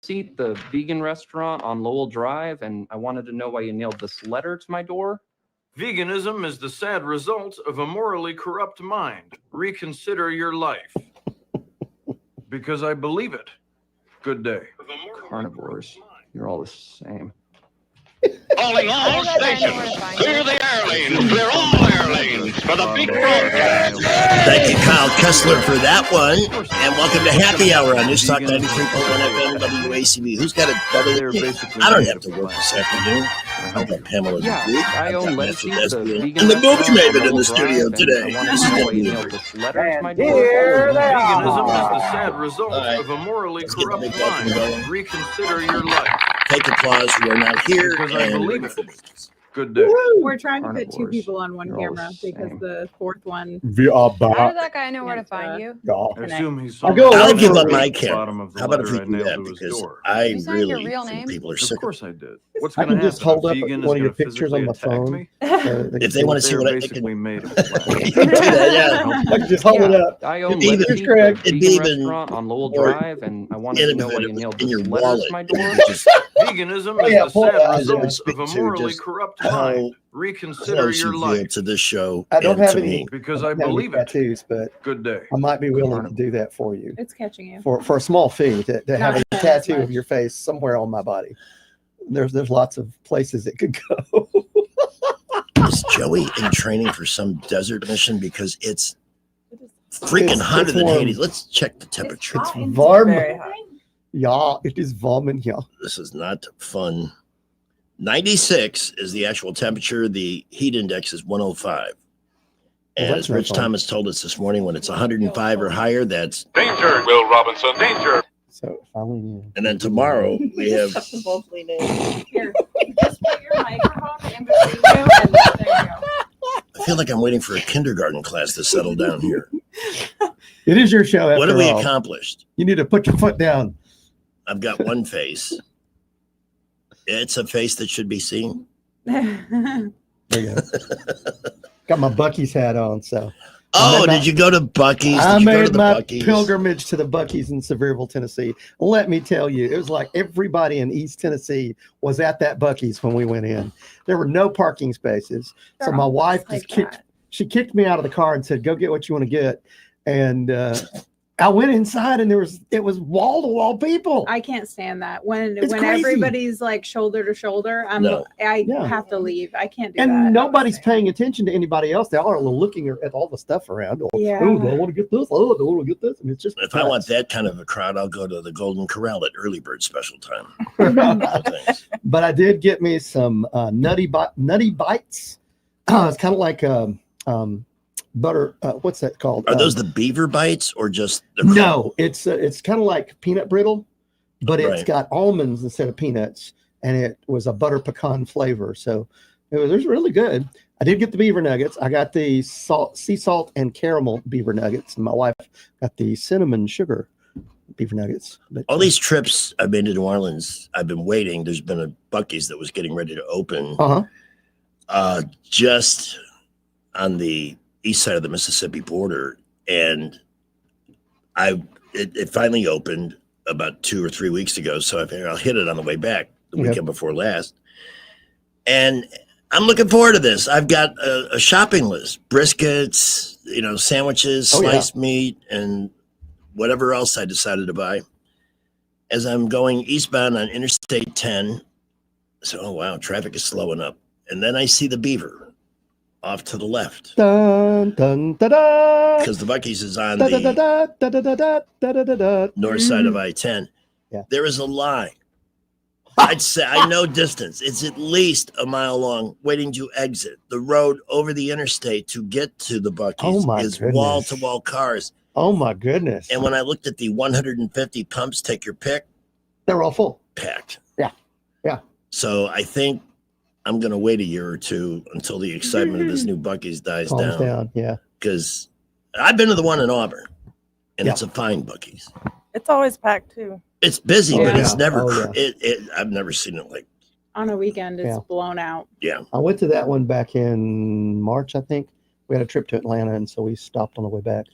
Seat, the vegan restaurant on Lowell Drive, and I wanted to know why you nailed this letter to my door. Veganism is the sad result of a morally corrupt mind. Reconsider your life. Because I believe it. Good day. Carnivores, you're all the same. Calling all stations. Clear the air lanes. Clear all air lanes for the big broadcast. Thank you, Kyle Kessler, for that one. And welcome to Happy Hour on News Talk 93.1 FM WACB. Who's got a better? I don't have to work this afternoon. I've got Pamela Dubuque. I own I've got Lettuce Matthew Seat, the Desbian, vegan and the movie restaurant maven on in Lowell the studio Drive, today. and I wanted This to is know why you Debbie. nailed this letter to my Here door. they Veganism are. is the sad result of a morally Let's get the corrupt big button mind. going. Reconsider your life. Take applause. We are not here. Because I and believe ready for it. business. Good day. We're trying to fit two Carnivores. people on one You're all camera the because same. the fourth one. We are How back. did that guy know where to find you? I assume he saw I go the I'll I'll give for on it. my bottom camera. of the How about if letter we I do that? nailed to his Because door. I You saying your really real think name? people are Of sick. course I did. What's I going to can happen? just hold A up vegan one of is your gonna pictures on my physically attack phone. me? If they want to see They're what I basically can, made of you can do that, yeah. I can just hold it up. I own It'd be Lettuce even- Seat, Craig. the it'd be vegan even restaurant on Lowell more Drive, and I wanted to know why you innovative nailed in this your letter wallet. to my If you door. could just Veganism is Yeah, the pull sad it out. as it would result speak of a to morally just corrupt how mind. Reconsider close your you feel life. to this show I don't and have to any. me. Because I I don't have any believe it. tattoos, but Good day. I might be willing to do that for you It's catching you. for a small fee to have a Not as tattoo much. of your face somewhere on my body. There's lots of places it could go. Is Joey in training for some desert mission? Because it's freaking It's- hotter it's than warm. Hades. Let's check the temperature. Warm. Very hot. Yeah, it is warm in here. This is not fun. 96 is the actual temperature. The heat index is 105. And that's as no Rich fun. Thomas told us this morning, when it's 105 or higher, that's. Danger, Will Robinson. Danger. So if I lean in. And then tomorrow we have. Here, just put your microphone in between you and there you go. I feel like I'm waiting for a kindergarten class to settle down here. It is your show. What have after we all. accomplished? You need to put your foot down. I've got one face. It's a face that should be seen. There you go. Got my Buc-ee's hat on, so Oh, made my- did you go to Buc-ee's? I Did you go to made the my Buc-ee's? pilgrimage to the Buc-ee's in Sevierville, Tennessee. Let me tell you, it was like everybody in East Tennessee was at that Buc-ee's when we went in. There were no parking spaces, so my wife just kicked me out of the car and said, "Go get what you want to get." And I went inside, and it was wall to wall people. I can't stand that when It's crazy. everybody's like shoulder to shoulder. No. I Yeah. have to leave. I can't do And that. nobody's paying attention to anybody else. They all are looking at all the stuff around. Oh, Yeah. oh, do I want to get this? Oh, do I want to get this? And it's just If I want that kind of a crowd, I'll go to the Golden Corral at Early Bird Special time. Thanks. But I did get me some nutty bites. It's kind of like butter. What's that called? Are those the beaver bites or just the No, it's kind of like peanut brittle, but it's Right. got almonds instead of peanuts, and it was a butter pecan flavor. So it was really good. I did get the beaver nuggets. I got the sea salt and caramel beaver nuggets, and my wife got the cinnamon sugar beaver nuggets. But, all these trips I've been to New Orleans, I've been waiting. There's been a Buc-ee's that was getting ready to open just on the east side of the Mississippi border, and it finally opened about 2 or 3 weeks ago. So I figured I'll hit it on the way back the Okay. weekend before last, and I'm looking forward to this. I've got a shopping list: briskets, sandwiches, Oh, yeah. sliced meat, and whatever else I decided to buy. As I'm going eastbound on Interstate 10, so oh wow, traffic is slowing up, and then I see the beaver off to the left dun, dun, da, da, because the Buc-ee's is on da, da, da, the da, da, da, da, da, da, da, da. north side of I-10. Yeah. There is a line. I'd say I know distance. It's at least a mile long, waiting to exit the road over the interstate to get to the Buc-ee's. Oh, my is goodness. wall to wall cars. Oh my goodness! And when I looked at the 150 pumps, take your pick, They're all full. packed. Yeah. Yeah. So I think I'm going to wait a year or two until the excitement of this new Buc-ee's dies Calms down. down. Yeah. Because I've been to the one in Auburn, and Yeah. it's a fine Buc-ee's. It's always packed too. It's busy, but Yeah. it's never. Oh, I've never seen it like. On a weekend, it's Yeah. blown out. Yeah. I went to that one back in March, I think. We had a trip to Atlanta, and so we stopped on the way back.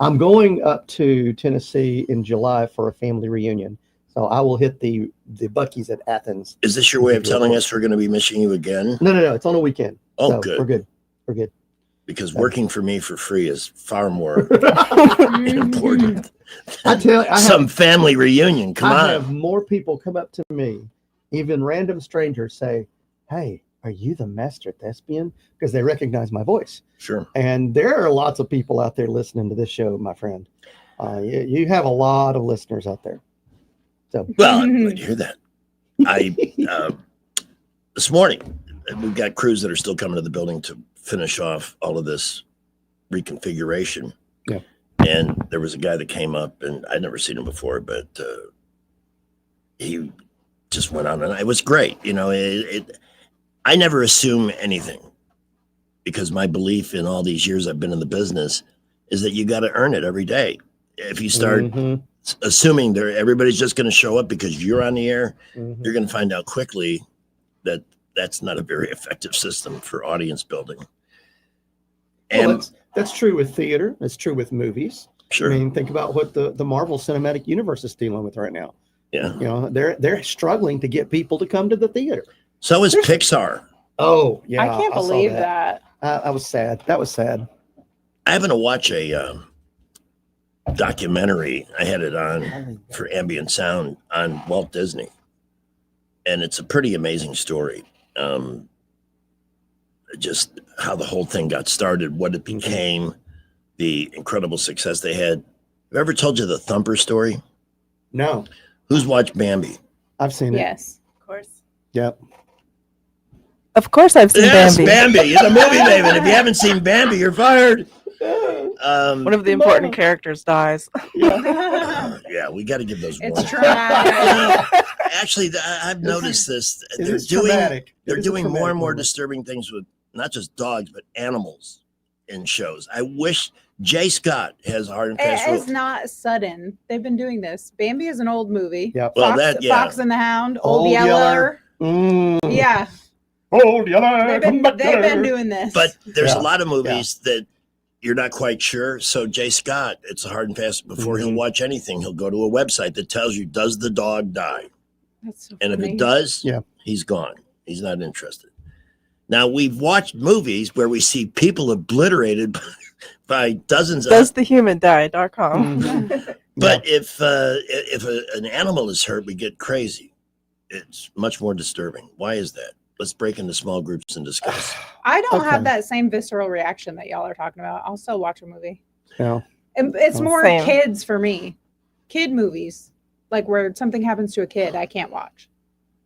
I'm going up to Tennessee in July for a family reunion. So I will hit the Buc-ee's at Athens. Is this your way of telling us we're going to be missing you again? No. It's on a weekend. Oh, So good. We're good. We're good. Because working for me for free is far more Mm-hmm. important. I tell you, Some family reunion. Come I on. have more people come up to me, even random strangers, say, "Hey, are you the master thespian?" Because they recognize my voice. Sure. And there are lots of people out there listening to this show, my friend. You have a lot of listeners out there. So Well, I'm glad to hear that. I this morning we've got crews that are still coming to the building to finish off all of this reconfiguration. Yeah. And there was a guy that came up, and I'd never seen him before, but he just went on, and it was great. You know, I never assume anything because my belief in all these years I've been in the business is that you got to earn it every day. If you start Mhm, assuming everybody's just going to show up because you're on the air, mhm. you're going to find out quickly that that's not a very effective system for audience building. Well, And that's true with theater. That's true with movies. sure, I mean, think about what the Marvel Cinematic Universe is dealing with right now. yeah. You know, they're struggling to get people to come to the theater. So is Pixar. Oh, yeah. I can't saw believe that. I was sad. That was sad. I happened to watch a documentary. I had it on for ambient sound on Walt Disney, and it's a pretty amazing story. Just how the whole thing got started, what it became, the incredible success they had. Have I ever told you the Thumper story? No, Who's watched Bambi? I've seen it. Yes. Of course. Yep. Of course I've seen Yes, Bambi. Bambi. You're the movie maven. If you haven't seen Bambi, you're fired. One of the important characters dies. Yeah, we got to give those It's warnings. traumatic. Actually, I've noticed this. It They're is doing traumatic. It they're is a doing more traumatic and more moment. disturbing things with not just dogs but animals in shows. I wish Jay Scott has a hard and fast It rule. is not sudden. They've been doing this. Bambi is an old movie. Yep. Well, Fox, that- yeah. Fox and the Hound, Old, Old Yeller. Yeller. Mm. Yeah, Old Yeller, they've been doing this. But there's Yeah, a lot of movies that you're not quite sure. So Jay Scott, it's a hard and fast. Before he'll Mhm. watch anything, he'll go to a website that tells you, does the dog die? That's so And if funny. it does, Yeah. he's gone. He's not interested. Now we've watched movies where we see people obliterated by dozens of. DoesTheHumanDie.com. Mhm. But if an animal is hurt, we get crazy. It's much more disturbing. Why is that? Let's break into small groups and discuss. I don't have Okay. that same visceral reaction that y'all are talking about. I'll still watch a movie. Yeah. And it's Oh, more same. kids for me. Kid movies, like where something happens to a kid, I can't watch.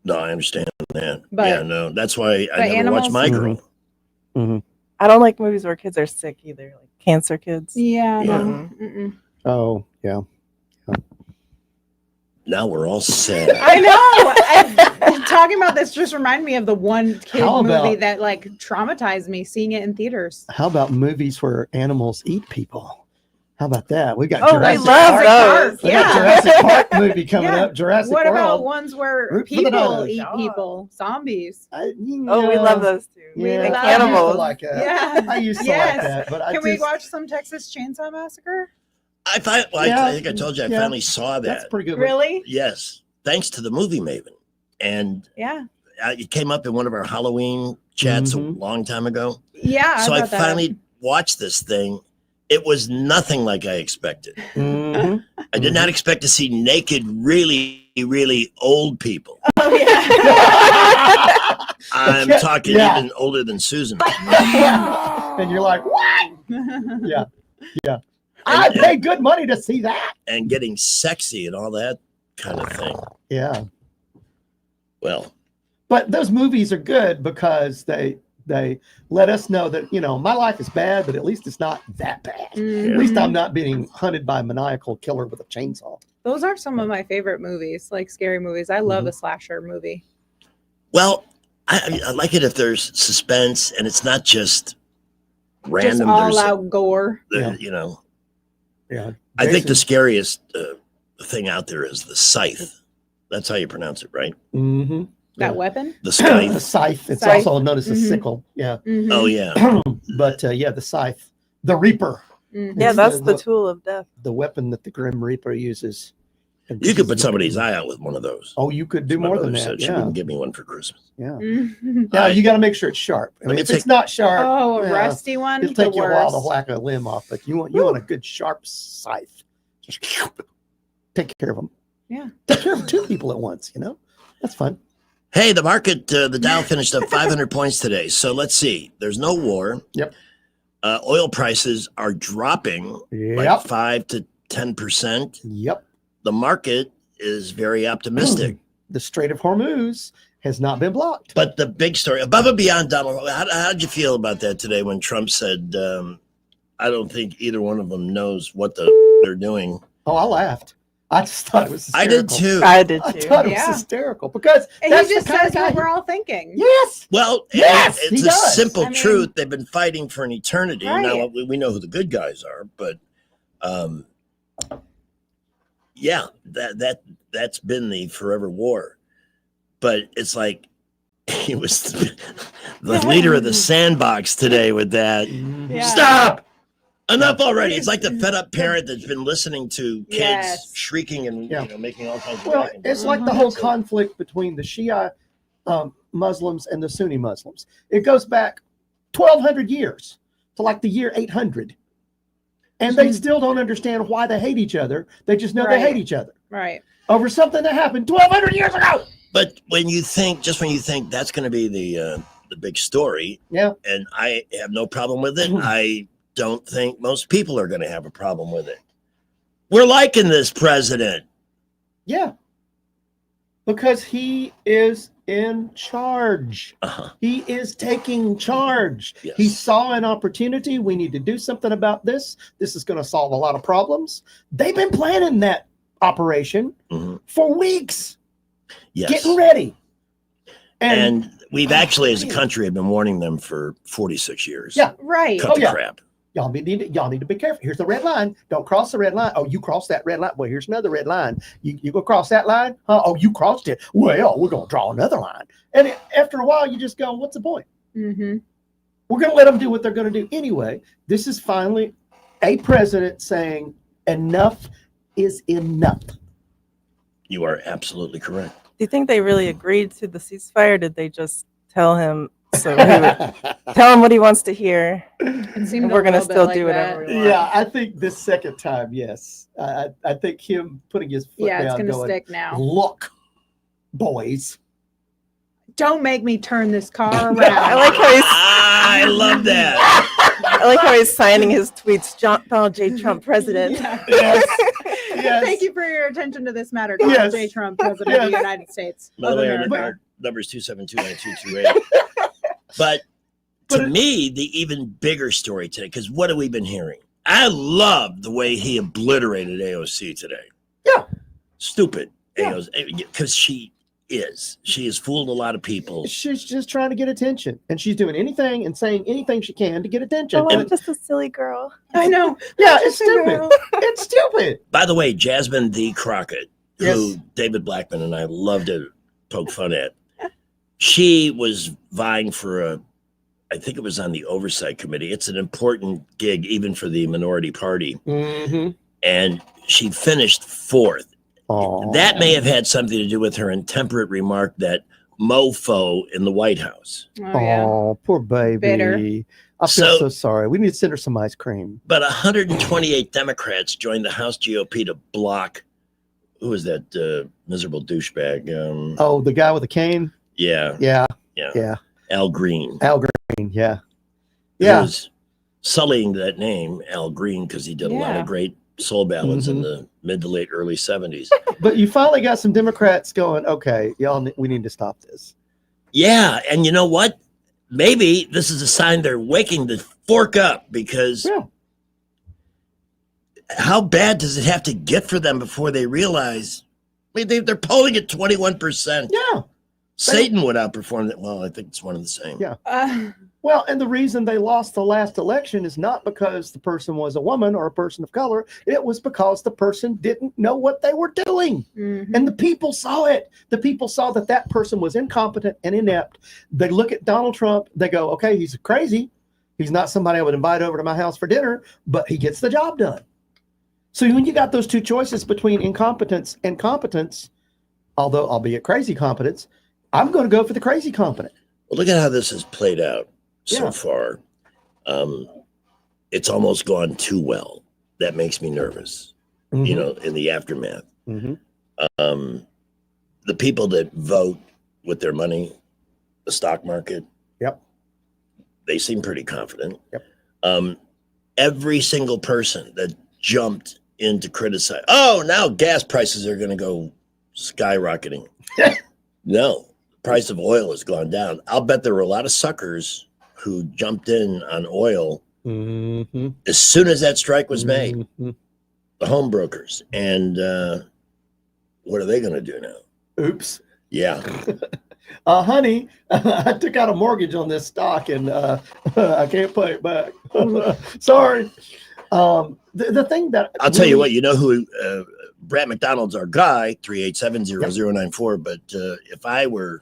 No, I understand that. But- yeah, no, that's why I but never watched animals- My Girl. I don't like movies where kids are sick either, like cancer kids. Yeah. Yeah. No. Mm-mm. Oh, yeah. Now we're all sad. I know. Talking about this just reminded me of the one kid How movie about- that like traumatized me seeing it in theaters. How about movies where animals eat people? How about that? We got Oh, we Jurassic love Park. those. We got Yeah. Jurassic Park movie coming Yeah. up. Jurassic What World. about ones where Root for the people Nose. eat Yeah. people, zombies? I, you Oh, we know, love those too. Yeah, And love I used to cannibals. like that. Yeah. I used to Yes. like that, but I Can we just- watch some Texas Chainsaw Massacre? I Yeah. think I told you I Yeah. finally saw That's that. pretty good. Really? Yes, thanks to the movie Maven. And Yeah. it came up in one of our Halloween chats Mhm. a long time ago. Yeah. So I brought that up. finally watched this thing. It was nothing like I expected. Mhm. I did not expect to see naked, really, really old people. Oh yeah. I'm Yeah. talking Yeah. even older than Susan. And you're like, what? Yeah. I And- paid good money to see that. and getting sexy and all that kind of thing. Yeah. Well, But those movies are good because they let us know that, you know, my life is bad, but at least it's not that bad. At least I'm not being hunted by a maniacal killer with a chainsaw. Those are some of my favorite movies, like scary movies. I love a slasher movie. well, I like it if there's suspense and it's not just Just random. all There's, out gore. Yeah. you know, Yeah. I think the Jason- scariest thing out there is the scythe. That's how you pronounce it, right? Mhm. That weapon. The The scythe. scythe. It's Scythe. also known as a Mhm. sickle. Yeah. Mhm. Oh yeah. But yeah, the scythe, the Reaper, Mhm. Yeah, It's that's the- the tool of death. the weapon that the Grim Reaper uses. You could put somebody's eye out with one of those. Oh, you could do My more than mother that. said she Yeah. wouldn't give me one for Christmas. Yeah. Mhm. Now you got to make sure it's sharp. I Let mean, me if it's take- not sharp, Oh, a yeah, rusty one. it'll the take you a while to worst. whack a limb off, but you want a good sharp scythe. Just take care of them. Yeah. Take care of two people at once. That's fun. Hey, the market, the Dow finished up 500 points today. So let's see. There's no war. Yep. Oil prices are dropping like Yep. 5 to 10%. Yep. The market is very optimistic. The Strait of Hormuz has not been blocked. But the big story, above and beyond Donald, how did you feel about that today when Trump said, I don't think either one of them knows what they're doing? Oh, I laughed. I just thought it was I hysterical. did too. I did I too. thought it was Yeah. hysterical because And that's he just the kind says of guy what we're all thinking. Yes. Well, Yes, he it's a does. simple I mean- truth. They've been fighting for an eternity. Right. Now we know who the good guys are, but yeah, that's been the forever war. But it's like he was the leader of the sandbox today with that. Yeah. Stop! Enough already. It's like the fed up parent that's been listening to kids Yes. shrieking and Yeah. making all kinds of Well, noise. it's like the whole conflict between the Shia Muslims and the Sunni Muslims. It goes back 1,200 years to like the year 800. And they still don't understand why they hate each other. They just know they Right. hate each other Right. over something that happened 1,200 years ago. But when you think that's going to be the big story, Yeah. and I have no problem with it. Mhm. I don't think most people are going to have a problem with it. We're liking this president. Yeah. Because he is in charge. Uh-huh. He is taking charge. Yes. He saw an opportunity. We need to do something about this. This is going to solve a lot of problems. They've been planning that operation Mhm. for weeks, Yes. getting ready. And we've actually, as a man. country, have been warning them for 46 years. Yeah. Right. Cut Oh, the yeah. crap. Y'all need to be careful. Here's the red line. Don't cross the red line. Oh, you crossed that red line. Well, here's another red line. You go cross that line. Oh, you crossed it. Well, we're going to draw another line. And after a while, you just go, what's the point? Mm-hmm. We're going to let them do what they're going to do anyway. This is finally a president saying enough is enough. You are absolutely correct. Do you think they really agreed to the ceasefire? Or did they just tell him so he would tell him what he wants to hear? It seemed And a we're gonna little bit still like do that. whatever we want. Yeah, I think this second time, yes. I think him putting his foot Yeah, it's down, gonna going, stick now. look, boys. Don't make me turn this car around. I like how he's I love that. I like how he's signing his tweets, Donald J. Trump, president. Yeah. Yes. Yes. Thank you for your attention to this matter, Donald Yes. J. Trump, President of the Yes. United States By the of way, America. our number is 2729228. But But to it- me, the even bigger story today, because what have we been hearing? I love the way he obliterated AOC today. Yeah. Stupid Yeah. AOC, because she has fooled a lot of people. She's just trying to get attention, and she's doing anything and saying anything she can to get attention. Oh, I'm And- just a silly girl. I know. yeah, it's Just a stupid. girl. It's stupid. By the way, Jasmine D. Crockett, who Yes. David Blackman and I love to poke fun at, she was vying for I think it was on the oversight committee. It's an important gig, even for the minority party. Mm-hmm. And she finished fourth. Oh, That may have had something to do with her intemperate remark that mofo in the White House. Oh, yeah. Oh, poor baby. Bitter. I feel so sorry. We need to send her some ice cream. But 128 Democrats joined the House GOP to block, who was that miserable douchebag? Oh, the guy with the cane? Yeah, Yeah, yeah. yeah. Al Green. Al Green, yeah. Who Yeah. was sullying that name, Al Green, because he did a lot Yeah. of great soul ballads in Mhm. the mid to late early 70s. But you finally got some Democrats going, okay, y'all, we need to stop this. Yeah, and you know what? Maybe this is a sign they're waking the fork up, because Yeah. how bad does it have to get for them before they realize? I mean, they're polling at 21%. Yeah. Satan would outperform that. Well, I think it's one of the same. Yeah. Well, and the reason they lost the last election is not because the person was a woman or a person of color. It was because the person didn't know what they were doing. Mhm. And the people saw it. The people saw that that person was incompetent and inept. They look at Donald Trump. They go, okay, he's crazy. He's not somebody I would invite over to my house for dinner, but he gets the job done. So when you got those two choices between incompetence and competence, although albeit crazy competence, I'm going to go for the crazy competent. Well, look at how this has played out so Yeah. far. It's almost gone too well. That makes me nervous, you know, in the aftermath. Mm-hmm. The people that vote with their money, the stock market, Yep. they seem pretty confident. Yep. Every single person that jumped in to criticize, oh, now gas prices are going to go skyrocketing. No, the price of oil has gone down. I'll bet there were a lot of suckers who jumped in on oil Mm-hmm. as soon as that strike was made, Mm-hmm. the home brokers. And what are they going to do now? Oops. Yeah. Honey, I took out a mortgage on this stock and I can't pay it back. Sorry. The thing that I'll tell you what, you know who Brett McDonald's our guy, 387-0094. But if I were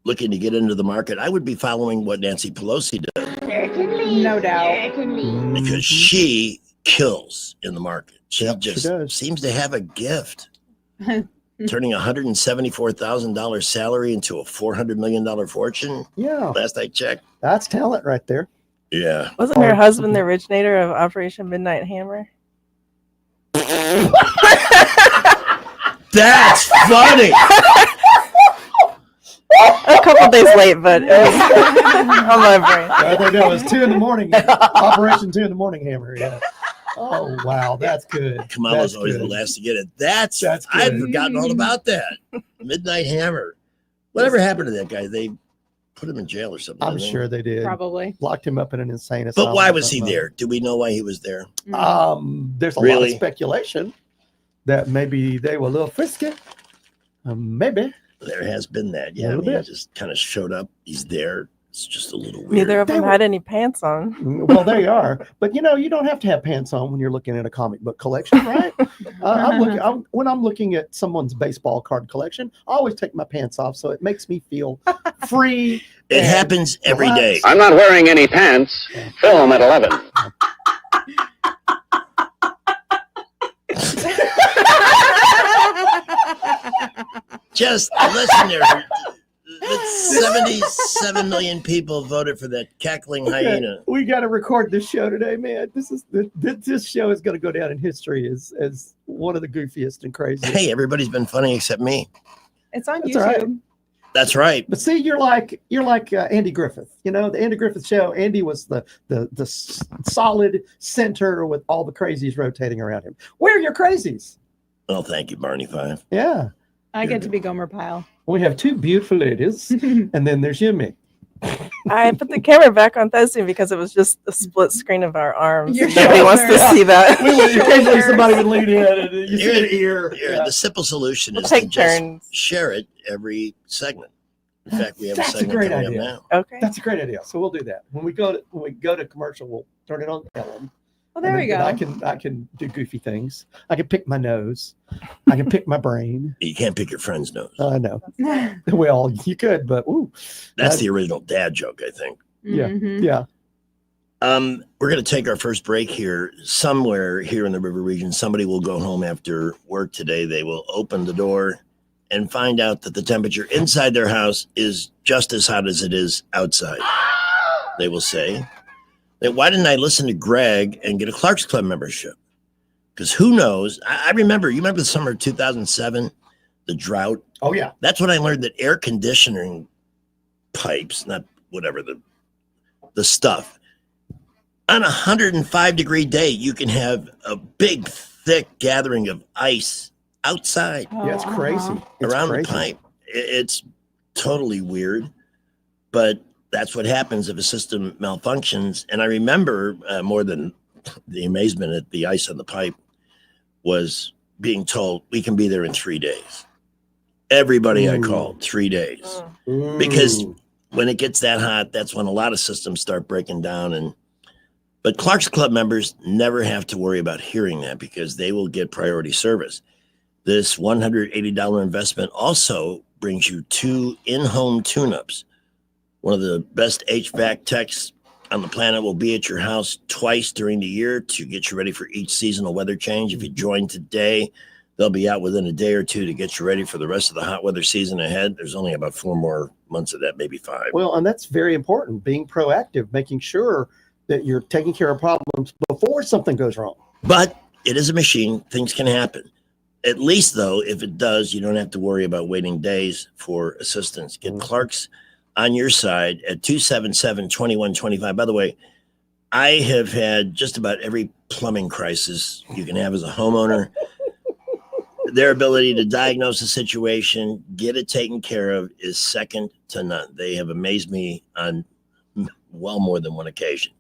looking to get into the market, I would be following what Nancy Pelosi does No doubt. because she kills in the market. She Yep, she just does. seems to have a gift. Turning a $174,000 salary into a $400 million fortune. Yeah, Last I checked. that's talent right there. Yeah. Wasn't her husband the originator of Operation Midnight Hammer? That's funny. A couple days late, but it was on my brain. I think that was 2 a.m. Operation 2 a.m. hammer. Yeah. Oh wow, that's good. Kamala's That's always good. the last to get it. That's good. I'd forgotten all about that. Midnight Hammer. Whatever happened to that guy? They put him in jail or something. I'm didn't they? sure they did. Probably. Locked him up in an insane asylum. But why or was he something. there? Do we know why he was there? There's a lot Really? of speculation that maybe they were a little frisky. Maybe. There has been that. Yeah. I Little mean, he bit. just kind of showed up. He's there. It's just a little weird. Neither of They them were- had any pants on. Well, they are. But you know, you don't have to have pants on when you're looking at a comic book collection, right? When I'm looking at someone's baseball card collection, I always take my pants off, so it makes me feel free. It and happens every day. relaxed. I'm not wearing any pants. Film at 11. Just listen there. 77 million people voted for that cackling hyena. We got to record this show today, man. This show is going to go down in history as one of the goofiest and craziest. Hey, everybody's been funny except me. It's on That's all right. YouTube. That's right. But see, you're like Andy Griffith. You know, the Andy Griffith show. Andy was the solid center with all the crazies rotating around him. Where are your crazies? Well, thank you, Barney Five. Yeah, I get to be Gomer Pyle. we have two beautiful ladies, and then there's you and me. I put the camera back on Thursday because it was just a split screen of our arms. Your Nobody wants to shoulders. see that. Occasionally somebody would lean in, and you see Here- an ear. Here, Yeah. the simple solution We'll is to take just turns. share it every segment. In fact, we have That's a a segment great coming idea. up now. Okay. That's a great idea. So we'll do that when we go to commercial. We'll turn it on Ellen. Well, there and we then go. I can do goofy things. I can pick my nose. I can pick my brain. You can't pick your friend's nose. I know. Well, you could, but ooh, That's that- the original dad joke, I think. Yeah. Mhm. yeah. We're going to take our first break here. Somewhere here in the river region, somebody will go home after work today. They will open the door and find out that the temperature inside their house is just as hot as it is outside. They will say, why didn't I listen to Greg and get a Clark's Club membership? Because who knows? I remember, you remember the summer of 2007, the drought? Oh yeah. That's when I learned that air conditioning pipes, not whatever the stuff, on a 105-degree day, you can have a big, thick gathering of ice outside Yeah, it's Oh, crazy. uh-huh. It's around crazy. the pipe. It's totally weird, but that's what happens if a system malfunctions. And I remember more than the amazement at the ice on the pipe was being told we can be there in 3 days. Everybody I Ooh. called, 3 days. Ooh. Because when it gets that hot, that's when a lot of systems start breaking down. But Clark's Club members never have to worry about hearing that because they will get priority service. This $180 investment also brings you 2 in-home tune-ups. One of the best HVAC techs on the planet will be at your house twice during the year to get you ready for each seasonal weather change. If you join today, they'll be out within a day or two to get you ready for the rest of the hot weather season ahead. There's only about 4 more months of that, maybe 5. Well, and that's very important, being proactive, making sure that you're taking care of problems before something goes wrong. But it is a machine. Things can happen. At least, though, if it does, you don't have to worry about waiting days for assistance. Get Clark's on your side at 277-2125. By the way, I have had just about every plumbing crisis you can have as a homeowner. Their ability to diagnose a situation, get it taken care of, is second to none. They have amazed me on well more than one occasion.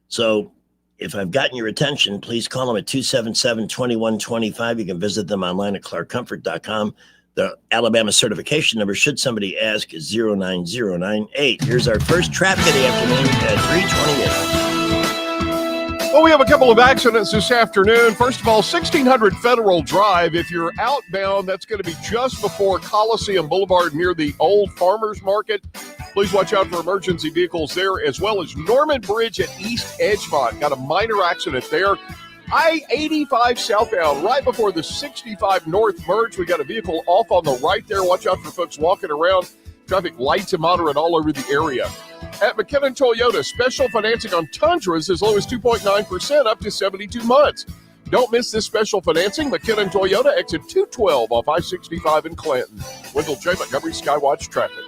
So if I've gotten your attention, please call them at 277-2125. You can visit them online at clarkcomfort.com. The Alabama certification number, should somebody ask, is 09098. Here's our first traffic of the afternoon at 328. Well, we have a couple of accidents this afternoon. First of all, 1600 Federal Drive. If you're outbound, that's going to be just before Coliseum Boulevard near the old Farmers Market. Please watch out for emergency vehicles there, as well as Norman Bridge at East Edgemont. Got a minor accident there. I-85 southbound, right before the 65 north merge. We got a vehicle off on the right there. Watch out for folks walking around. Traffic light to moderate all over the area. At McKinnon Toyota, special financing on Tundras as low as 2.9% up to 72 months. Don't miss this special financing. McKinnon Toyota, exit 212 off I-65 in Clanton. Wendell J. Montgomery, Skywatch Traffic.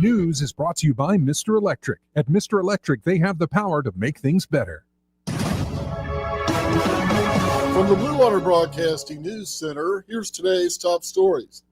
News is brought to you by Mr. Electric. At Mr. Electric, they have the power to make things better. From the Blue Water Broadcasting News Center, here's today's top stories.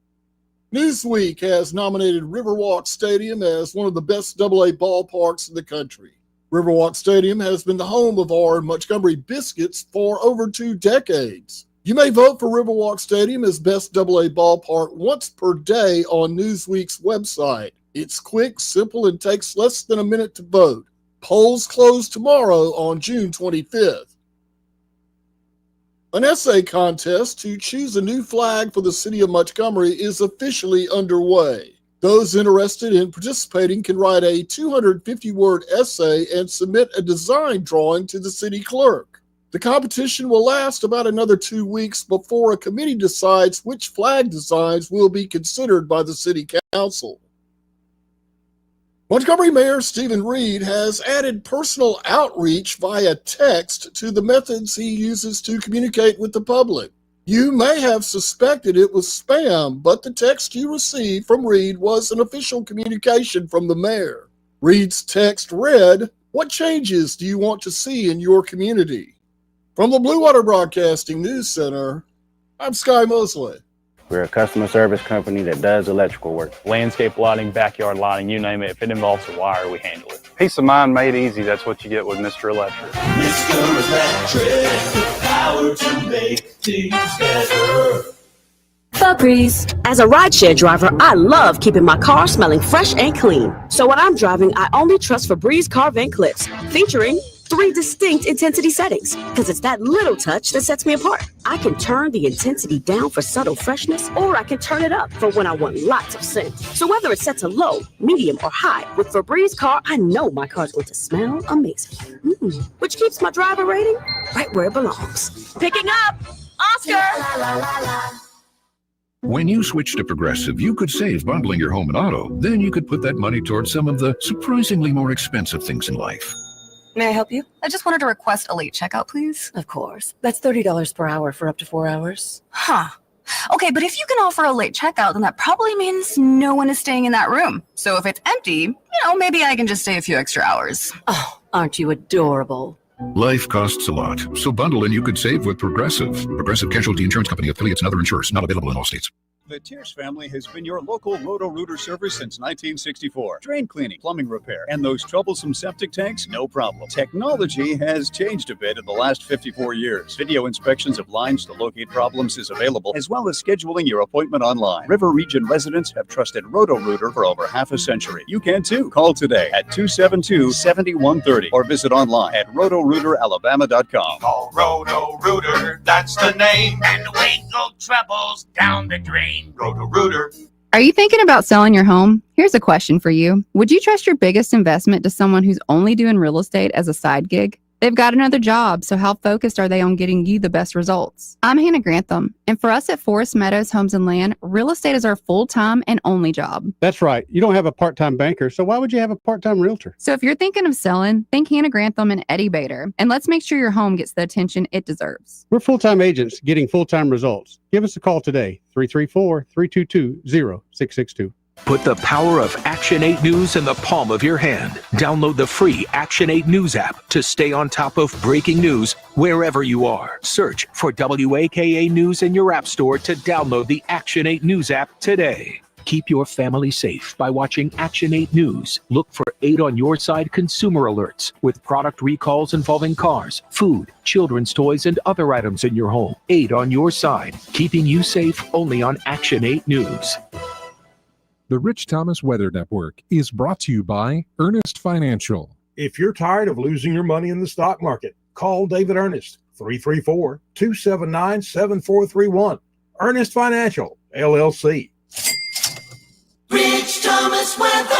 Newsweek has nominated Riverwalk Stadium as one of the best AA ballparks in the country. Riverwalk Stadium has been the home of our Montgomery Biscuits for over 2 decades. You may vote for Riverwalk Stadium as best AA ballpark once per day on Newsweek's website. It's quick, simple, and takes less than a minute to vote. Polls close tomorrow on June 25th. An essay contest to choose a new flag for the city of Montgomery is officially underway. Those interested in participating can write a 250-word essay and submit a design drawing to the city clerk. The competition will last about another 2 weeks before a committee decides which flag designs will be considered by the city council. Montgomery Mayor Stephen Reed has added personal outreach via text to the methods he uses to communicate with the public. You may have suspected it was spam, but the text you received from Reed was an official communication from the mayor. Reed's text read, "What changes do you want to see in your community?" From the Blue Water Broadcasting News Center, I'm Sky Mosley. We're a customer service company that does electrical work. Landscape lighting, backyard lighting, you name it. If it involves a wire, we handle it. Peace of mind made easy. That's what you get with Mr. Electric. Mr. Electric, the power to make things better. Febreze. As a rideshare driver, I love keeping my car smelling fresh and clean. So when I'm driving, I only trust Febreze car vent clips, featuring 3 distinct intensity settings, because it's that little touch that sets me apart. I can turn the intensity down for subtle freshness, or I can turn it up for when I want lots of scent. So whether it's set to low, medium, or high, with Febreze car, I know my car's going to smell amazing. Which keeps my driver rating right where it belongs. Picking up, Oscar! When you switch to Progressive, you could save bundling your home and auto. Then you could put that money towards some of the surprisingly more expensive things in life. May I help you? I just wanted to request a late checkout, please. Of course. That's $30 per hour for up to 4 hours. Huh. Okay, but if you can offer a late checkout, then that probably means no one is staying in that room. So if it's empty, maybe I can just stay a few extra hours. Oh, aren't you adorable? Life costs a lot, so bundle and you could save with Progressive. Progressive Casualty Insurance Company, affiliates, and other insurers. Not available in all states. The Tierce family has been your local Roto-Rooter service since 1964. Drain cleaning, plumbing repair, and those troublesome septic tanks, no problem. Technology has changed a bit in the last 54 years. Video inspections of lines to locate problems is available, as well as scheduling your appointment online. River Region residents have trusted Roto-Rooter for over half a century. You can too. Call today at 272-7130 or visit online at rotorooteralabama.com. Call Roto-Rooter, that's the name, and we go troubles down the drain. Roto-Rooter. Are you thinking about selling your home? Here's a question for you. Would you trust your biggest investment to someone who's only doing real estate as a side gig? They've got another job, so how focused are they on getting you the best results? I'm Hannah Grantham, and for us at Forest Meadows Homes and Land, real estate is our full-time and only job. That's right. You don't have a part-time banker, so why would you have a part-time realtor? So if you're thinking of selling, think Hannah Grantham and Eddie Bader, and let's make sure your home gets the attention it deserves. We're full-time agents getting full-time results. Give us a call today, 334-322-0662. Put the power of Action 8 News in the palm of your hand. Download the free Action 8 News app to stay on top of breaking news wherever you are. Search for WAKA News in your app store to download the Action 8 News app today. Keep your family safe by watching Action 8 News. Look for 8 on Your Side consumer alerts with product recalls involving cars, food, children's toys, and other items in your home. 8 on Your Side, keeping you safe only on Action 8 News. The Rich Thomas Weather Network is brought to you by Ernest Financial. If you're tired of losing your money in the stock market, call David Ernest, 334-279-7431. Ernest Financial, LLC. Rich Thomas Weather.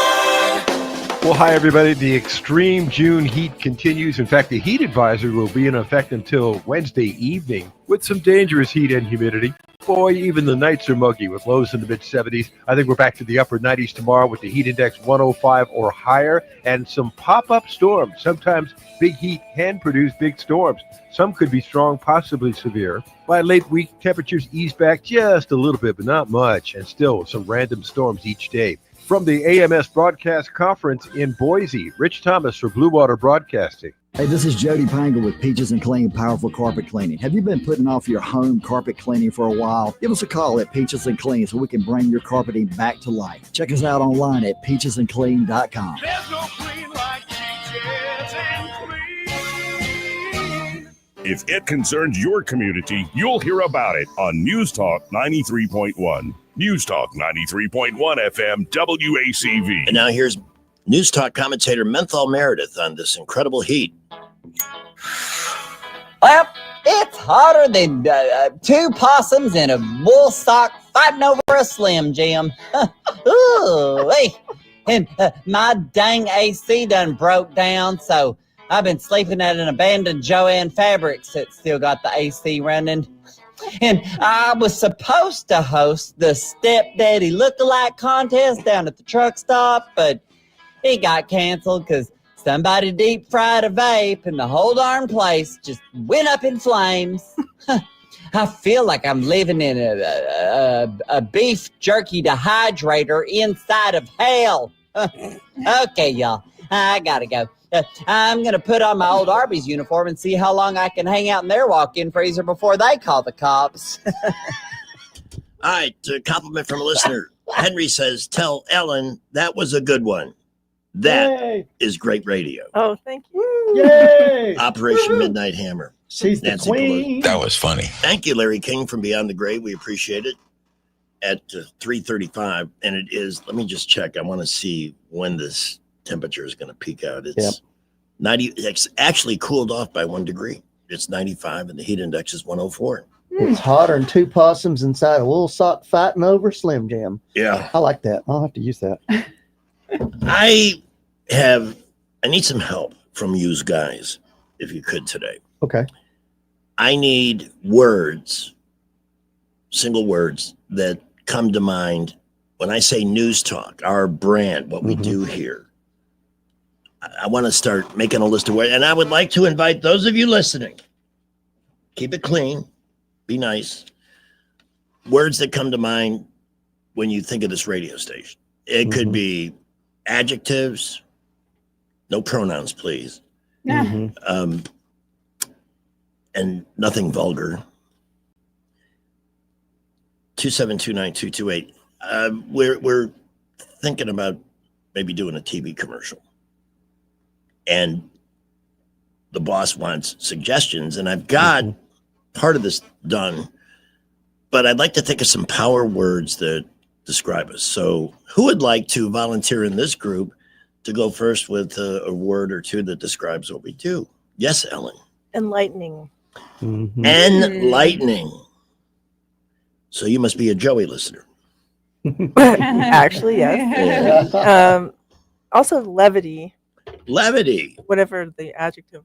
Well, hi, everybody. The extreme June heat continues. In fact, the heat advisory will be in effect until Wednesday evening with some dangerous heat and humidity. Boy, even the nights are muggy with lows in the mid-70s. I think we're back to the upper 90s tomorrow with the heat index 105 or higher and some pop-up storms. Sometimes big heat can produce big storms. Some could be strong, possibly severe. By late week, temperatures ease back just a little bit, but not much, and still some random storms each day. From the AMS Broadcast Conference in Boise, Rich Thomas for Blue Water Broadcasting. Hey, this is Jody Pangle with Peaches and Clean Powerful Carpet Cleaning. Have you been putting off your home carpet cleaning for a while? Give us a call at Peaches and Clean so we can bring your carpeting back to life. Check us out online at peachesandclean.com. There's no clean like Peaches and Clean. If it concerns your community, you'll hear about it on News Talk 93.1. News Talk 93.1 FM WACV. And now here's News Talk commentator Menthol Meredith on this incredible heat. Well, it's hotter than 2 possums in a wool sock fighting over a Slim Jim. Ooh, hey. And my dang AC done broke down, so I've been sleeping at an abandoned Joann Fabrics that's still got the AC running. And I was supposed to host the Stepdaddy Lookalike contest down at the truck stop, but it got canceled because somebody deep fried a vape and the whole darn place just went up in flames. I feel like I'm living in a beef jerky dehydrator inside of hell. Okay, y'all, I gotta go. I'm going to put on my old Arby's uniform and see how long I can hang out in their walk-in freezer before they call the cops. All right, a compliment from a listener. Henry says, tell Ellen that was a good one. That is great radio. Oh, thank you. Yay! Operation Midnight Hammer. She's the queen. That was funny. Thank you, Larry King from Beyond the Grave. We appreciate it. At 3:35, and it is, let me just check. I want to see when this temperature is going to peak out. It's 90. It's actually cooled off by 1 degree. It's 95, and the heat index is 104. It's hotter than 2 possums inside a wool sock fighting over Slim Jim. Yeah. I like that. I'll have to use that. I need some help from you guys, if you could today. Okay. I need words, single words that come to mind when I say News Talk, our brand, what we do here. I want to start making a list of words, and I would like to invite those of you listening. Keep it clean, be nice. Words that come to mind when you think of this radio station. It could be adjectives, no pronouns, please. And nothing vulgar. 2729228. We're thinking about maybe doing a TV commercial, and the boss wants suggestions, and I've got part of this done, but I'd like to think of some power words that describe us. So who would like to volunteer in this group to go first with a word or two that describes what we do? Yes, Ellen. Enlightening. Enlightening. So you must be a Joey listener. Actually, yes. Also, levity. Levity. Whatever the adjective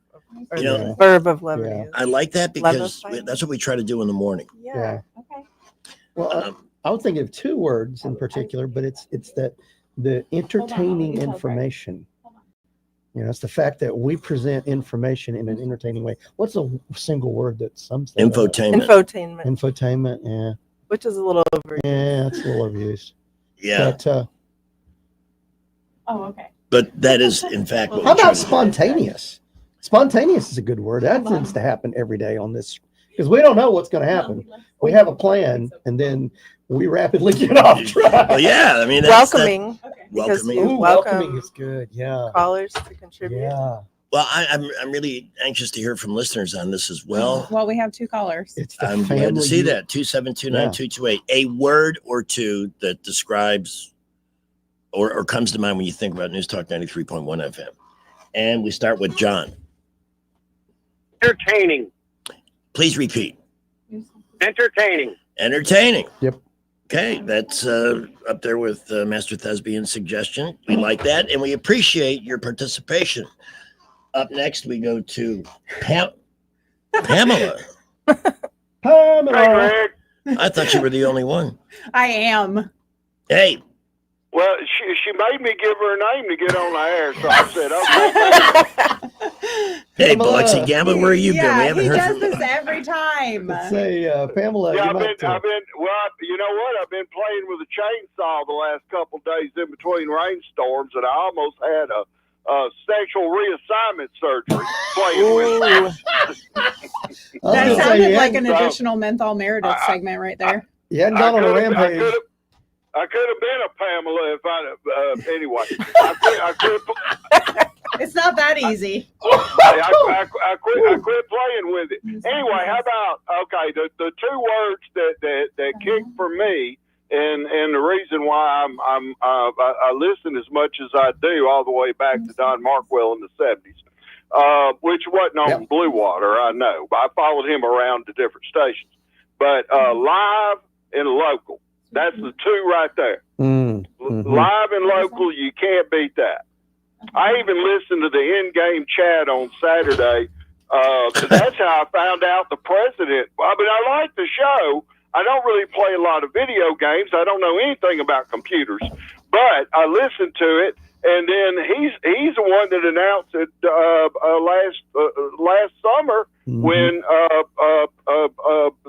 or You the know, verb of levity is. I like that because Levify? that's what we try to do in the morning. Yeah. Well, I would think of two words in particular, but it's that the entertaining information. You know, it's the fact that we present information in an entertaining way. What's a single word that sums that up? Infotainment. Infotainment. Infotainment, yeah. Which is a little overused. Yeah, it's a little overused. Yeah. But, Oh, okay. But that is, in fact, what how we try about to do. spontaneous? Spontaneous is a good word. That tends to happen every day on this because we don't know what's going to happen. We have a plan and then we rapidly get off track. Well, yeah, I mean, that's, Welcoming. Because welcoming. you Ooh, welcome welcoming is good. Yeah. callers to contribute. Yeah. Well, I'm really anxious to hear from listeners on this as well. Well, we have two callers. It's the I'm glad to family see unit. that 2729228. A word or two that describes or comes to mind when you think about News Talk 93.1 FM. And we start with John. Entertaining. Please repeat. Entertaining. Entertaining. Yep. Okay, that's up there with Master Thespian's suggestion. We like that, and we appreciate your participation. Up next, we go to Pamela. Pamela. I thought you were the only one. I am. Hey, Well, she made me give her a name to get on the air, so I said, okay. hey, Pamela. Biloxi Gambler, where have you been? We Yeah, haven't he heard does from this every time. Say, Pamela, Yeah, you I've might, been, well, you know what? I've been playing with a chainsaw the last couple of days in between rainstorms, and I almost had a sexual reassignment surgery playing with it. That sounded like an So- additional menthol Meredith segment right there. you hadn't gone on a rampage. I could have been a Pamela if I. Anyway, I could. It's not that easy. I quit playing with it. Anyway, how about the two words that kick for me, and the reason why I listen as much as I do all the way back to Don Markwell in the 70s, which wasn't on Blue Water, I know, but I followed him around to different stations. But live and local, that's the two right there. Live and local, you can't beat that. I even listened to the in-game chat on Saturday. That's how I found out the president. I mean, I like the show. I don't really play a lot of video games. I don't know anything about computers, but I listened to it, and then he's the one that announced it last summer when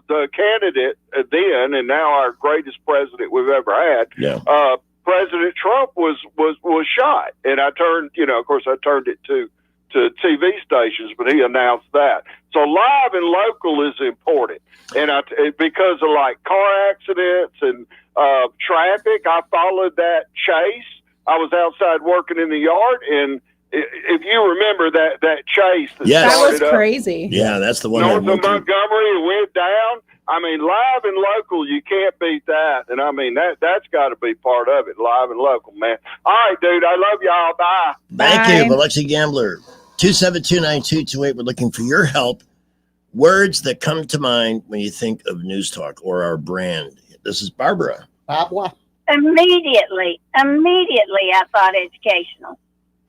the candidate then and now our greatest president we've ever had. President Trump was shot, and I turned, of course, I turned it to TV stations, but he announced that. So live and local is important, and because of like car accidents and traffic, I followed that chase. I was outside working in the yard, and if you remember that chase, That was crazy. Yeah, that's the one. North of that went through. Montgomery went down. I mean, live and local, you can't beat that. And I mean, that's got to be part of it, live and local, man. All right, dude, I love y'all. Bye. Thank you, Biloxi Gambler. 2729228. We're looking for your help. Words that come to mind when you think of News Talk or our brand. This is Barbara. Immediately, I thought educational.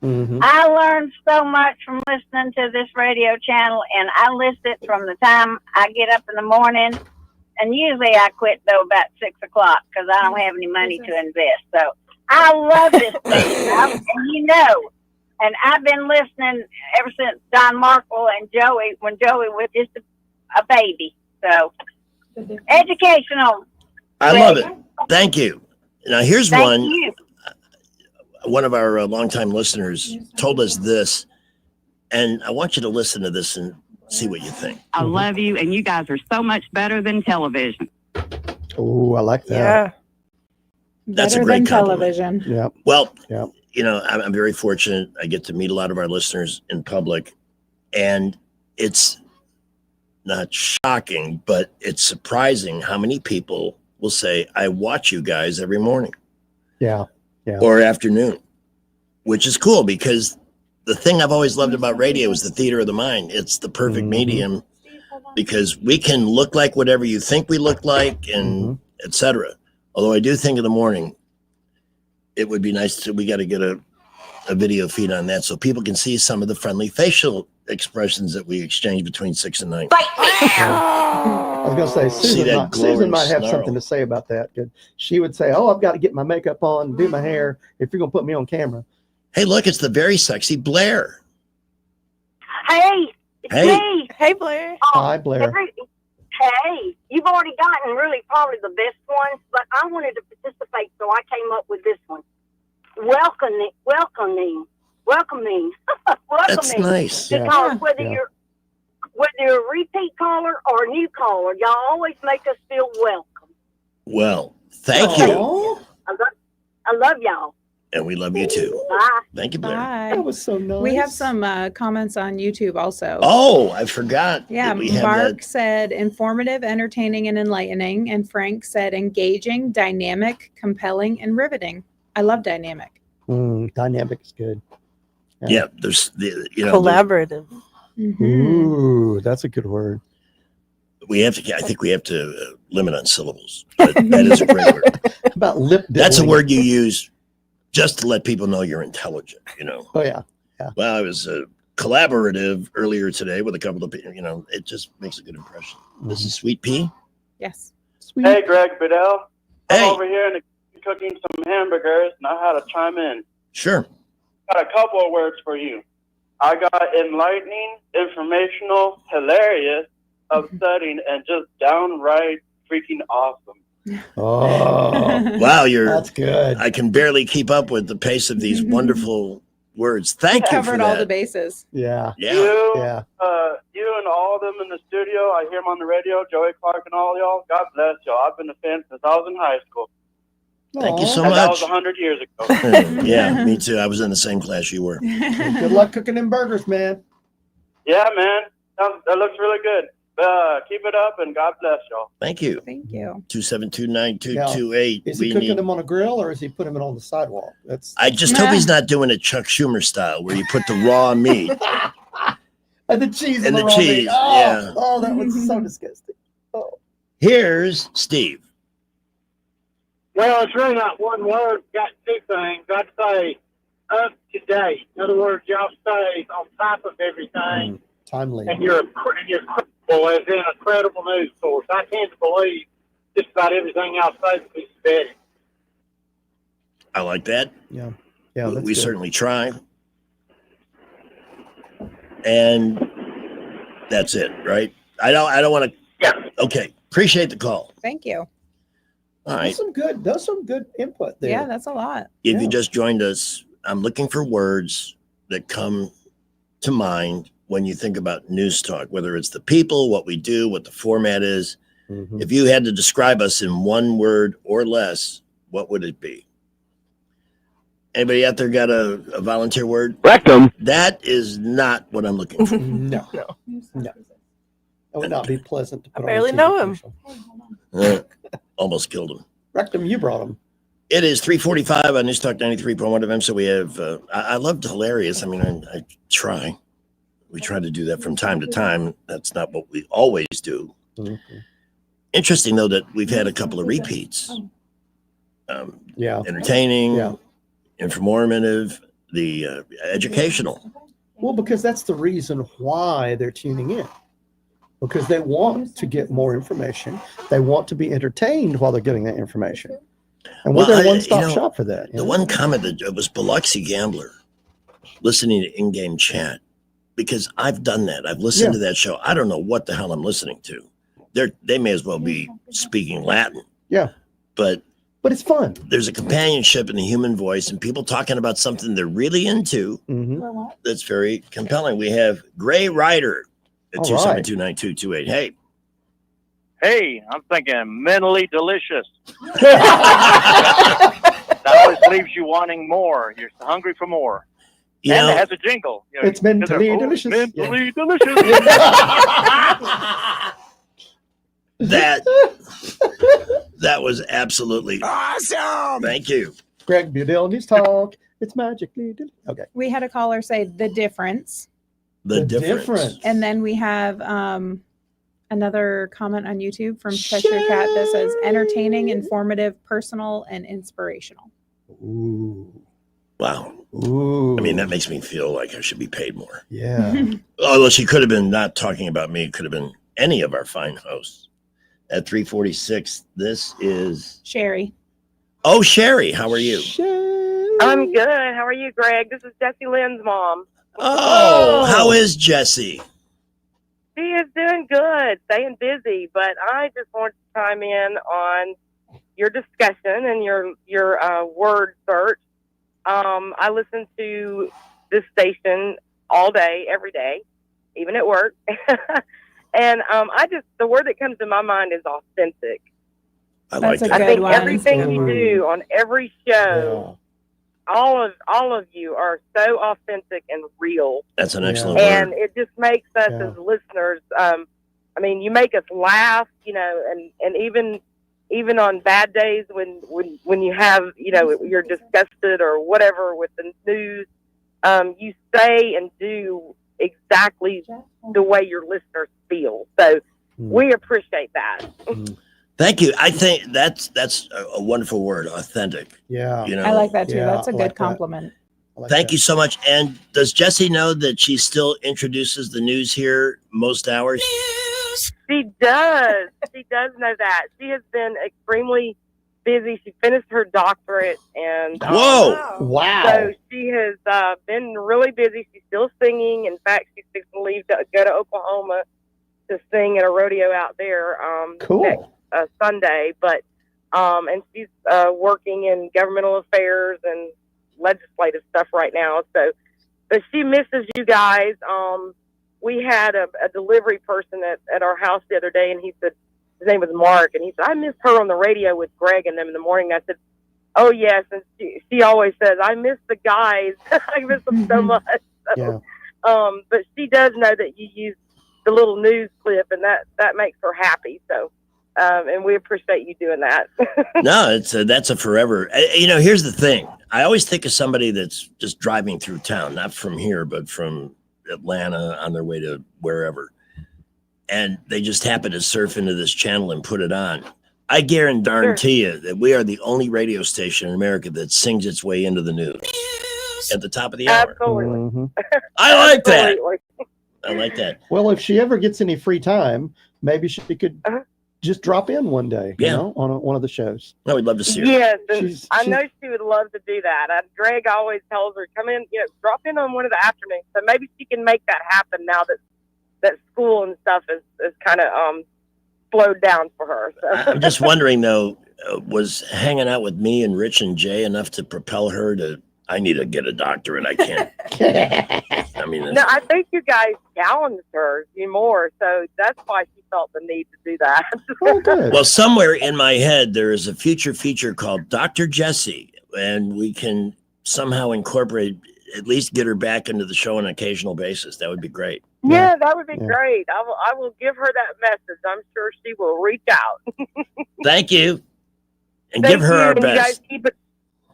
I learned so much from listening to this radio channel, and I list it from the time I get up in the morning, and usually I quit though about 6 o'clock because I don't have any money to invest. So I love this station, and I've been listening ever since Don Markle and Joey, when Joey was just a baby. So educational. I love it. Thank you. Now, here's Thank one. you. One of our longtime listeners told us this, and I want you to listen to this and see what you think. I love you, and you guys are so much better than television. Oh, I like that. Yeah. That's Better a great than compliment. television. Yeah. Well, I'm very fortunate. I get to meet a lot of our listeners in public, and it's not shocking, but it's surprising how many people will say, I watch you guys every morning. Yeah. Yeah. Or afternoon, which is cool because the thing I've always loved about radio is the theater of the mind. It's the perfect medium because we can look like whatever you think we look like and etc. Although I do think in the morning, it would be nice to, we got to get a video feed on that so people can see some of the friendly facial expressions that we exchange between 6 and 9. I was going to say, Susan might have something to say about that. She would say, oh, I've got to get my makeup on, do my hair, if you're going to put me on camera. Hey, look, it's the very sexy Blair. Hey. Hey. Hey, Blair. Hi, Blair. Hey, you've already gotten really probably the best ones, but I wanted to participate, so I came up with this one. Welcoming. That's nice. Because whether you're a repeat caller or a new caller, y'all always make us feel welcome. Well, thank you. I love y'all. And we love you too. Bye. Thank you, Blair. Bye. That was so nice. We have some comments on YouTube also. Oh, I forgot. Yeah, that we have Mark that. said informative, entertaining, and enlightening. And Frank said engaging, dynamic, compelling, and riveting. I love dynamic. Dynamic is good. Yeah, there's the Collaborative. Ooh, that's a good word. We have to. I think we have to limit on syllables. But that is a great word. About lip. That's a diddling. word you use just to let people know you're intelligent. Oh yeah. Well, I was collaborative earlier today with a couple of people. It just makes a good impression. This is Sweet Pea. Yes. Sweet. Hey, Greg Bedell. Hey. I'm over here cooking some hamburgers, and I had to chime in. Sure. Got a couple of words for you. I got enlightening, informational, hilarious, upsetting, and just downright freaking awesome. Oh, wow, that's good. I can barely keep up with the pace of these wonderful words. Thank you for Covered that. all the bases. Yeah. You and all of them in the studio. I hear them on the radio. Joey Clark and all y'all. God bless y'all. I've been a fan since I was in high school. Thank you so And That much. was 100 years ago. Yeah, me too. I was in the same class you were. Good luck cooking them burgers, man. Yeah, man. That looks really good. Keep it up, and God bless y'all. Thank you. Thank you. 2729228. Is he cooking them on a grill or is he putting them on the sidewalk? That's. I just hope he's not doing it Chuck Schumer style, where you put the raw meat And the cheese and on the raw meat. cheese. Oh, Yeah. oh, that was so disgusting. Oh. Here's Steve. Well, it's really not one word. Got two things. I'd say up to date. In other words, y'all stay on top of everything, Timely. and you're credible, as in a credible news source. I tend to believe just about everything y'all say to be steady. I like that. Yeah. Yeah. We that's good. certainly try. And that's it, right? I don't want to. Yeah. Okay. Appreciate the call. Thank you. All right. That's some good input there. Yeah, that's a lot. If you just joined us, I'm looking for words that come to mind when you think about news talk, whether it's the people, what we do, what the format is. Mm-hmm. If you had to describe us in one word or less, what would it be? Anybody out there got a volunteer word? Rectum. That is not what I'm looking for. No. That would not be pleasant to put on a barely TV know him. commercial. Almost killed him. Rectum, you brought him. It is 3:45 on News Talk 93.1 FM. So we have, I loved hilarious. I mean, I try. We try to do that from time to time. That's not what we always do. Mm-hmm. Interesting, though, that we've had a couple of repeats. Yeah. Entertaining, informative, the educational. Well, because that's the reason why they're tuning in. Because they want to get more information. They want to be entertained while they're getting that information. And we're their one-stop shop for that. The one comment that was Biloxi Gambler listening to in-game chat, because I've done that. I've listened to that show. I don't know what the hell I'm listening to. They may as well be speaking Latin. Yeah. But it's fun. There's a companionship in the human voice and people talking about something they're really into. Mm-hmm. That's very compelling. We have Gray Rider at All right. 272-9228. Hey. Hey, I'm thinking mentally delicious. That always leaves you wanting more. You're hungry for more. You and know, it has a jingle. You know, It's mentally oh, delicious. Mentally delicious. that was absolutely awesome. Thank you. Greg Budell News Talk. It's magically delicious. Okay. We had a caller say the difference. The difference. And then we have Another comment on YouTube from Cheshire Cat that says entertaining, informative, personal, and inspirational. Ooh. Wow. Ooh. I mean, that makes me feel like I should be paid more. Yeah. Although she could have been not talking about me, it could have been any of our fine hosts. At 346, this is Sherry. Oh, Sherry, how are you? I'm good. How are you, Greg? This is Jessie Lynn's mom. Oh, how is Jessie? She is doing good, staying busy, but I just wanted to chime in on your discussion and your word search. I listen to this station all day, every day, even at work. And the word that comes to my mind is authentic. I think everything you do on every show, all of you are so authentic and real. That's an excellent And word. it just makes us as listeners, I mean, you make us laugh, and even on bad days when you have, you're disgusted or whatever with the news, you say and do exactly the way your listeners feel. So we appreciate that. Thank you. I think that's a wonderful word, authentic. Yeah. I like that too. That's a good compliment. Thank you so much. And does Jessie know that she still introduces the news here most hours? She does. She does know that. She has been extremely busy. She finished her doctorate, and Wow. So she has been really busy. She's still singing. In fact, she's fixing to leave to go to Oklahoma to sing at a rodeo out there. Next Sunday, but and she's working in governmental affairs and legislative stuff right now. So, but she misses you guys. We had a delivery person at our house the other day, and he said his name was Mark, and he said I miss her on the radio with Greg and them in the morning. I said, oh yes, and she always says I miss the guys. I miss them so much. So, but she does know that you use the little news clip, and that makes her happy. So. And we appreciate you doing that. No, that's a forever. Here's the thing. I always think of somebody that's just driving through town, not from here, but from Atlanta on their way to wherever. And they just happen to surf into this channel and put it on. I guarantee you that we are the only radio station in America that sings its way into the news at the top of the hour. Absolutely. I like that. I like that. Well, if she ever gets any free time, maybe she could just drop in one day, on one of the shows. No, we'd love to see her. Yes, and I know she would love to do that. Greg always tells her, come in, drop in on one of the afternoons. So maybe she can make that happen now that school and stuff is kind of slowed down for her. So. I'm just wondering, though, was hanging out with me and Rich and Jay enough to propel her to, I need to get a doctorate. I can't. I mean, no, I think you guys challenged her more, so that's why she felt the need to do that. Well, somewhere in my head, there is a future feature called Dr. Jessie, and we can somehow incorporate, at least get her back into the show on an occasional basis. That would be great. Yeah, that would be great. I will give her that message. I'm sure she will reach out. Thank you. And give her our best. You guys keep it.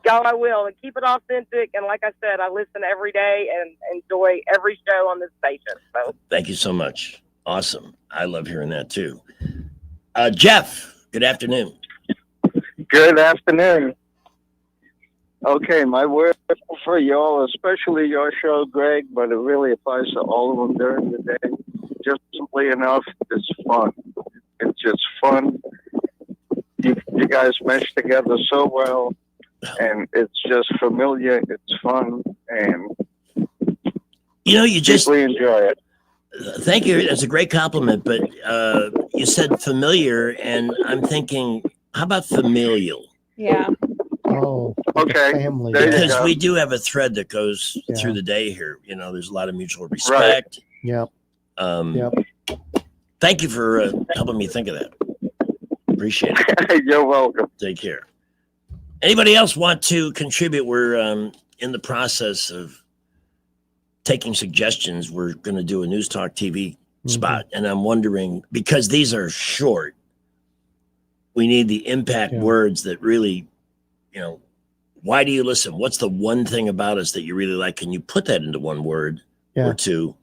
Oh, I will. And keep it authentic. And like I said, I listen every day and enjoy every show on this station. So thank you so much. Awesome. I love hearing that too. Jeff, good afternoon. Good afternoon. Okay, my word for y'all, especially your show, Greg, but it really applies to all of them during the day. Just simply enough, it's fun. It's just fun. You guys mesh together so well. And it's just familiar, it's fun, and you just deeply enjoy it. Thank you. That's a great compliment. But you said familiar, and I'm thinking, how about familial? Yeah. Oh, okay. Family. Because we do have a thread that goes through the day here. There's a lot of mutual respect. Right. Yep. Thank you for helping me think of that. Appreciate it. You're welcome. Take care. Anybody else want to contribute? We're in the process of taking suggestions. We're going to do a News Talk TV spot. And I'm wondering, because these are short, we need the impact words that really, why do you listen? What's the one thing about us that you really like? Can you put that into one word or two?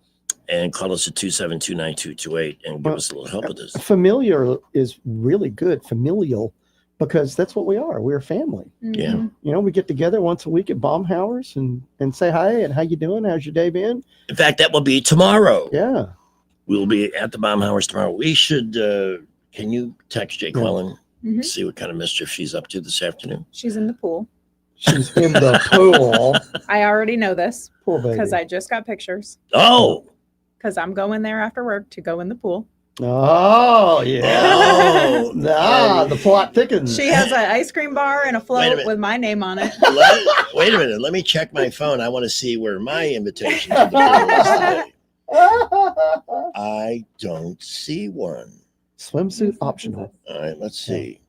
and call us at 272-9228 and give us a little help with this. Familiar is really good. Familial, because that's what we are. We're family. Yeah. You know, we get together once a week at Baumhauer's and say hi and how you doing? How's your day been? In fact, that will be tomorrow. Yeah. We'll be at the Baumhauer's tomorrow. We should, can you text Jake Wellen, see what kind of mischief she's up to this afternoon? She's in the pool. She's in the pool. I already know this Poor baby. because I just got pictures. Oh. Because I'm going there after work to go in the pool. Oh, yeah. Oh, the plot thickens. She has an ice cream bar and a Wait a float minute. with my name on it. Wait a minute. Let me check my phone. I want to see where my invitation to the pool is today. I don't see one. Swimsuit optional. All right, let's see.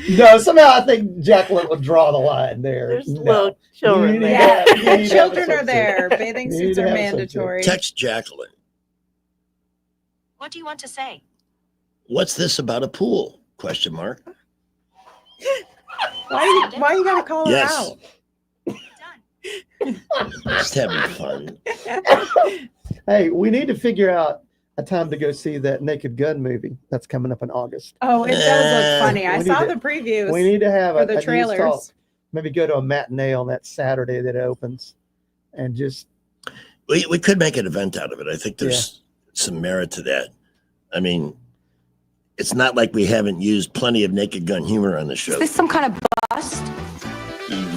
No, somehow I think Jacqueline would draw the line there. There's little children You need there. to have- you Yeah, need to have a children are swimsuit. there. Bathing You suits need are to have a swimsuit. mandatory. Text Jacqueline. What do you want to say? What's this about a pool? Question mark. Why you gotta call her Yes. out? Just having fun. Hey, we need to figure out a time to go see that Naked Gun movie that's coming up in August. Oh, it does look funny. I We saw need the to- previews. We need to have for a the news trailers. talk. Maybe go to a matinee on that Saturday that it opens, and just We could make an event out of it. I think there's some merit to that. I mean, it's not like we haven't used plenty of Naked Gun humor on the show. Is this some kind of bust?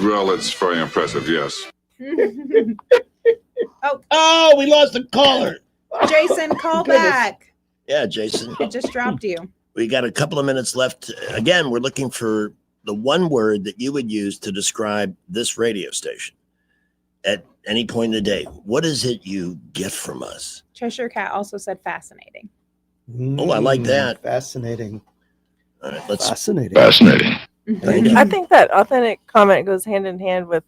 Well, it's very impressive, yes. Oh, we lost a caller. Jason, call Goodness. back. Yeah, Jason. It just dropped you. We got a couple of minutes left. Again, we're looking for the one word that you would use to describe this radio station at any point in the day. What is it you get from us? Cheshire Cat also said fascinating. Oh, I like that. Fascinating. All right, let's. Fascinating. Thank you. I think that authentic comment goes hand in hand with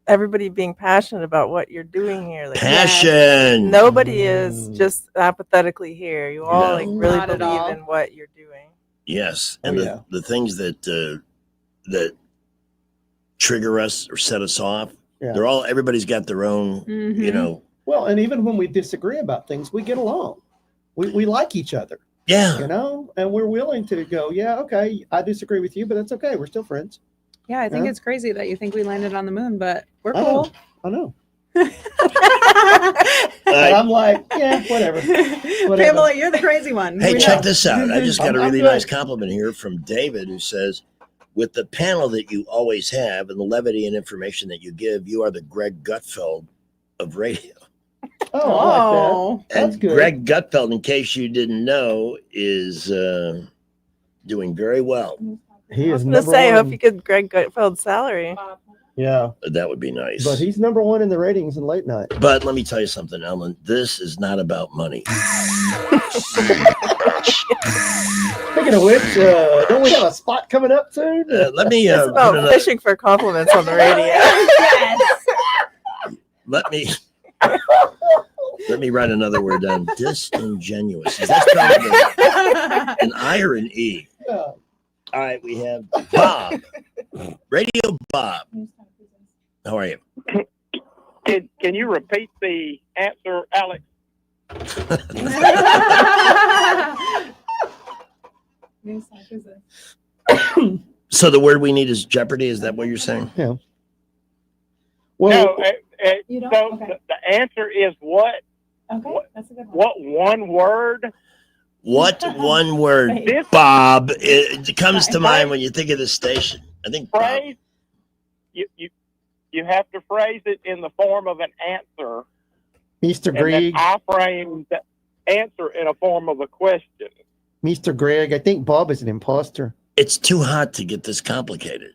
everybody being passionate about what you're doing here. Like, Passion. nobody is just apathetically here. You all No. like really Not at believe all. in what you're doing. Yes, Oh, and yeah. the things that that trigger us or set us off. Yeah. They're all. Everybody's got their own. You know. Well, and even when we disagree about things, we get along. We like each other. Yeah. You know, and we're willing to go, yeah, okay, I disagree with you, but that's okay. We're still friends. Yeah, I think Yeah. it's crazy that you think we landed on the moon, but we're I cool. know. I know. And I'm like, yeah, whatever. Pamela, you're the crazy one. Hey, We check know. this out. I just got a I'm really good. nice compliment here from David, who says, with the panel that you always have and the levity and information that you give, you are the Greg Gutfeld of radio. Oh, I like that. That's And good. Greg Gutfeld, in case you didn't know, is doing very well. He I is was gonna number say, I one. hope you get Greg Gutfeld's salary. Yeah, That would be nice. but he's number one in the ratings in late night. But let me tell you something, Ellen. This is not about money. Speaking of which, don't we have a spot coming up soon? Let me It's put about another- fishing for compliments on the radio. let me write another word down. Disingenuous. Is that spelled with an I or an E? Yeah. All right, we have Bob. Radio Bob. How are you? Can you repeat the answer, Alex? So the word we need is Jeopardy. Is that what you're saying? Yeah. No, You don't? so Okay. the answer is what? Okay, that's a good one. What one word? What one word, This Bob, it comes to mind when you think of the station? I think Bob. phrase, you have to phrase it in the form of an answer. Mr. And then Greg, I frame the answer in a form of a question. Mr. Greg, I think Bob is an imposter. It's too hot to get this complicated.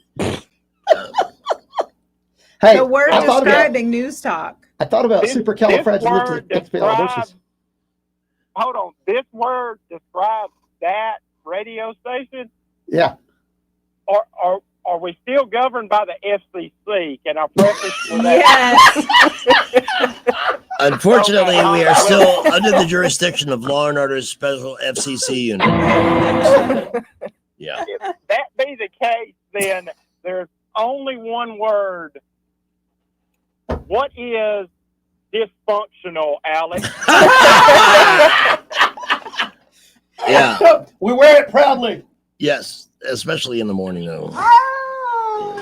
Hey, The word I thought about, describing news talk. I thought about This word supercalifragilisticexpialidocious. Hold on. This word describes that radio station? Yeah. Or are we still governed by the FCC? Can I preface with that? Yes. Unfortunately, we are still under the jurisdiction of Law and Order's special FCC unit. Yeah. If that be the case, then there's only one word What is dysfunctional, Alex? Yeah. We wear it proudly. Yes, especially in the morning, though.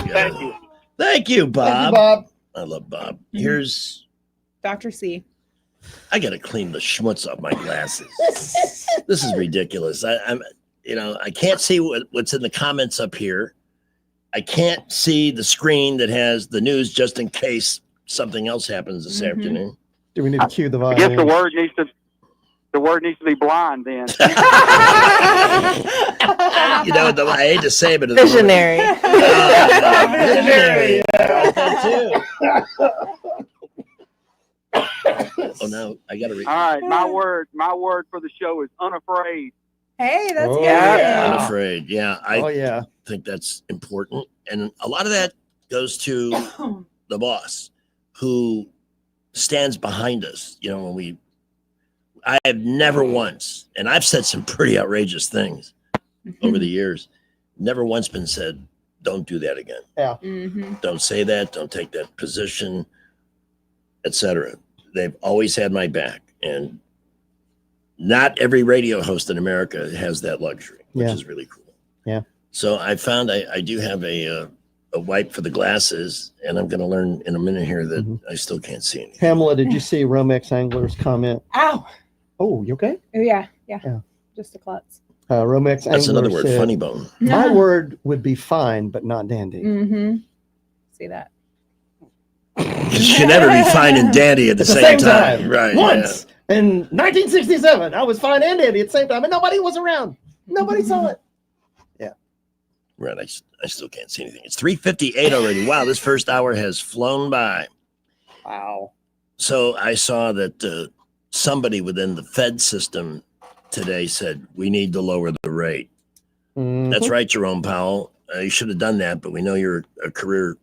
Thank you. Thank you, Bob. Thank you, Bob. I love Bob. Mm-hmm. Here's. Dr. C. I gotta clean the schmutz off my glasses. This is ridiculous. I'm, I can't see what's in the comments up here. I can't see the screen that has the news just in case something else happens this afternoon. Do we need to cue the I violin? guess the word needs to be blind then. I hate to say it, but Visionary. Visionary. Oh no, I gotta read. All right, my word for the show is unafraid. Hey, that's good. I'm afraid. Yeah, I think that's important, and a lot of that goes to the boss, who stands behind us. When I have never once, and I've said some pretty outrageous things over the years, never once been said, "Don't do that again." Yeah. Don't say that. Don't take that position, etc. They've always had my back, and not every radio host in America has that luxury, which is really cool. Yeah. So I found I do have a wipe for the glasses, and I'm going to learn in a minute here that I still can't see anything. Pamela, did you see Romex Angler's comment? Ow. Oh, you okay? Oh, yeah. Yeah. Just a klutz. Romex That's Angler another word, said, funny bone. My word would be fine, but not dandy. Mm-hmm. See that. You should never be fine and dandy at the same time. Right. Once in 1967, I was fine and dandy at the same time, and nobody was around. Nobody saw it. Yeah. Right. I still can't see anything. It's 3:58 already. Wow, this first hour has flown by. Wow. So I saw that somebody within the Fed system today said we need to lower the rate. That's right, Jerome Powell. You should have done that, but we know you're a career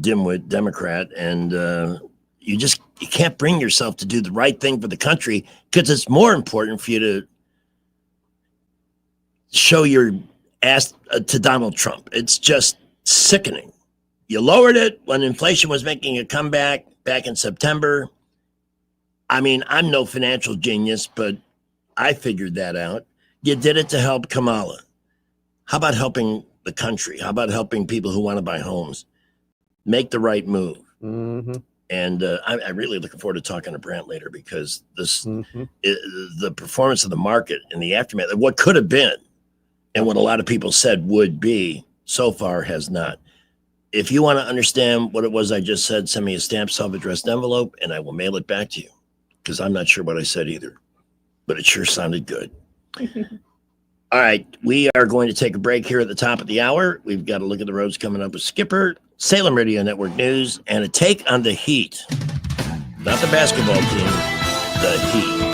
dimwit Democrat, and you can't bring yourself to do the right thing for the country, because it's more important for you to show your ass to Donald Trump. It's just sickening. You lowered it when inflation was making a comeback back in September. I mean, I'm no financial genius, but I figured that out. You did it to help Kamala. How about helping the country? How about helping people who want to buy homes? Make the right move. And I'm really looking forward to talking to Brant later, because the performance of the market in the aftermath, what could have been and what a lot of people said would be, so far has not. If you want to understand what it was I just said, send me a stamped self-addressed envelope and I will mail it back to you, because I'm not sure what I said either, but it sure sounded good. All right, we are going to take a break here at the top of the hour. We've got a look at the roads coming up with Skipper, Salem Radio Network News, and a take on the Heat. Not the basketball team, the Heat.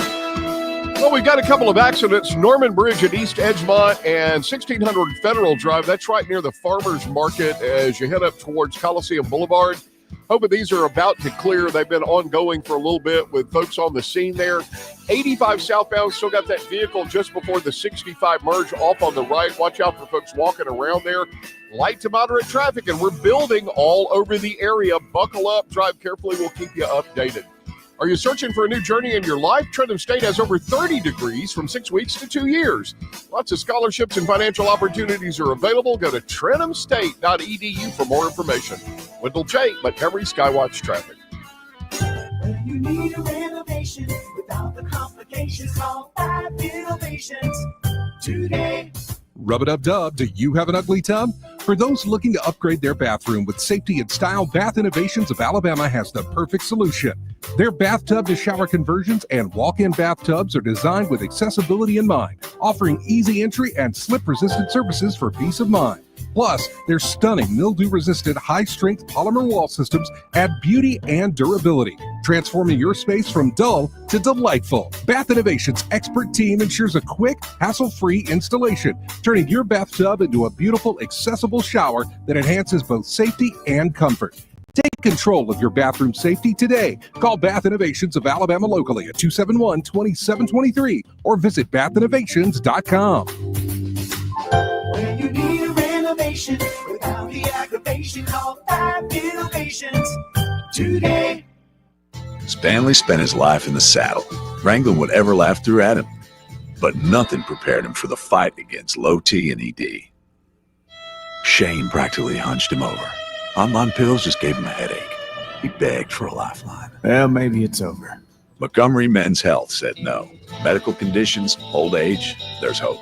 Well, we've got a couple of accidents. Norman Bridge at East Edgemont and 1600 Federal Drive. That's right near the Farmers Market as you head up towards Coliseum Boulevard. Hoping these are about to clear. They've been ongoing for a little bit with folks on the scene there. 85 southbound, still got that vehicle just before the 65 merge off on the right. Watch out for folks walking around there. Light to moderate traffic, and we're building all over the area. Buckle up, drive carefully. We'll keep you updated. Are you searching for a new journey in your life? Trentham State has over 30 degrees from 6 weeks to 2 years. Lots of scholarships and financial opportunities are available. Go to trenthamstate.edu for more information. Wendell Chait, Montgomery Skywatch Traffic. When you need a renovation without the complications, call 5 Innovations today. Rub-a-dub-dub, do you have an ugly tub? For those looking to upgrade their bathroom with safety and style, Bath Innovations of Alabama has the perfect solution. Their bathtub to shower conversions and walk-in bathtubs are designed with accessibility in mind, offering easy entry and slip-resistant surfaces for peace of mind. Plus, their stunning mildew-resistant high-strength polymer wall systems add beauty and durability, transforming your space from dull to delightful. Bath Innovations' expert team ensures a quick, hassle-free installation, turning your bathtub into a beautiful, accessible shower that enhances both safety and comfort. Take control of your bathroom safety today. Call Bath Innovations of Alabama locally at 271-2723 or visit bathinnovations.com. When you need a renovation without the aggravation, call 5 Innovations Stanley spent his life in the saddle, wrangling whatever life threw at him. But nothing prepared him for the fight against low T and ED. Shame practically hunched him over. Online pills just gave him a headache. He begged for a lifeline. Well, maybe it's over. Montgomery Men's Health said no. Medical conditions, old age, there's hope.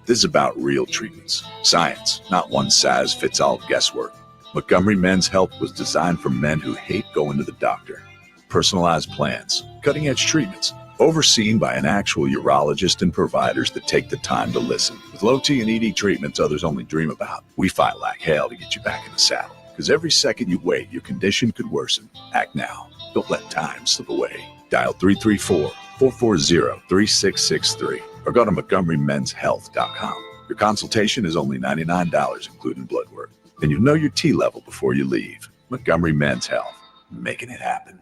This is about real treatments. Science, not one-size-fits-all guesswork. Montgomery Men's Health was designed for men who hate going to the doctor. Personalized plans, cutting-edge treatments, overseen by an actual urologist and providers that take the time to listen. With low T and ED treatments others only dream about, we fight like hell to get you back in the saddle. Because every second you wait, your condition could worsen. Act now. Don't let time slip away. Dial 334-440-3663 or go to MontgomeryMen'sHealth.com. Your consultation is only $99, including blood work. And you'll know your T level before you leave. Montgomery Men's Health, making it happen.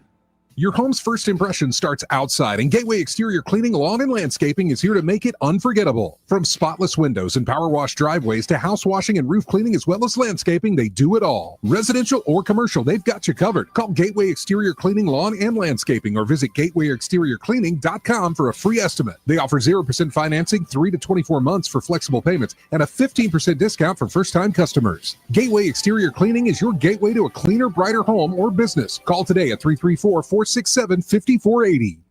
Your home's first impression starts outside, and Gateway Exterior Cleaning, Lawn, and Landscaping is here to make it unforgettable. From spotless windows and power wash driveways to house washing and roof cleaning as well as landscaping, they do it all. Residential or commercial, they've got you covered. Call Gateway Exterior Cleaning, Lawn, and Landscaping or visit gatewayexteriorcleaning.com for a free estimate. They offer 0% financing, 3 to 24 months for flexible payments, and a 15% discount for first-time customers. Gateway Exterior Cleaning is your gateway to a cleaner, brighter home or business. Call today at 334-467-5480.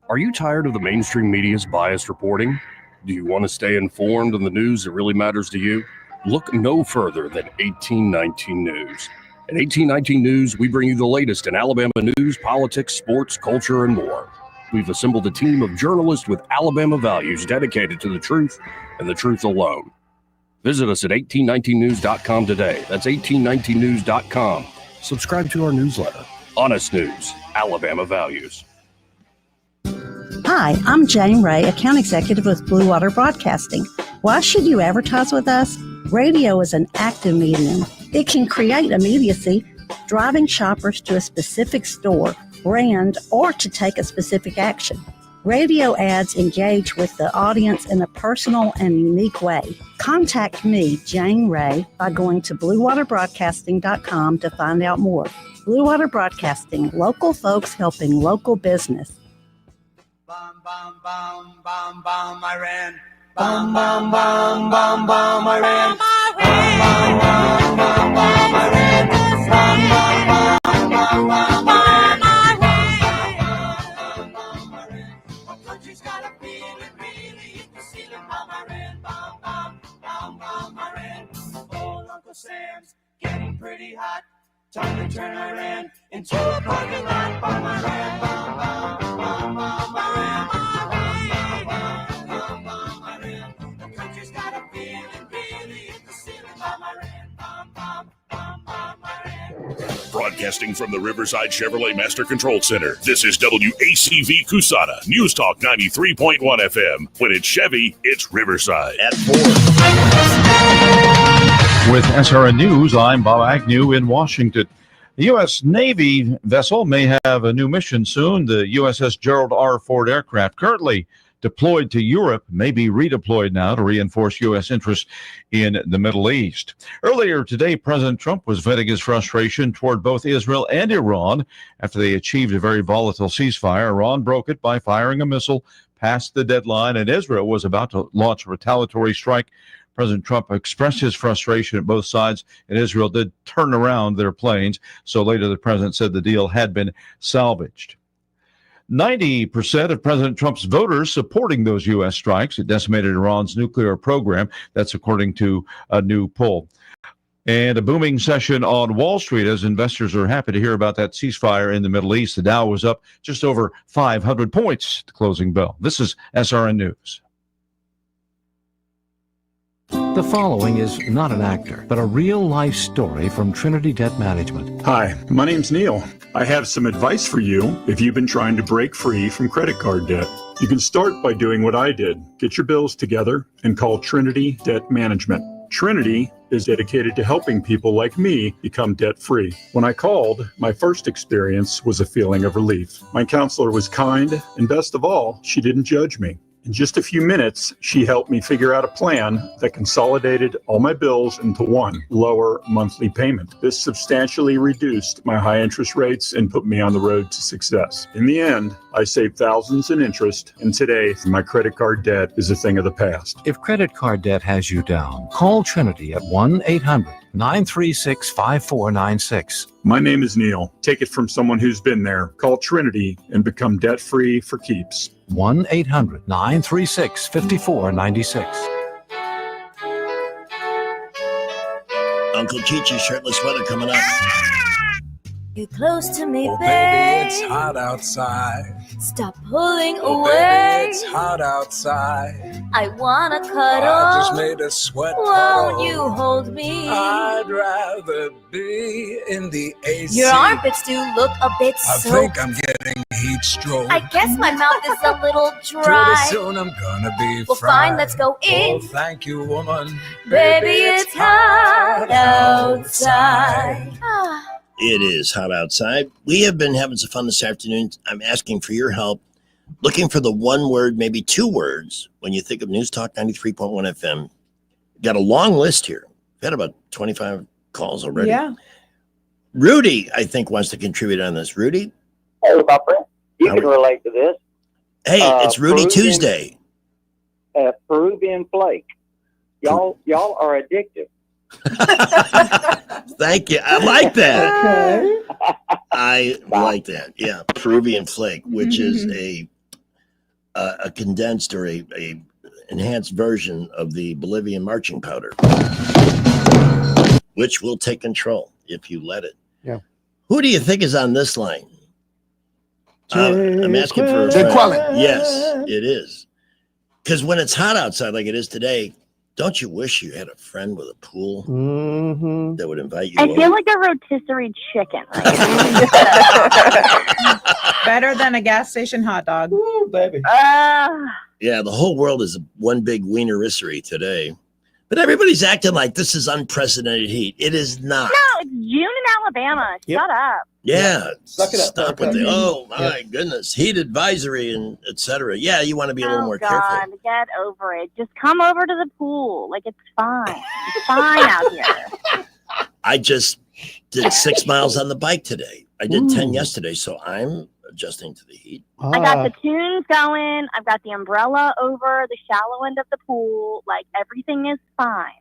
Are you tired of the mainstream media's biased reporting? Do you want to stay informed on the news that really matters to you? Look no further than 1819 News. At 1819 News, we bring you the latest in Alabama news, politics, sports, culture, and more. We've assembled a team of journalists with Alabama values dedicated to the truth and the truth alone. Visit us at 1819news.com today. That's 1819news.com. Subscribe to our newsletter. Honest News, Alabama Values. Hi, I'm Jane Ray, account executive with Blue Water Broadcasting. Why should you advertise with us? Radio is an active medium. It can create immediacy, driving shoppers to a specific store, brand, or to take a specific action. Radio ads engage with the audience in a personal and unique way. Contact me, Jane Ray, by going to bluewaterbroadcasting.com to find out more. Blue Water Broadcasting, local folks helping local business. Bum, bum, bum, bum, bum, Iran. Bum, bum, bum, bum, bum, Iran. Bum, bum, bum, bum, bum, Iran. Bum, bum, bum, bum, bum, Iran. Our country's got a feeling really hit the ceiling. Bum, Iran. Bum, bum, bum, bum, Iran. Old Uncle Sam's getting pretty hot. Time to turn Iran into a parking lot. Bum, Iran. Bum, bum, bum, bum, Iran. Bum, bum, Iran. The country's got a feeling really hit the ceiling. Bum, Iran. Bum, bum, bum, bum, Iran. Broadcasting from the Riverside Chevrolet Master Control Center, this is WACV Cusana, News Talk 93.1 FM. When it's Chevy, it's Riverside. At 4. With SRN News, I'm Bob Agnew in Washington. The U.S. Navy vessel may have a new mission soon. The USS Gerald R. Ford aircraft, currently deployed to Europe, may be redeployed now to reinforce U.S. interests in the Middle East. Earlier today, President Trump was venting his frustration toward both Israel and Iran after they achieved a very volatile ceasefire. Iran broke it by firing a missile past the deadline, and Israel was about to launch a retaliatory strike. President Trump expressed his frustration at both sides, and Israel did turn around their planes. So later, the president said the deal had been salvaged. 90% of President Trump's voters supporting those U.S. strikes. It decimated Iran's nuclear program. That's according to a new poll. And a booming session on Wall Street as investors are happy to hear about that ceasefire in the Middle East. The Dow was up just over 500 points at the closing bell. This is SRN News. The following is not an actor, but a real-life story from Trinity Debt Management. Hi, my name's Neil. I have some advice for you if you've been trying to break free from credit card debt. You can start by doing what I did. Get your bills together and call Trinity Debt Management. Trinity is dedicated to helping people like me become debt-free. When I called, my first experience was a feeling of relief. My counselor was kind, and best of all, she didn't judge me. In just a few minutes, she helped me figure out a plan that consolidated all my bills into one lower monthly payment. This substantially reduced my high interest rates and put me on the road to success. In the end, I saved thousands in interest, and today my credit card debt is a thing of the past. If credit card debt has you down, call Trinity at 1-800-936-5496. My name is Neil. Take it from someone who's been there. Call Trinity and become debt-free for keeps. 1-800-936-5496. Uncle Chi-Chi, shirtless weather coming up. Get close to me, Oh, babe. baby, it's hot outside. Stop pulling Oh, away. baby, it's hot outside. I wanna I cuddle. just made a sweat Won't puddle. you hold me? I'd rather be in the AC. Your armpits do look a bit I soaked. think I'm getting heat stroke. I guess my mouth is a little Pretty dry. soon I'm gonna be Well, fried. fine, let's go in. Oh, thank you, woman. Baby, it's hot outside. It is hot outside. We have been having some fun this afternoon. I'm asking for your help, looking for the one word, maybe two words, when you think of News Talk 93.1 FM. Got a long list here. We've had about 25 calls already. Yeah. Rudy, I think, wants to contribute on this. Rudy? Hey, my friend, you can relate to this. Hey, it's Rudy Peruvian- Tuesday. Peruvian flake. Y'all are addictive. Thank you. I like that. I like that. Yeah. Peruvian flake, which is a condensed or a enhanced version of the Bolivian marching powder, which will take control if you let it. Yeah. Who do you think is on this line? I'm asking for a Jay friend. Quellen. Yes, it is. Because when it's hot outside like it is today, don't you wish you had a friend with a pool that would invite you I over? feel like a rotisserie chicken. Better than a gas station hot dog. Ooh, baby. Yeah, the whole world is one big wienerisserie today. But everybody's acting like this is unprecedented heat. It is not. No, it's June in Alabama. Yep. Shut up. Yeah. Suck it up, Stop with the, oh my goodness, heat advisory and etc. Yeah, you want to be a little more God, careful. get over it. Just come over to the pool. Like, it's fine. It's fine out here. I just did 6 miles on the bike today. I did 10 yesterday, so I'm adjusting to the heat. I got the tunes going. I've got the umbrella over the shallow end of the pool. Like, everything is fine.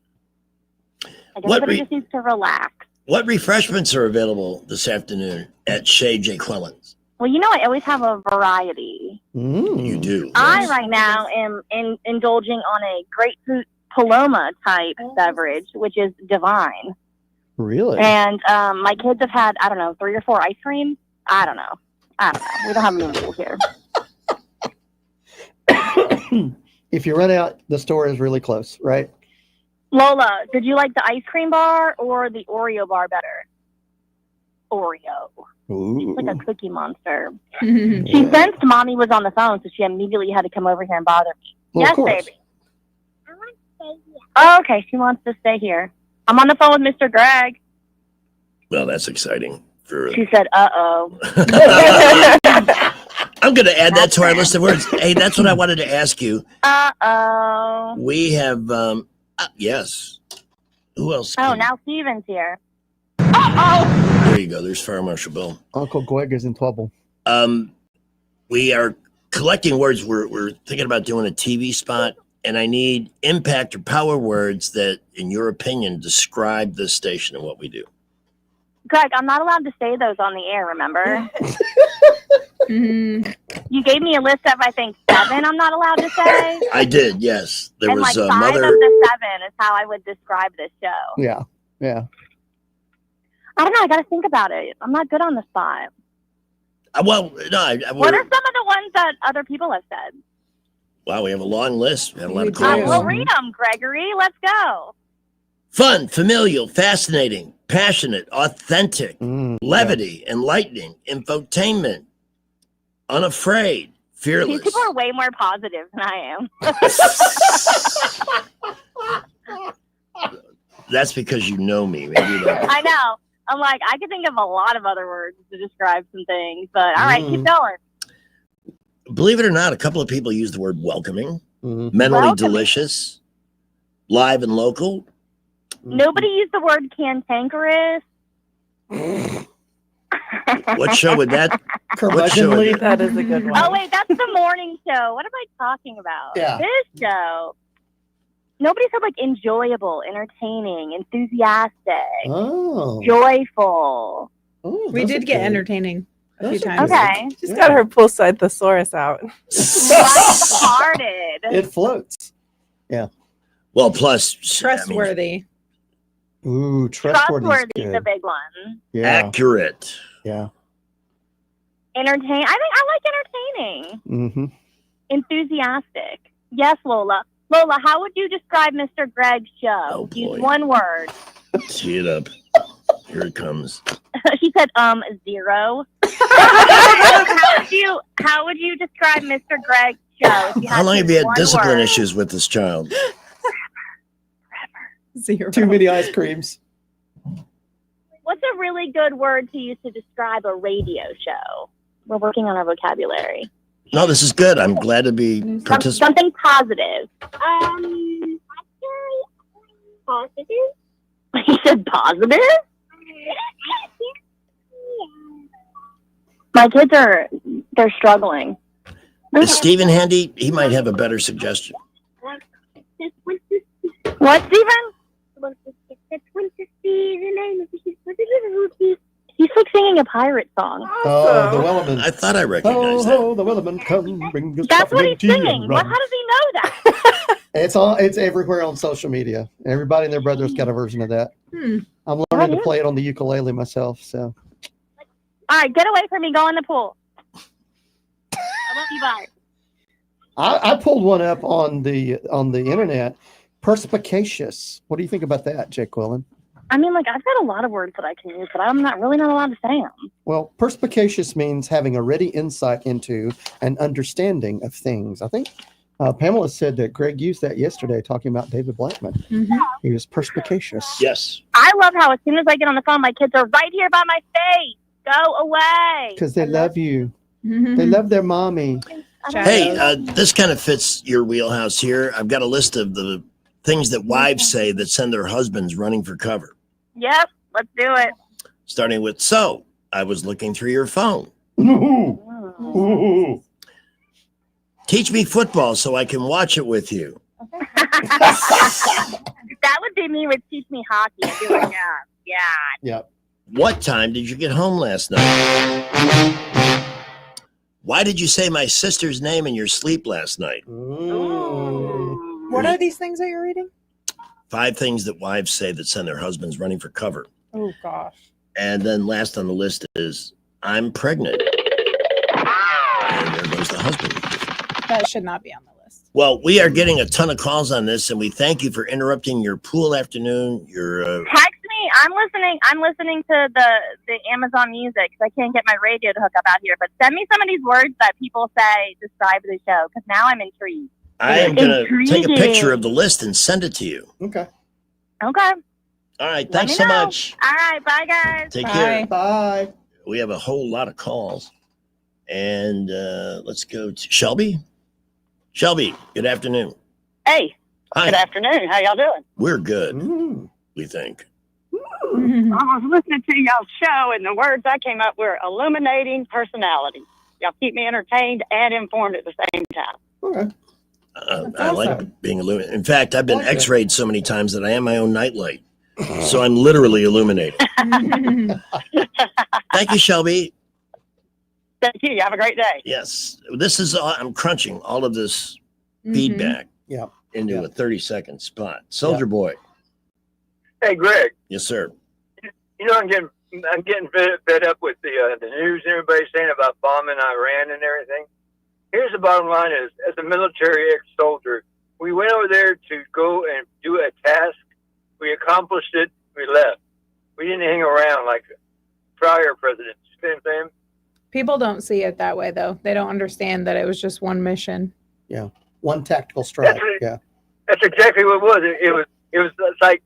Like, What everybody just needs to relax. What refreshments are available this afternoon at Shea J. Quellen's? Well, you know, I always have a variety. You do. I right now am indulging on a grapefruit Paloma type beverage, which is divine. Really? And my kids have had, I don't know, 3 or 4 ice creams. I don't know. We don't have any rules here. If you run out, the store is really close, right? Lola, did you like the ice cream bar or the Oreo bar better? Oreo. Ooh. She's like a cookie monster. She sensed mommy was on the phone, so she immediately had to come over here and bother me. Well, of Yes, course. baby. Oh, okay, she wants to stay here. I'm on the phone with Mr. Greg. Well, that's exciting. For She said, uh-oh. I'm going to add that to our list of words. Hey, that's what I wanted to ask you. Uh-oh. We have, yes. Who else? Oh, now Steven's here. Uh-oh. There you go. There's Fire Marshal Bill. Uncle Greg is in trouble. We are collecting words. We're thinking about doing a TV spot, and I need impact or power words that, in your opinion, describe this station and what we do. Greg, I'm not allowed to say those on the air, remember? You gave me a list of, I think, 7 I'm not allowed to say. I did, yes. There and was like a 5 mother. of the 7 is how I would describe this show. Yeah. Yeah. I don't know. I got to think about it. I'm not good on the spot. Well, no. What are some of the ones that other people have said? Wow, we have a long list. We have a lot of I calls. will read them, Gregory. Let's go. Fun, familial, fascinating, passionate, authentic, levity, enlightening, infotainment, unafraid, These fearless. people are way more positive than I am. That's because you know me. Maybe you don't. I know. I'm like, I could think of a lot of other words to describe some things, but all right, keep going. believe it or not, a couple of people use the word welcoming, Mm-hmm. mentally Welcoming. delicious, live and local. Nobody used the word cantankerous. What show would that? What show would Curmudgeonly. That is a good one. Oh wait, that's the morning show. What am I talking about? Yeah. This show. Nobody said like enjoyable, entertaining, enthusiastic, Oh. joyful. Oh, We those did are get good. entertaining a few Those are times. good. Okay. She's got her poolside thesaurus out. Light-hearted. It floats. Yeah. Well, plus Trustworthy. Ooh, trustworthy. Trustworthy is a big one. Yeah. accurate. Yeah. Entertain. I think I like entertaining. Mm-hmm. Enthusiastic. Yes, Lola. Lola, how would you describe Mr. Gregg's show? Oh, boy. Use one word. Tee it up. Here it comes. She said, 0. how would you describe Mr. Gregg's show? If you How had long to have you use had one discipline word? issues with this child? 0. Too many ice creams. What's a really good word to use to describe a radio show? We're working on our vocabulary. No, this is good. I'm glad to be participating. Something positive. Positive? He said positive? My kids they're struggling. Is Stephen handy? He might have a better suggestion. What, Stephen? He's like singing a pirate song. Oh, the Wellerman. I thought I Oh, recognized that. oh, the Wellerman, come bring us That's what coffee he's and tea and singing. How rum. does he know that? It's everywhere on social media. Everybody and their brother's got a version of that. I'm learning to play it on the ukulele myself. So All right, get away from me. Go in the pool. I love you. Bye. I pulled one up on the internet. Perspicacious. What do you think about that, Jake Quillen? I mean, like, I've got a lot of words that I can use, but I'm not allowed to say them. Well, perspicacious means having a ready insight into and understanding of things. I think Pamela said that Greg used that yesterday talking about David Blackman. He was perspicacious. Yes. I love how as soon as I get on the phone, my kids are right here by my face. Go away. Because they love you. They love their mommy. Hey, this kind of fits your wheelhouse here. I've got a list of the things that wives say that send their husbands running for cover. Yep, let's do it. Starting with, so I was looking through your phone. Teach me football so I can watch it with you. That would be me with teach me hockey. I'd be like, yeah. Yep. What time did you get home last night? Why did you say my sister's name in your sleep last night? What are these things that you're reading? 5 things that wives say that send their husbands running for cover. Oh, gosh. And then last on the list is, I'm pregnant. And there goes the husband. That should not be on the list. Well, we are getting a ton of calls on this, and we thank you for interrupting your pool afternoon. Your Text me. I'm listening to the Amazon Music because I can't get my radio to hook up out here. But send me some of these words that people say describe the show because now I'm intrigued. I am going to take a Intriguing. picture of the list and send it to you. Okay. Okay. All right. Let Thanks me so know. much. All right. Bye, guys. Take care. Bye. We have a whole lot of calls. And let's go to Shelby. Shelby, good afternoon. Hey, Hi. good afternoon. How y'all doing? We're good, we think. I was listening to y'all's show, and the words I came up were illuminating personality. Y'all keep me entertained and informed at the same time. Okay. I like being illuminated. In fact, I've been x-rayed so many times that I am my own nightlight. So I'm literally illuminated. Thank you, Shelby. Thank you. Have a great day. Yes. This is, I'm crunching all of this feedback into a 30-second spot. Soldier Boy. Hey, Greg. Yes, sir. You know, I'm getting fed up with the news and everybody saying about bombing Iran and everything. Here's the bottom line: is as a military ex-soldier, we went over there to go and do a task. We accomplished it. We left. We didn't hang around like prior presidents. You know what I'm saying? People don't see it that way, though. They don't understand that it was just one mission. Yeah. One tactical strike. Yeah. That's exactly what it was. It was it's like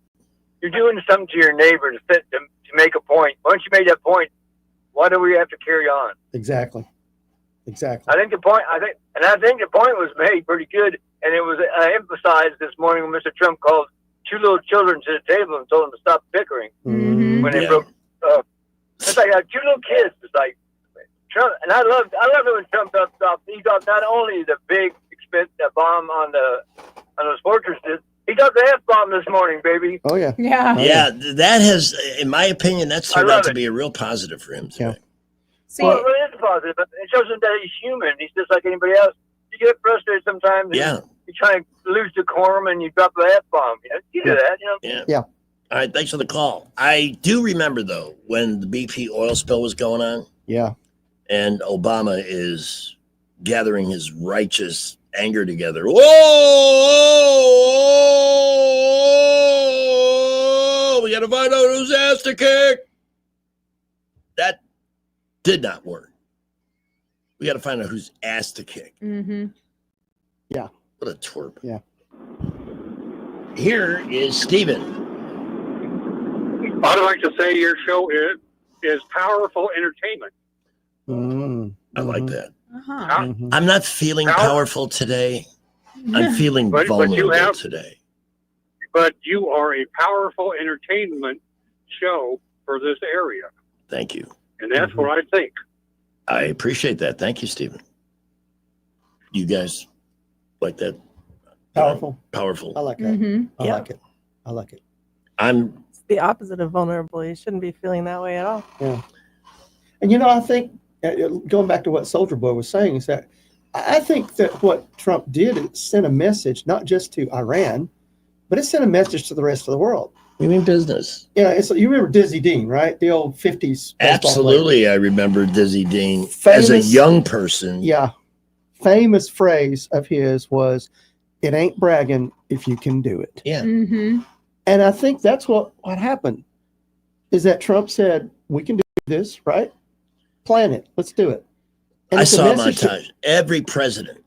you're doing something to your neighbor to make a point. Once you made that point, why do we have to carry on? Exactly. Exactly. I think the point was made pretty good, and it was emphasized this morning when Mr. Trump called two little children to the table and told them to stop bickering when they broke. It's like two little kids. It's like Trump, and I loved it when Trump dropped off. He dropped not only the big bomb on those fortresses. He dropped the F-bomb this morning, baby. Oh yeah. Yeah, that has, in my opinion, that's turned out to be a real positive for him today. Well, it is positive. It shows him that he's human. He's just like anybody else. You get frustrated sometimes. Yeah. You try to lose decorum and you drop the F-bomb. You do that, Yeah. All right, thanks for the call. I do remember, though, when the BP oil spill was going on. Yeah. And Obama is gathering his righteous anger together. Whoa! We got to find out whose ass to kick. That did not work. We got to find out whose ass to kick. Mm-hmm. Yeah. What a twerp. Yeah. Here is Steven. I'd like to say your show is powerful entertainment. I like that. Uh-huh. I'm not feeling powerful today. I'm feeling vulnerable today. But you are a powerful entertainment show for this area. Thank you. And that's what I think. I appreciate that. Thank you, Stephen. You guys like that? Powerful. Powerful. I like that. I like it. I like it. It's the opposite of vulnerable. You shouldn't be feeling that way at all. Yeah. And I think going back to what Soldier Boy was saying is that I think that what Trump did is send a message not just to Iran, but it sent a message to the rest of the world. We mean business. Yeah, you remember Dizzy Dean, right? The old 50s. Absolutely, I remember Dizzy Dean as a young person. Yeah. Famous phrase of his was, "It ain't bragging if you can do it." Yeah. Mm-hmm. And I think that's what happened, is that Trump said, we can do this, right? Plan it. Let's do it. And I it's a saw message montage. Every president,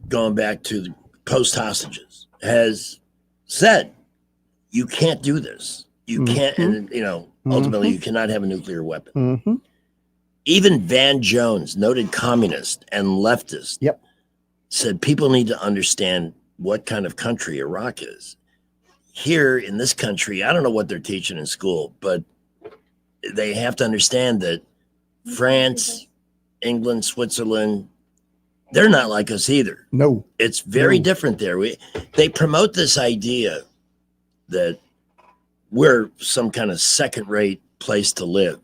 going back to the post-hostages, has said, you can't do this. You can't, and ultimately you cannot have a nuclear weapon. Even Van Jones, noted communist and leftist, said people need to understand what kind of country Iraq is. Here in this country, I don't know what they're teaching in school, but they have to understand that France, England, Switzerland, they're not like us either. No. It's very different there. They promote this idea that we're some kind of second-rate place to live.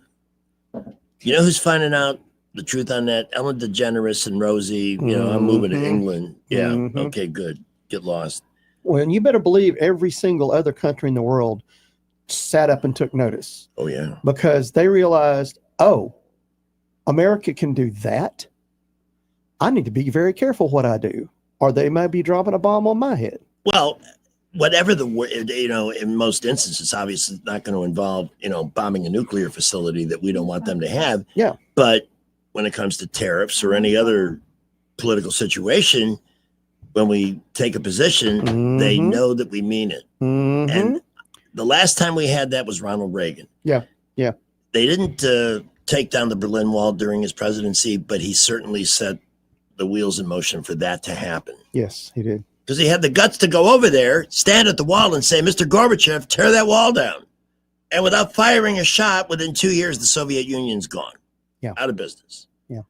You know who's finding out the truth on that? Ellen DeGeneres and Rosie. I'm moving to England. Yeah. Okay, good. Get lost. Well, and you better believe every single other country in the world sat up and took notice. Oh, yeah. Because they realized, America can do that. I need to be very careful what I do, or they might be dropping a bomb on my head. Well, whatever in most instances, obviously it's not going to involve, bombing a nuclear facility that we don't want them to have. Yeah. But when it comes to tariffs or any other political situation, when we take a position, they know that we mean it. And the last time we had that was Ronald Reagan. Yeah. Yeah. They didn't take down the Berlin Wall during his presidency, but he certainly set the wheels in motion for that to happen. Yes, he did. Because he had the guts to go over there, stand at the wall and say, Mr. Gorbachev, tear that wall down. And without firing a shot, within 2 years, the Soviet Union's gone. Yeah. Out of business. Yeah.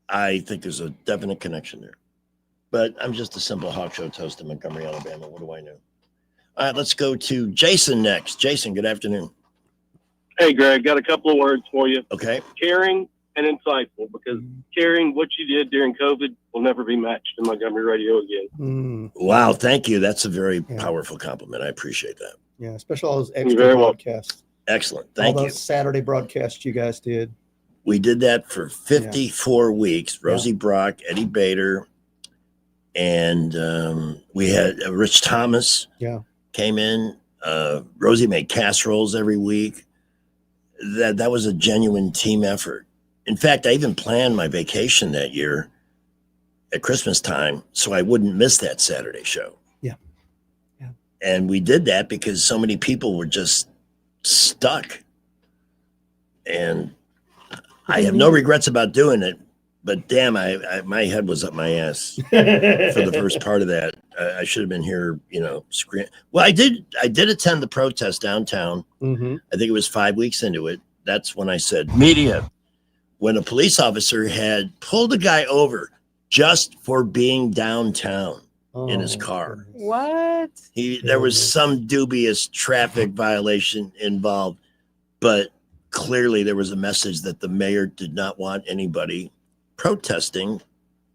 I think there's a definite connection there. But I'm just a simple hawk show toast in Montgomery, Alabama. What do I know? All right, let's go to Jason next. Jason, good afternoon. Hey, Greg, got a couple of words for you. Okay. Caring and insightful, because caring, what you did during COVID will never be matched in Montgomery radio again. Wow, thank you. That's a very powerful compliment. I appreciate that. Yeah, especially all those You're extra very welcome. broadcasts. Excellent. Thank all you. those Saturday broadcasts you guys did. We did that for 54 weeks. Rosie Brock, Eddie Bader, and we had Rich Thomas came in. Rosie made casseroles every week. That was a genuine team effort. In fact, I even planned my vacation that year at Christmas time so I wouldn't miss that Saturday show. Yeah. And we did that because so many people were just stuck. And I have no regrets about doing it, But damn, my head was up my ass for the first part of that. I should have been here, scream. Well, I did attend the protest downtown. Mm-hmm. I think it was 5 weeks into it. That's when I said media. When a police officer had pulled a guy over just for being downtown in his car. What? There was some dubious traffic violation involved, but clearly there was a message that the mayor did not want anybody protesting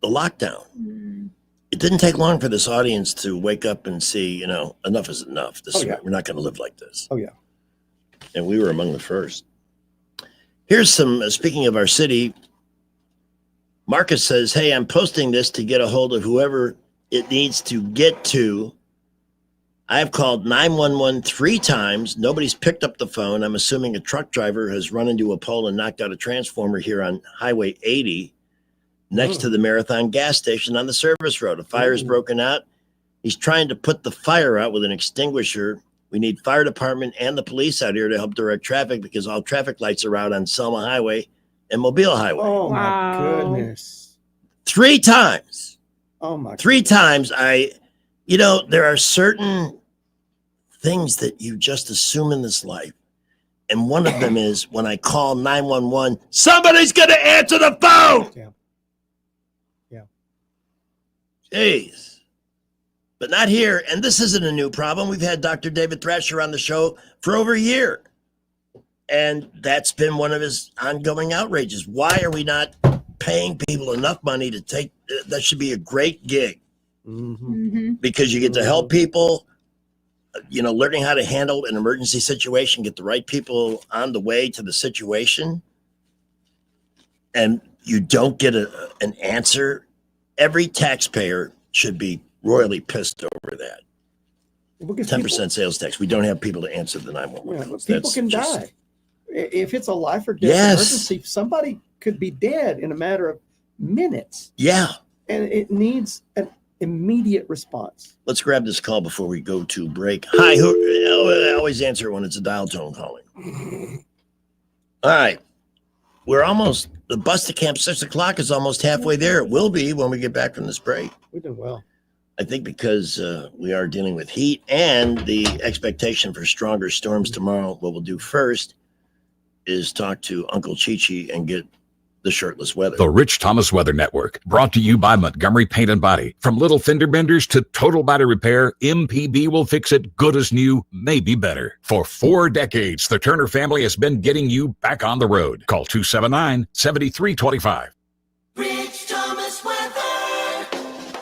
the lockdown. It didn't take long for this audience to wake up and see, enough is enough. We're not going to live like this. Oh, yeah. And we were among the first. Here's some, speaking of our city, Marcus says, hey, I'm posting this to get a hold of whoever it needs to get to. I've called 911 3 times. Nobody's picked up the phone. I'm assuming a truck driver has run into a pole and knocked out a transformer here on Highway 80 next to the Marathon gas station on the service road. A fire's broken out. He's trying to put the fire out with an extinguisher. We need fire department and the police out here to help direct traffic because all traffic lights are out on Selma Highway and Mobile Highway. Oh, my goodness. 3 times. Oh, my 3 times. There are certain things that you just assume in this life. And one of them is when I call 911, somebody's going to answer the phone. Yeah. Jeez. But not here. And this isn't a new problem. We've had Dr. David Thrasher on the show for over a year. And that's been one of his ongoing outrages. Why are we not paying people enough money to take? That should be a great gig. Because you get to help people, learning how to handle an emergency situation, get the right people on the way to the situation. And you don't get an answer. Every taxpayer should be royally pissed over that. 10% sales tax. We don't have people to answer the 911. Yeah, people can die. If it's a life or death emergency, somebody could be dead in a matter of minutes. Yeah. And it needs an immediate response. Let's grab this call before we go to break. Hi, I always answer when it's a dial tone calling. All right. The bus to Camp 6 o'clock is almost halfway there. It will be when we get back from this break. We did well. I think because we are dealing with heat and the expectation for stronger storms tomorrow, what we'll do first is talk to Uncle Chi-Chi and get the shirtless weather. The Rich Thomas Weather Network, brought to you by Montgomery Paint and Body. From little fender benders to total body repair, MPB will fix it good as new, maybe better. For 4 decades, the Turner family has been getting you back on the road. Call 279-7325. Rich Thomas Weather.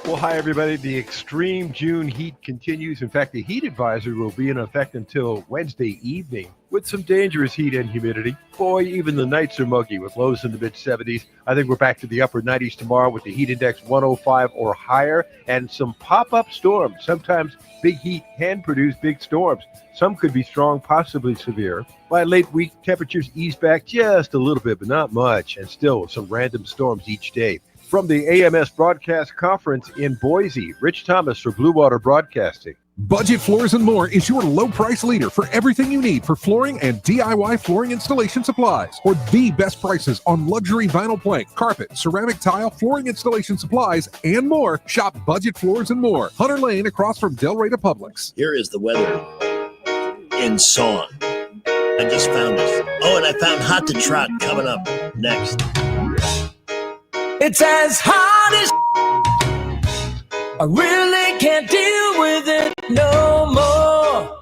Well, hi, everybody. The extreme June heat continues. In fact, the heat advisory will be in effect until Wednesday evening with some dangerous heat and humidity. Boy, even the nights are muggy with lows in the mid-70s. I think we're back to the upper 90s tomorrow with the heat index 105 or higher and some pop-up storms. Sometimes big heat can produce big storms. Some could be strong, possibly severe. By late week, temperatures ease back just a little bit, but not much, and still some random storms each day. From the AMS Broadcast Conference in Boise, Rich Thomas for Blue Water Broadcasting. Budget Floors and More is your low price leader for everything you need for flooring and DIY flooring installation supplies. For the best prices on luxury vinyl plank, carpet, ceramic tile, flooring installation supplies, and more, shop Budget Floors and More, Hunter Lane across from Delray to Publix. Here is the weather in song. I just found this. Oh, and I found Hot to Trot coming up next. It's as hot as I really can't deal with it no more.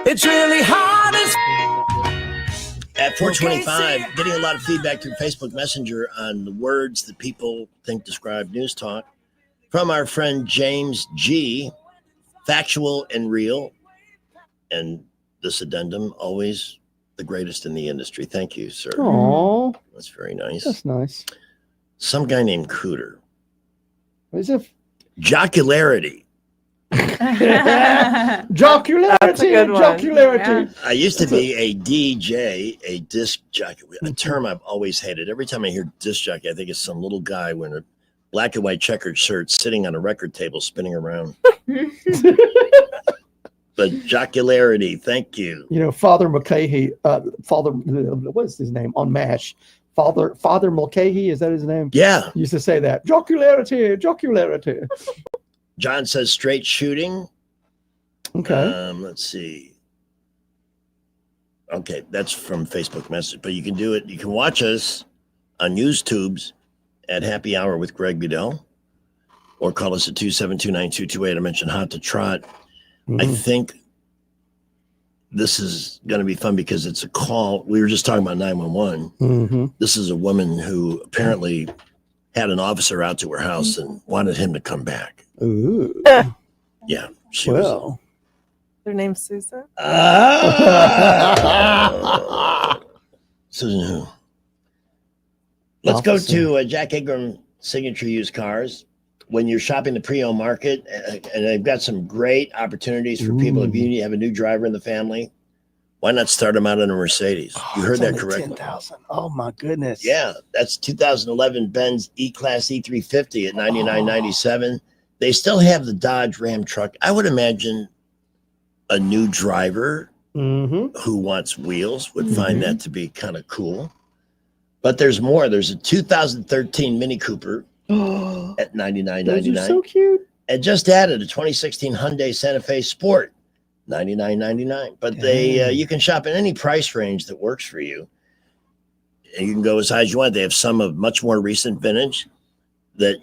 It's really hot as At 425, getting a lot of feedback through Facebook Messenger on the words that people think describe News Talk. From our friend James G, factual and real. And this addendum, always the greatest in the industry. Thank you, sir. Aww. That's very nice. That's nice. Some guy named Cooter. What is it? Jocularity. Jocularity. That's a good one. Jocularity. Yeah. I used to be a DJ, a disc jockey, a term I've always hated. Every time I hear disc jockey, I think it's some little guy wearing a black and white checkered shirt sitting on a record table spinning around. but jocularity. Thank you. You know, Father Mulcahy, what is his name on MASH? Father Mulcahy, is that his name? Yeah. He used to say that. Jocularity. John says straight shooting. Okay. Let's see. Okay, that's from Facebook message, but you can do it. You can watch us on YouTubes at Happy Hour with Greg Goodell, or call us at 272-9228. I mentioned Hot to Trot. I think this is going to be fun because it's a call. We were just talking about 911. This is a woman who apparently had an officer out to her house and wanted him to come back. Ooh. Yeah. Well. Their name's Susan. Susan who? Let's go to Jack Ingram Signature Used Cars. When you're shopping the pre-owned market, and they've got some great opportunities for people. If you have a new driver in the family, why not start them out in a Mercedes? You heard that correctly. 10,000. Oh my goodness. Yeah, that's 2011 Benz E-Class E350 at $99.97. They still have the Dodge Ram truck. I would imagine a new driver who wants wheels would find that to be kind of cool. But there's more. There's a 2013 Mini Cooper at $99.99. Those are so cute. And just added a 2016 Hyundai Santa Fe Sport, $99.99. But they you can shop in any price range that works for you. And you can go as high as you want. They have some of much more recent vintage that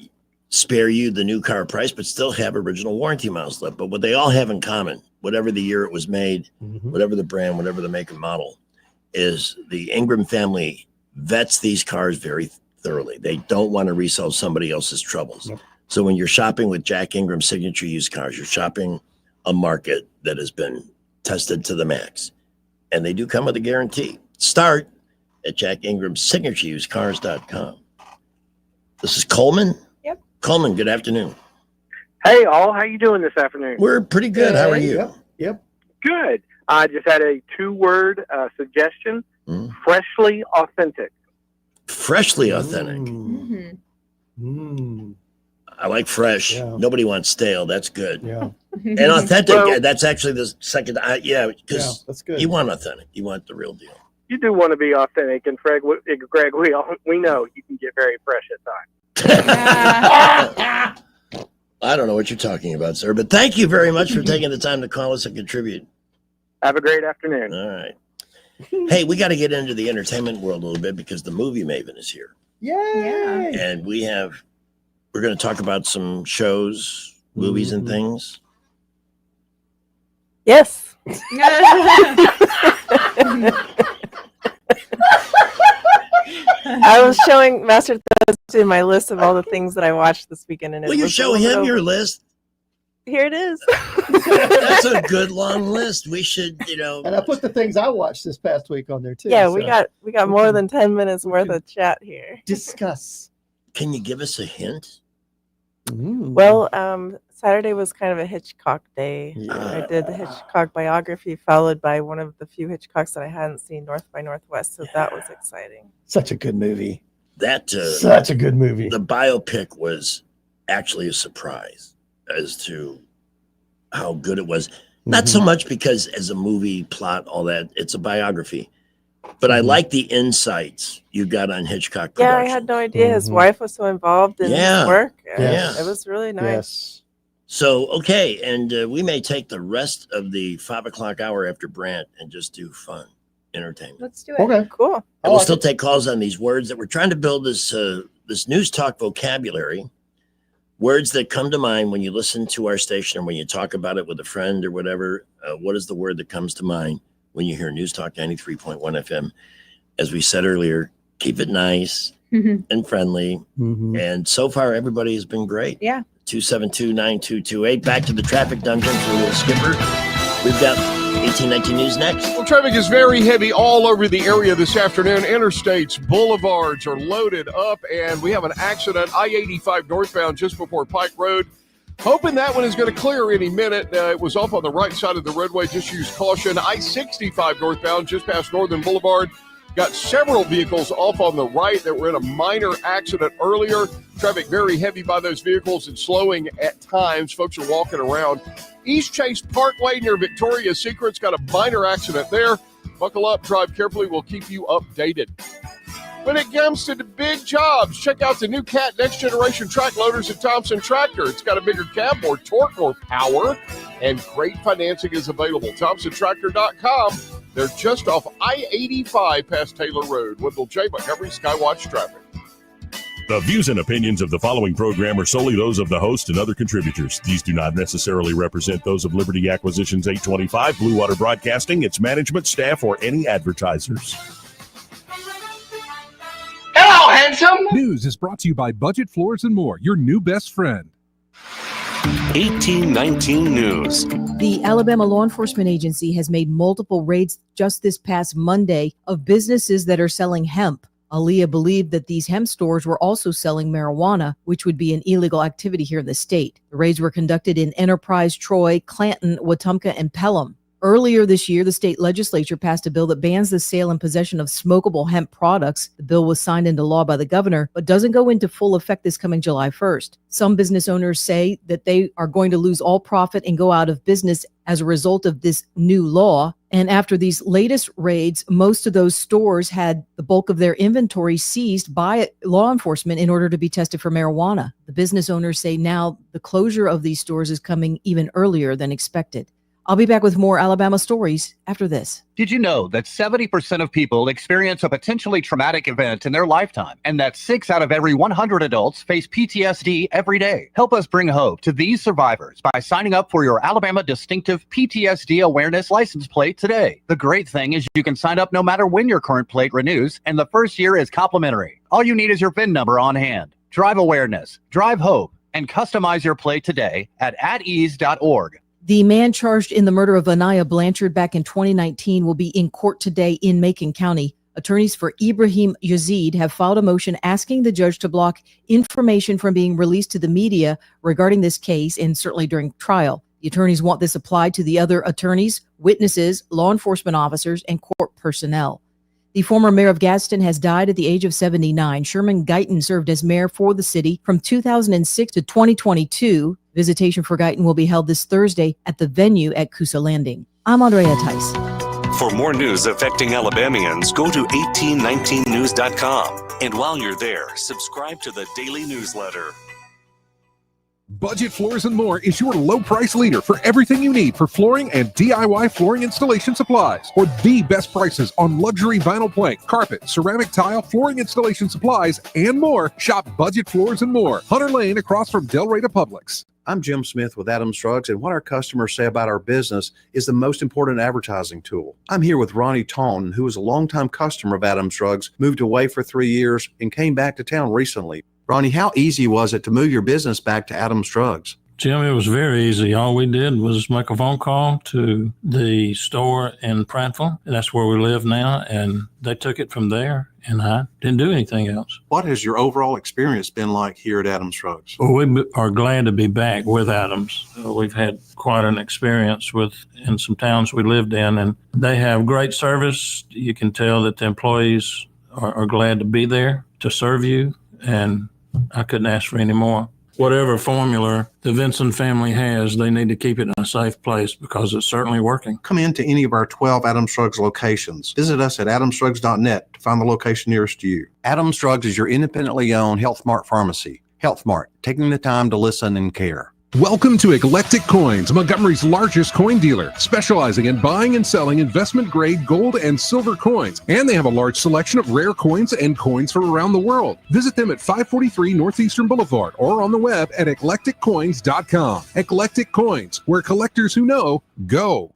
spare you the new car price, but still have original warranty miles left. But what they all have in common, whatever the year it was made, whatever the brand, whatever the make and model, is the Ingram family vets these cars very thoroughly. They don't want to resell somebody else's troubles. So when you're shopping with Jack Ingram Signature Used Cars, you're shopping a market that has been tested to the max. And they do come with a guarantee. Start at jackingramsignatureUsedCars.com. This is Coleman. Yep. Coleman, good afternoon. Hey, all. How you doing this afternoon? We're pretty good. How are you? Yep. Good. I just had a two-word suggestion. Freshly authentic. Freshly authentic. I like fresh. Nobody wants stale. That's good. Yeah. And authentic, that's actually the second. Because that's good. You want authentic. You want the real deal. You do want to be authentic, and Greg, we know you can get very fresh at times. I don't know what you're talking about, sir, but thank you very much for taking the time to call us and contribute. Have a great afternoon. All right. Hey, we got to get into the entertainment world a little bit because the movie Maven is here. Yay! And we're going to talk about some shows, movies, and things. Yes. I was showing Master Thursday my list of all the things that I watched this weekend. And Will you show him your list? Here it is. That's a good long list. We should, And I put the things I watched this past week on there too. Yeah, so we got more than 10 minutes worth of chat here. Discuss. Can you give us a hint? Well, Saturday was kind of a Hitchcock day. I did the Hitchcock biography, followed by one of the few Hitchcocks that I hadn't seen, North by Northwest. So that was exciting. Such a good movie. Such a good movie. The biopic was actually a surprise as to how good it was. Not so much because as a movie plot, all that, it's a biography. But I like the insights you got on Hitchcock Yeah, production. I had no idea his wife was so involved in his work. Yeah. It was really nice. So, okay, and we may take the rest of the 5 o'clock hour after Brant and just do fun entertainment. Let's do it. Okay. Cool. And we'll still take calls on these words that we're trying to build this news talk vocabulary. Words that come to mind when you listen to our station or when you talk about it with a friend or whatever. What is the word that comes to mind when you hear News Talk 93.1 FM? As we said earlier, keep it nice and friendly. And so far, everybody has been great. Yeah. 272-9228. Back to the traffic dungeon for Little Skipper. We've got 1819 News next. Well, traffic is very heavy all over the area this afternoon. Interstates, boulevards are loaded up, and we have an accident, I-85 northbound just before Pike Road. Hoping that one is going to clear any minute. It was off on the right side of the roadway. Just use caution. I-65 northbound just past Northern Boulevard. Got several vehicles off on the right that were in a minor accident earlier. Traffic very heavy by those vehicles and slowing at times. Folks are walking around. East Chase Parkway near Victoria's Secret's got a minor accident there. Buckle up, drive carefully. We'll keep you updated. When it comes to the big jobs, check out the new Cat Next Generation track loaders at Thompson Tractor. It's got a bigger cab, more torque, more power, and great financing is available. ThompsonTractor.com. They're just off I-85 past Taylor Road. Wendell J. Montgomery, Skywatch Traffic. The views and opinions of the following program are solely those of the host and other contributors. These do not necessarily represent those of Liberty Acquisitions 825, Blue Water Broadcasting, its management, staff, or any advertisers. Hello, handsome. News is brought to you by Budget Floors and More, your new best friend. 1819 News. The Alabama Law Enforcement Agency has made multiple raids just this past Monday of businesses that are selling hemp. Aaliyah believed that these hemp stores were also selling marijuana, which would be an illegal activity here in the state. The raids were conducted in Enterprise, Troy, Clanton, Wetumpka, and Pelham. Earlier this year, the state legislature passed a bill that bans the sale and possession of smokable hemp products. The bill was signed into law by the governor, but doesn't go into full effect this coming July 1st. Some business owners say that they are going to lose all profit and go out of business as a result of this new law. And after these latest raids, most of those stores had the bulk of their inventory seized by law enforcement in order to be tested for marijuana. The business owners say now the closure of these stores is coming even earlier than expected. I'll be back with more Alabama stories after this. Did you know that 70% of people experience a potentially traumatic event in their lifetime, and that 6 out of every 100 adults face PTSD every day? Help us bring hope to these survivors by signing up for your Alabama Distinctive PTSD Awareness license plate today. The great thing is you can sign up no matter when your current plate renews, and the first year is complimentary. All you need is your VIN number on hand. Drive awareness, drive hope, and customize your plate today at atease.org. The man charged in the murder of Anaya Blanchard back in 2019 will be in court today in Macon County. Attorneys for Ibrahim Yazid have filed a motion asking the judge to block information from being released to the media regarding this case and certainly during trial. The attorneys want this applied to the other attorneys, witnesses, law enforcement officers, and court personnel. The former mayor of Gadsden has died at the age of 79. Sherman Guyton served as mayor for the city from 2006 to 2022. Visitation for Guyton will be held this Thursday at the venue at Coosa Landing. I'm Andrea Tice. For more news affecting Alabamians, go to 1819news.com. And while you're there, subscribe to the daily newsletter. Budget Floors and More is your low price leader for everything you need for flooring and DIY flooring installation supplies. For the best prices on luxury vinyl plank, carpet, ceramic tile, flooring installation supplies, and more, shop Budget Floors and More, Hunter Lane across from Del Rey to Publix. I'm Jim Smith with Adams Drugs, and what our customers say about our business is the most important advertising tool. I'm here with Ronnie Taunton, who is a longtime customer of Adams Drugs, moved away for 3 years, and came back to town recently. Ronnie, how easy was it to move your business back to Adams Drugs? Jim, it was very easy. All we did was make a phone call to the store in Prattville. That's where we live now, and they took it from there, and I didn't do anything else. What has your overall experience been like here at Adams Drugs? Well, we are glad to be back with Adams. We've had quite an experience in some towns we lived in, and they have great service. You can tell that the employees are glad to be there to serve you, and I couldn't ask for any more. Whatever formula the Vinson family has, they need to keep it in a safe place because it's certainly working. Come into any of our 12 Adams Drugs locations. Visit us at adamsdrugs.net to find the location nearest you. Adams Drugs is your independently owned Health Mart pharmacy. Health Mart, taking the time to listen and care. Welcome to Eclectic Coins, Montgomery's largest coin dealer, specializing in buying and selling investment-grade gold and silver coins. And they have a large selection of rare coins and coins from around the world. Visit them at 543 Northeastern Boulevard or on the web at eclecticcoins.com. Eclectic Coins, where collectors who know go.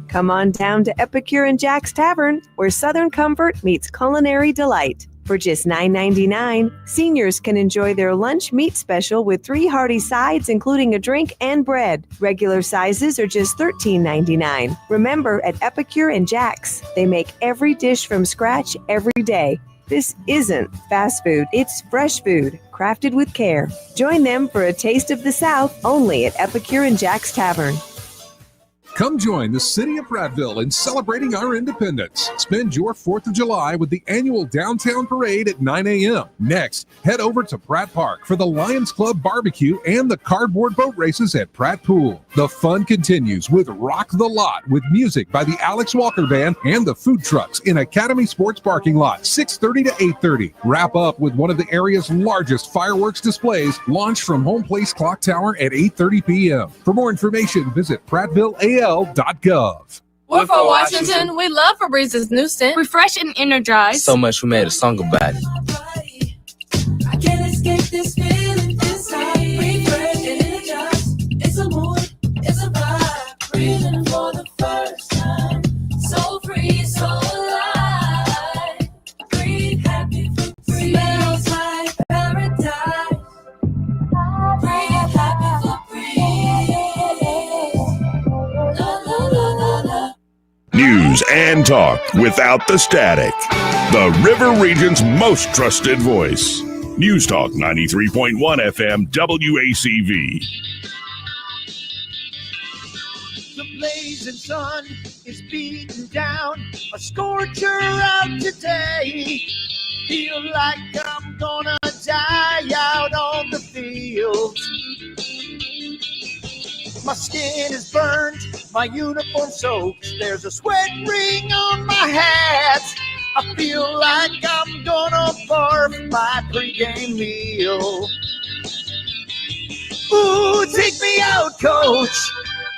Come on down to Epicure and Jack's Tavern, where Southern comfort meets culinary delight. For just $9.99, seniors can enjoy their lunch meat special with 3 hearty sides, including a drink and bread. Regular sizes are just $13.99. Remember, at Epicure and Jack's, they make every dish from scratch every day. This isn't fast food, it's fresh food, crafted with care. Join them for a taste of the South only at Epicure and Jack's Tavern. Come join the city of Prattville in celebrating our independence. Spend your 4th of July with the annual Downtown Parade at 9 a.m. Next, head over to Pratt Park for the Lions Club barbecue and the cardboard boat races at Pratt Pool. The fun continues with Rock the Lot with music by the Alex Walker Band and the food trucks in Academy Sports parking lot, 6:30 to 8:30. Wrap up with one of the area's largest fireworks displays, launched from Home Place Clock Tower at 8:30 p.m. For more information, visit PrattvilleAL.gov. We're for Washington. We love Febrez's new scent. Refresh and energize. So much we made a song about it. I can't escape this feeling inside. Refresh and energize. It's a mood, it's a vibe. Breathing for the first time. So free, so alive. Breathe happy, free. Smells like paradise. Breathe happy for free. La la la la la. News and talk without the static. The River Region's most trusted voice. News Talk 93.1 FM WACV. The blazing sun is beating down, a scorcher out today. Feel like I'm gonna die out on the field. My skin is burned, my uniform soaked. There's a sweat ring on my hat. I feel like I'm gonna barf my pregame meal. Ooh, take me out, coach.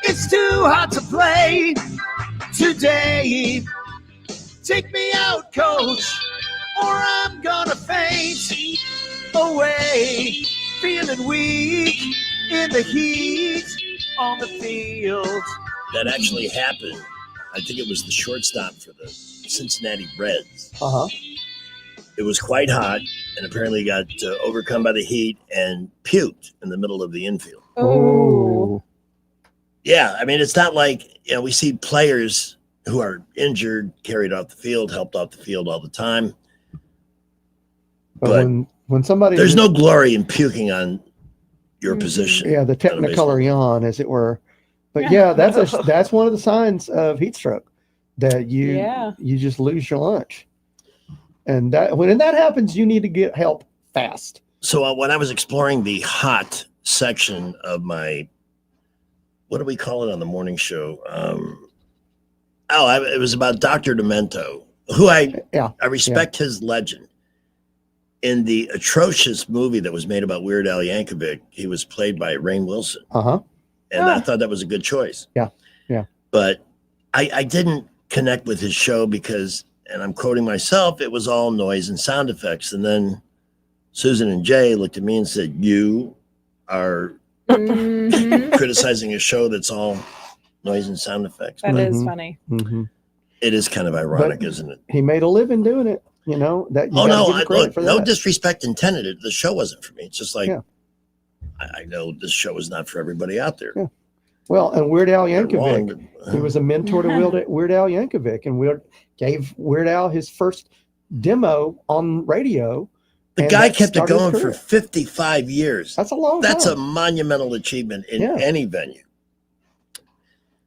It's too hot to play today. Take me out, coach, or I'm gonna faint away. Feeling weak in the heat on the field. That actually happened. I think it was the shortstop for the Cincinnati Reds. It was quite hot, and apparently got overcome by the heat and puked in the middle of the infield. Oh. Yeah, I mean, it's not like, we see players who are injured, carried off the field, helped off the field all the time. But when somebody, there's no glory in puking on your position. Yeah, the technicolor yawn, as it were. But yeah, that's one of the signs of heat stroke, that you just lose your lunch. And that when that happens, you need to get help fast. So when I was exploring the hot section of my, what do we call it on the morning show? It was about Dr. Demento, who I respect his legend. In the atrocious movie that was made about Weird Al Yankovic, he was played by Rainn Wilson. And I thought that was a good choice. Yeah. But I didn't connect with his show because, and I'm quoting myself, it was all noise and sound effects. And then Susan and Jay looked at me and said, "You are criticizing a show that's all noise and sound effects." That is funny. It is kind of ironic, isn't it? He made a living doing it. That. No disrespect intended. The show wasn't for me. It's just like, I know this show is not for everybody out there. Yeah. Well, and Weird Al Yankovic, he was a mentor to Weird Al Yankovic, and gave Weird Al his first demo on radio. The guy kept it going for 55 years. That's a long time. That's a monumental achievement in any venue.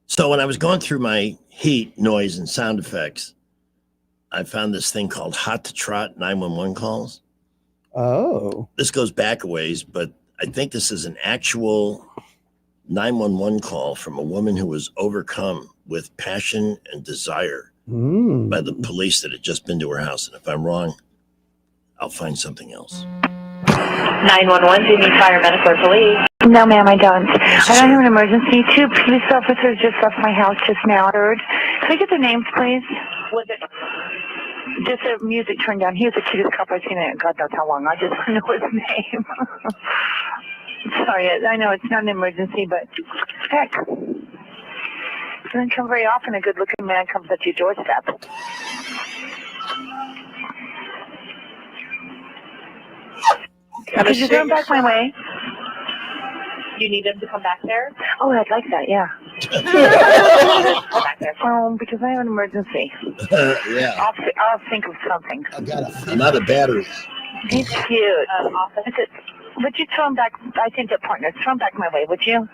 So when I was going through my heat, noise, and sound effects, I found this thing called Hot to Trot 911 calls. Oh. This goes back a ways, but I think this is an actual 911 call from a woman who was overcome with passion and desire by the police that had just been to her house. And if I'm wrong, I'll find something else. 911, do you need paramedic or police? No, ma'am, I don't. I don't have an emergency. 2 police officers just left my house just now. Third. Can I get their names, please? Was it just the music turned down? He was the cutest cop I've seen in God knows how long. I just don't know his name. Sorry, I know it's not an emergency, but heck. It doesn't come very often a good-looking man comes at your doorstep. Could you turn back my way? You need him to come back there? Oh, I'd like that, yeah. Because I have an emergency. Yeah. I'll think of something. I'm out of batteries. He's cute. Would you throw him back? I think they're partners. Throw him back my way, would you?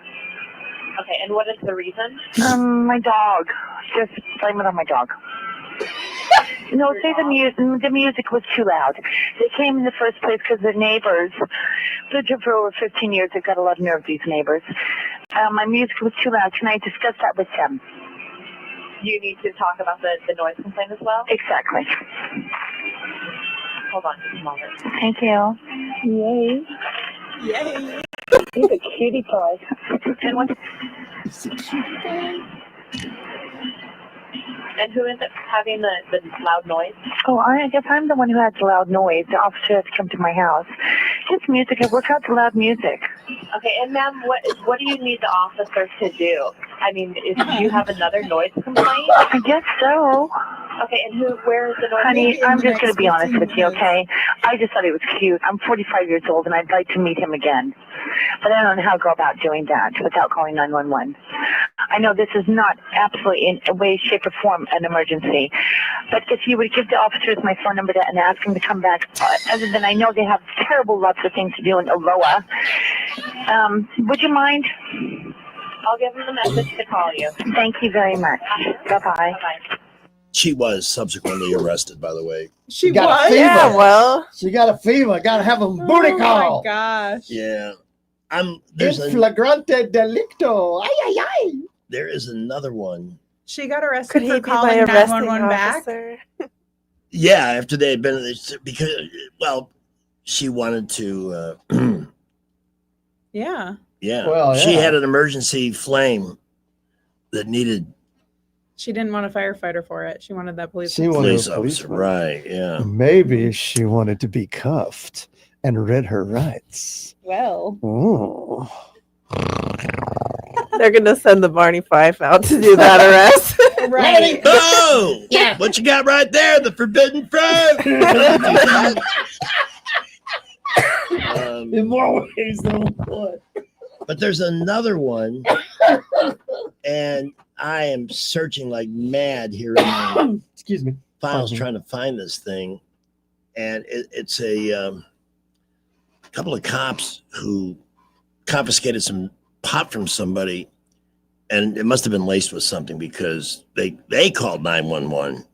Okay, and what is the reason? My dog. Just blame it on my dog. No, say the music was too loud. They came in the first place because the neighbors lived here for over 15 years. They've got a lot of nerve, these neighbors. My music was too loud. Can I discuss that with them? You need to talk about the noise complaint as well? Exactly. Hold on just a moment. Thank you. Yay. Yay. He's a cutie pie. And what? And who ends up having the loud noise? Oh, I guess I'm the one who had the loud noise. The officer has to come to my house. Just music. I work out the loud music. Okay, and ma'am, what do you need the officer to do? I mean, do you have another noise complaint? I guess so. Okay, and where is the noise? Honey, I'm just going to be honest with you, okay? I just thought he was cute. I'm 45 years old, and I'd like to meet him again. But I don't know how to go about doing that without calling 911. I know this is not absolutely in a way, shape, or form an emergency. But if you would give the officers my phone number and ask them to come back, other than I know they have terrible lots of things to do in Aloha, would you mind? I'll give them the message to call you. Thank you very much. Bye-bye. Bye-bye. She was subsequently arrested, by the way. She got a fever. Yeah, well. She got a fever. Got to have a booty call. Oh my gosh. Yeah. In flagrante delicto. Ay, ay, ay. There is another one. She got arrested Could he for be my calling arresting 911 back. officer? Yeah, after they had been, because, well, she wanted to, Yeah. yeah. Well, She yeah. had an emergency flame that needed She didn't want a firefighter for it. She wanted that police. She wanted police a police officer. Right, yeah. Maybe she wanted to be cuffed and read her rights. Well. Oh. They're going to send the Barney Fife out to do that arrest. Right. Oh, yeah. What you got right there? The forbidden fruit. In more ways than one. But there's another one, and I am searching like mad here in my Excuse me. files trying to find this thing, and it's a couple of cops who confiscated some pot from somebody, and it must have been laced with something because they called 911.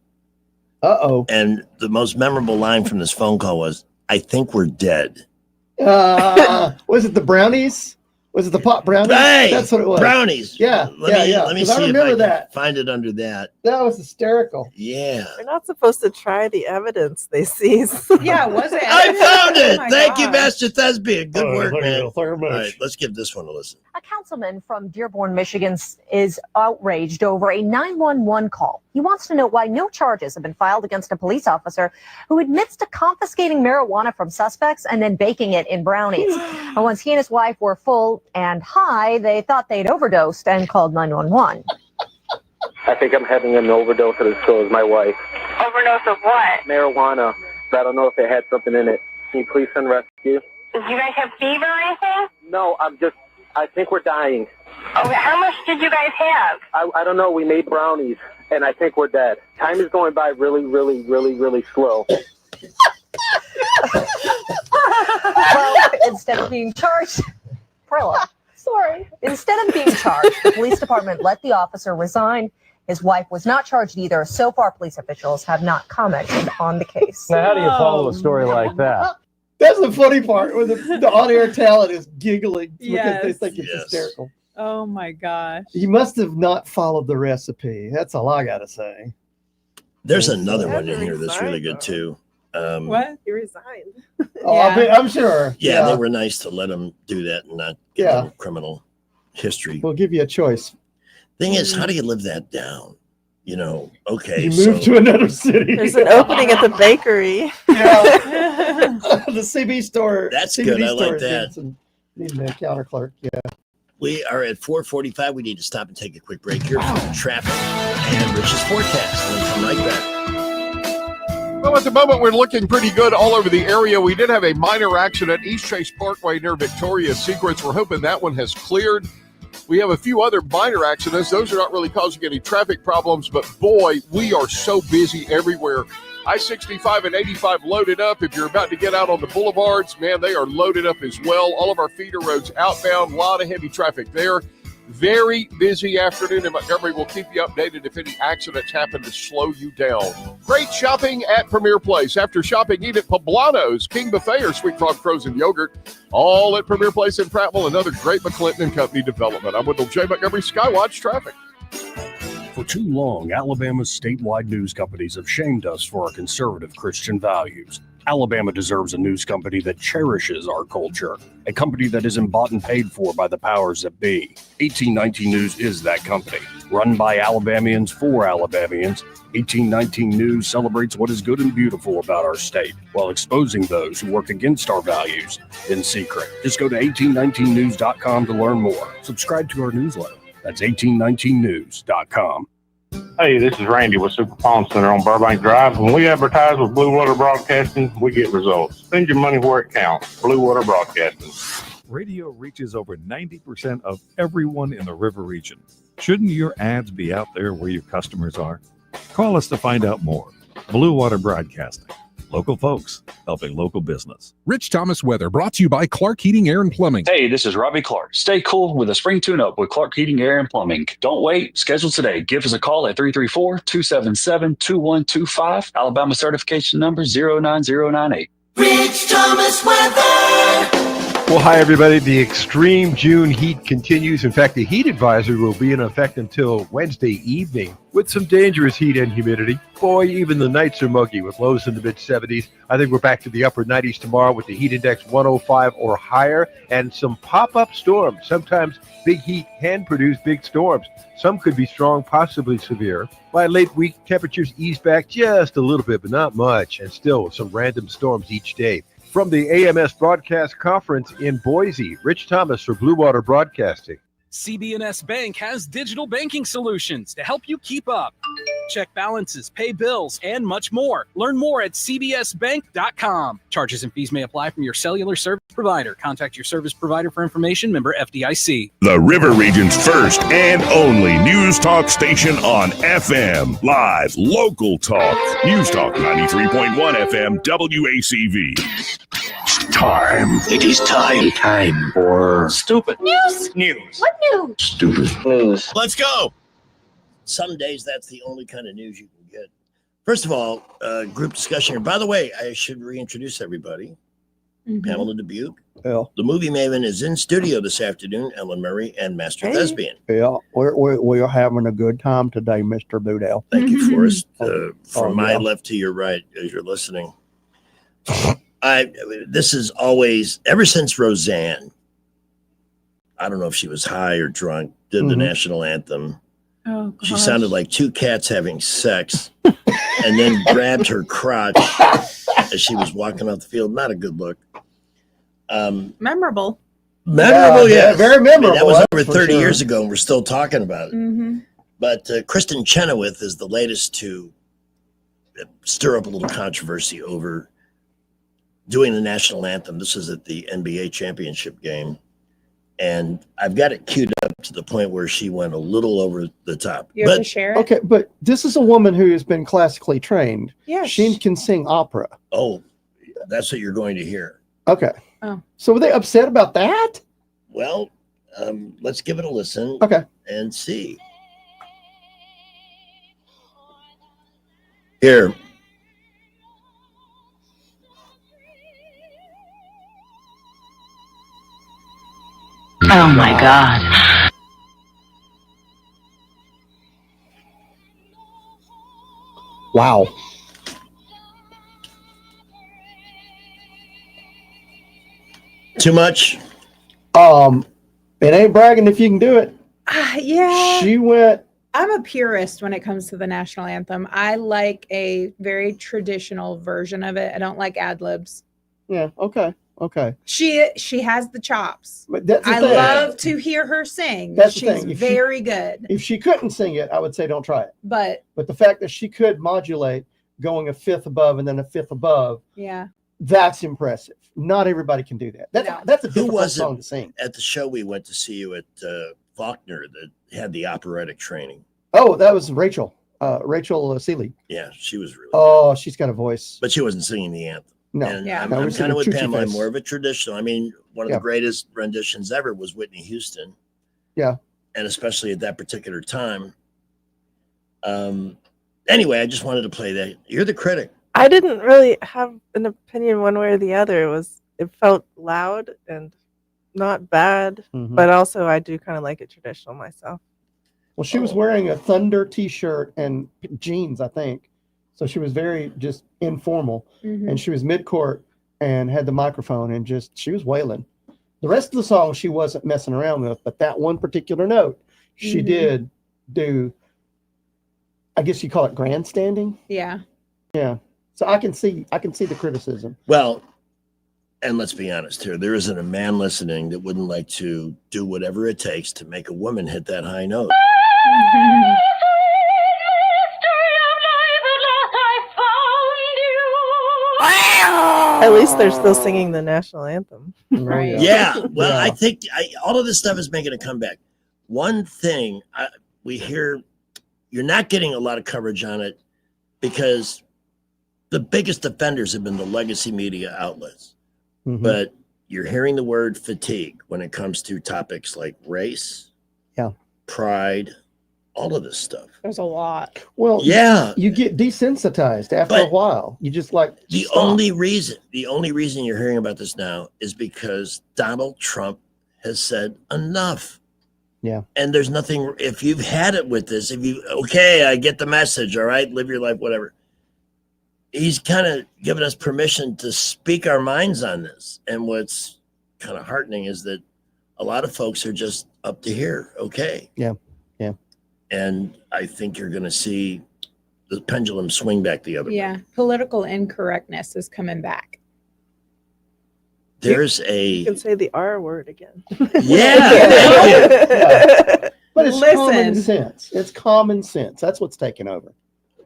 Uh-oh. And the most memorable line from this phone call was, "I think we're dead." Was it the brownies? Was it the pot brownies? Hey, That's what it was. Brownies. Yeah. Let me 'Cause see I if remember I can that. find it under that. That was hysterical. Yeah. They're not supposed to try the evidence they seize. Yeah, was it? I found it. Oh my Thank you, gosh. Master Thespian. Good work, thank man. you very much. All right, let's give this one a listen. A councilman from Dearborn, Michigan is outraged over a 911 call. He wants to know why no charges have been filed against a police officer who admits to confiscating marijuana from suspects and then baking it in brownies. And once he and his wife were full and high, they thought they'd overdosed and called 911. I think I'm having an overdose of so is my wife. Overdose of what? Marijuana. But I don't know if it had something in it. Can you please send rescue? Did you guys have fever or anything? No, I think we're dying. Okay, how much did you guys have? I don't know. We made brownies, and I think we're dead. Time is going by really, really, really, really slow. Well, instead of being charged, Prilla, sorry. Instead of being charged, the police department let the officer resign. His wife was not charged either. So far, police officials have not commented on the case. Now, how do you follow a story like that? That's the funny part where the on-air talent is giggling because they Yes. think it's hysterical. Oh my gosh. You must have not followed the recipe. That's all I got to say. There's another one in here that's really good too. What? He resigned. Oh, I'm sure. Yeah, they were nice to let him do that and not give Yeah. him criminal history. We'll give you a choice. Thing is, how do you live that down? You know, okay. You move to another city. There's an opening at the bakery. The CB store. That's CBD good. I store like that. Needing a counter clerk. Yeah. We are at 4:45. We need to stop and take a quick break here for traffic and Rich's forecast. We'll come right back. Well, at the moment, we're looking pretty good all over the area. We did have a minor accident, East Chase Parkway near Victoria's Secrets. We're hoping that one has cleared. We have a few other minor accidents. Those are not really causing any traffic problems, but boy, we are so busy everywhere. I-65 and 85 loaded up. If you're about to get out on the boulevards, man, they are loaded up as well. All of our feeder roads outbound, a lot of heavy traffic there. Very busy afternoon in Montgomery. We'll keep you updated if any accidents happen to slow you down. Great shopping at Premier Place. After shopping, eat at Poblano's, King Buffet, or Sweet Frog Frozen Yogurt. All at Premier Place in Prattville. Another great McClinton and Company development. I'm Wendell J. Montgomery, Skywatch Traffic. For too long, Alabama's statewide news companies have shamed us for our conservative Christian values. Alabama deserves a news company that cherishes our culture, a company that isn't bought and paid for by the powers that be. 1819 News is that company. Run by Alabamians for Alabamians, 1819 News celebrates what is good and beautiful about our state while exposing those who work against our values in secret. Just go to 1819news.com to learn more. Subscribe to our newsletter. That's 1819news.com. Hey, this is Randy with Super Pawn Center on Burbank Drive. When we advertise with Blue Water Broadcasting, we get results. Spend your money where it counts. Blue Water Broadcasting. Radio reaches over 90% of everyone in the river region. Shouldn't your ads be out there where your customers are? Call us to find out more. Blue Water Broadcasting. Local folks helping local business. Rich Thomas weather brought to you by Clark Heating, Air and Plumbing. Hey, this is Robbie Clark. Stay cool with a spring tune-up with Clark Heating, Air and Plumbing. Don't wait. Schedule today. Give us a call at 334-277-2125. Alabama certification number 09098. Rich Thomas weather. Well, hi, everybody. The extreme June heat continues. In fact, the heat advisory will be in effect until Wednesday evening with some dangerous heat and humidity. Boy, even the nights are muggy with lows in the mid-70s. I think we're back to the upper 90s tomorrow with the heat index 105 or higher and some pop-up storms. Sometimes big heat can produce big storms. Some could be strong, possibly severe. By late week, temperatures ease back just a little bit, but not much, and still some random storms each day. From the AMS Broadcast Conference in Boise, Rich Thomas for Blue Water Broadcasting. CB&S Bank has digital banking solutions to help you keep up. Check balances, pay bills, and much more. Learn more at cbsbank.com. Charges and fees may apply from your cellular service provider. Contact your service provider for information. Member FDIC. The River Region's first and only news talk station on FM. Live, local talk. News Talk 93.1 FM WACV. Time. It is time for stupid News. What news? Stupid news. Let's go. Some days that's the only kind of news you can get. First of all, group discussion here. By the way, I should reintroduce everybody. Pamela Dubuque. Yeah. The movie Maven is in studio this afternoon. Ellen Murray and Master Thespian. Yeah, we're having a good time today, Mr. Boudel. Thank you, Forrest. From my left to your right as you're listening. This is always, ever since Roseanne, I don't know if she was high or drunk, did the national anthem. Oh, she sounded like two cats having sex and then grabbed her crotch as she was walking off the field. Not a good look. Memorable. Memorable, yeah. Very memorable. That was that's over for 30 sure. years ago, and we're still talking about it. Mm-hmm. But Kristen Chenoweth is the latest to stir up a little controversy over doing the national anthem. This is at the NBA championship game. And I've got it queued up to the point where she went a little over the top. You have to share it? Okay, but this is a woman who has been classically trained. Yes. She can sing opera. Oh, that's what you're going to hear. Okay. Oh. So were they upset about that? Well, let's give it a listen. Okay. And see. Here. Oh my God. Wow. Too much? It ain't bragging if you can do it. Yeah. She went. I'm a purist when it comes to the national anthem. I like a very traditional version of it. I don't like ad libs. Yeah. Okay. Okay. She has the chops. But that's the I thing. love to hear her sing. That's the She's thing. If very good. If she couldn't sing it, I would say don't try it. But the fact that she could modulate going a fifth above and then a fifth above, yeah. that's impressive. Not everybody can do that. That's a Who difficult was song it to sing. at the show we went to see you at Faulkner that had the operatic training? Oh, that was Rachel. Rachel Seeley. Yeah, she was really Oh, she's got a voice. but she wasn't singing the anthem. No. And Yeah. I'm, No, we're I'm singing kind of with Choo Choo Pamela. I'm Face. more of a traditional. I mean, one of Yeah. the greatest renditions ever was Whitney Houston. Yeah. and especially at that particular time. Anyway, I just wanted to play that. You're the critic. I didn't really have an opinion one way or the other. It felt loud and not bad, but also I do kind of like it traditional myself. Well, she was wearing a Thunder T-shirt and jeans, I think. So she was very just informal, and she was mid-court and had the microphone and she was wailing. The rest of the song she wasn't messing around with, but that one particular note she did do. I guess you call it grandstanding. Yeah. Yeah. So I can see the criticism. Well, and let's be honest here, there isn't a man listening that wouldn't like to do whatever it takes to make a woman hit that high note. At least they're still singing the national anthem. Right. Yeah. Well, I think all of this stuff is making a comeback. One thing we hear, you're not getting a lot of coverage on it because the biggest offenders have been the legacy media outlets. But you're hearing the word fatigue when it comes to topics like race, pride, all of this stuff. There's a lot. Well, yeah, you get desensitized after a while. You just the only reason you're hearing about this now is because Donald Trump has said enough. Yeah. And there's nothing, if you've had it with this, okay, I get the message, all right, live your life, whatever. He's kind of given us permission to speak our minds on this. And what's kind of heartening is that a lot of folks are just up to here. Okay. Yeah. Yeah. And I think you're going to see the pendulum swing back the other way. Yeah. Political incorrectness is coming back. There's You can say the R word again. Yeah. But it's common sense. It's common sense. That's what's taking over.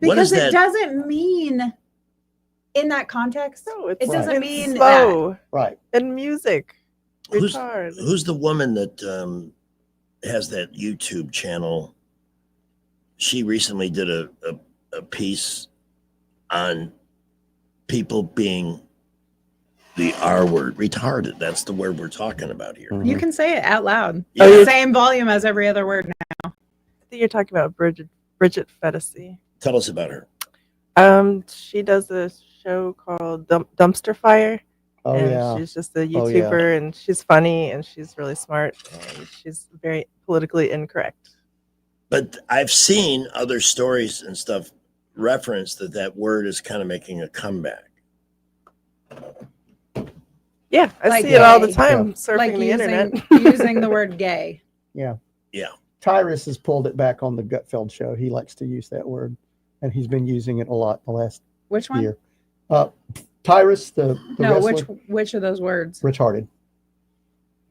Because it doesn't mean in that context. No, it doesn't mean slow. that. Right. And music. Who's Retard. the woman that has that YouTube channel? She recently did a piece on people being the R word, retarded. That's the word we're talking about here. You can say it out loud. Yeah. The same volume as every other word now. I think you're talking about Bridget Fetisi. Tell us about her. She does a show called Dumpster Fire. Oh, and yeah. she's just a Oh, yeah. YouTuber, and she's funny, and she's really smart, and she's very politically incorrect. But I've seen other stories and stuff reference that word is kind of making a comeback. Yeah, I Like see it all the gay. time Yeah. surfing Like the internet. using the word gay. Yeah. Yeah. Tyrus has pulled it back on the Gutfeld show. He likes to use that word, and he's been using it a lot the last Which one? year. Tyrus, the No, wrestler, which of those words? retarded.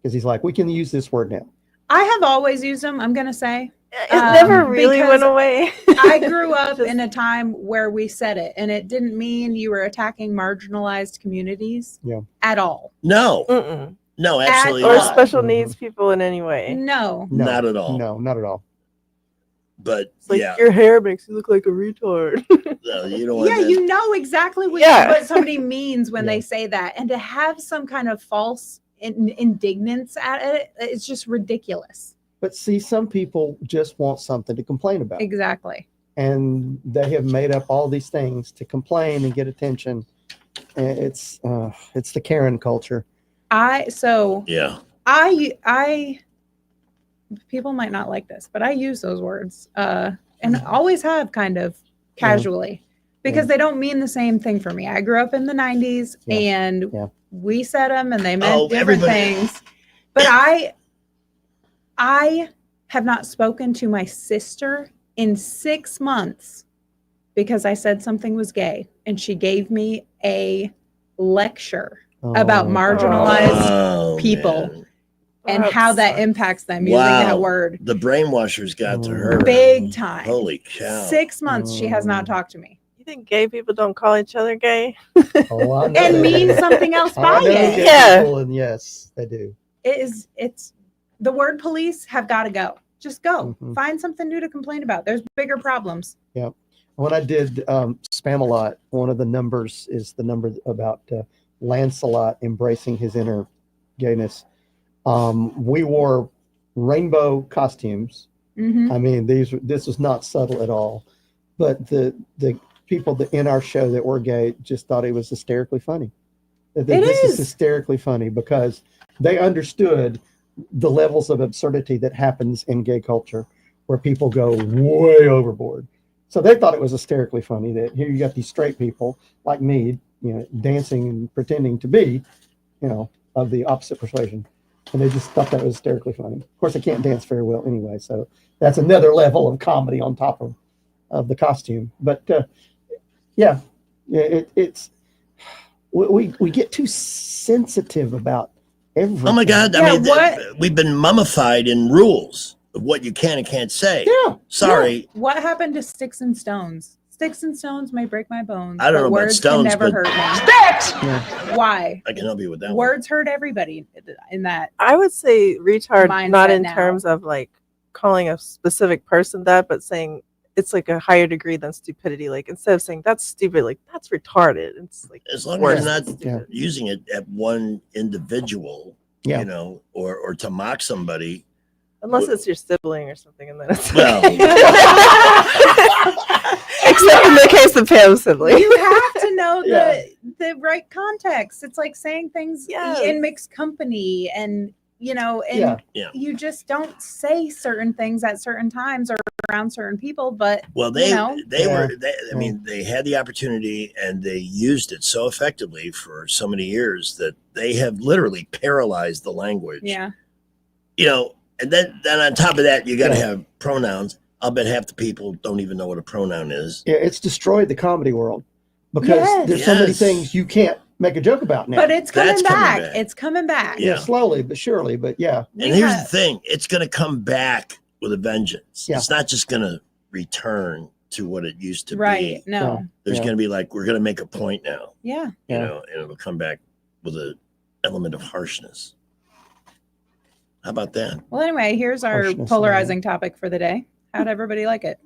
Because he's like, we can use this word now. I have always used them, I'm going to say. It never really because went away. I grew up in a time where we said it, and it didn't mean you were attacking marginalized communities at all. No. Mm-mm. No, absolutely Or not. special needs people in any way. No. No, Not at all. No, not at all. But It's like yeah, your hair makes you look like a retard. no, you don't want Yeah, that. you know exactly what somebody means when they say that. And to have some kind of false indignance at it, it's just ridiculous. But see, some people just want something to complain about. Exactly. And they have made up all these things to complain and get attention. And it's the Karen culture. Yeah. I people might not like this, but I use those words and always have kind of casually because they don't mean the same thing for me. I grew up in the 90s and we said them and they meant different things. But I have not spoken to my sister in 6 months because I said something was gay, and she gave me a lecture about marginalized people and how that impacts them using that word. The brainwashers got to her Big time. Holy cow. 6 months she has not talked to me. You think gay people don't call each other gay? Oh, I know And they mean do. something else I by know it. gay people, and yes, they do. It's the word police have got to go. Just go. Find something new to complain about. There's bigger problems. Yeah. When I did Spam-A-Lot, one of the numbers is the number about Lancelot embracing his inner gayness. We wore rainbow costumes. Mhm. I mean, this was not subtle at all. But the people that in our show that were gay just thought it was hysterically funny. This is hysterically funny because they understood the levels of absurdity that happens in gay culture, where people go way overboard. So they thought it was hysterically funny that here you got these straight people like me, dancing and pretending to be, of the opposite persuasion. And they just thought that was hysterically funny. Of course, I can't dance very well anyway, so that's another level of comedy on top of the costume. But it's we get too sensitive about everything. Oh my God! We've been mummified in rules of what you can and can't say. Yeah. Sorry. Yeah. What happened to sticks and stones? Sticks and stones may break my bones. I don't know about words stones, can never but- hurt me. Sticks! Why? I can help you with that. Words hurt everybody in that. I would say retard, not mindset in now. terms of like calling a specific person that, but saying it's like a higher degree than stupidity. Like instead of saying that's stupid, like that's retarded. It's like As long worse. as you're not using it at one individual, or to mock somebody. Unless it's your sibling or something, and then it's Well. except in the case of Pam's sibling. You have to know Yeah. the right context. It's like saying things in mixed company, and you just don't say certain things at certain times or around certain people. But Well, they had the opportunity and they used it so effectively for so many years that they have literally paralyzed the language. Yeah. And then on top of that, you got to have pronouns. I'll bet half the people don't even know what a pronoun is. Yeah, it's destroyed the comedy world because there's so many things you can't make a joke about now. But it's coming That's coming back. back. It's coming back. Yeah, slowly but surely. But yeah. And here's the thing: it's going to come back with a vengeance. Yeah. It's not just going to return to what it used to be. Right. No. There's Yeah. going to be like, we're going to make a point now, Yeah. and it'll come back with an element of harshness. How about that? Well, anyway, here's our Harshness, polarizing topic for the day. How'd everybody like it?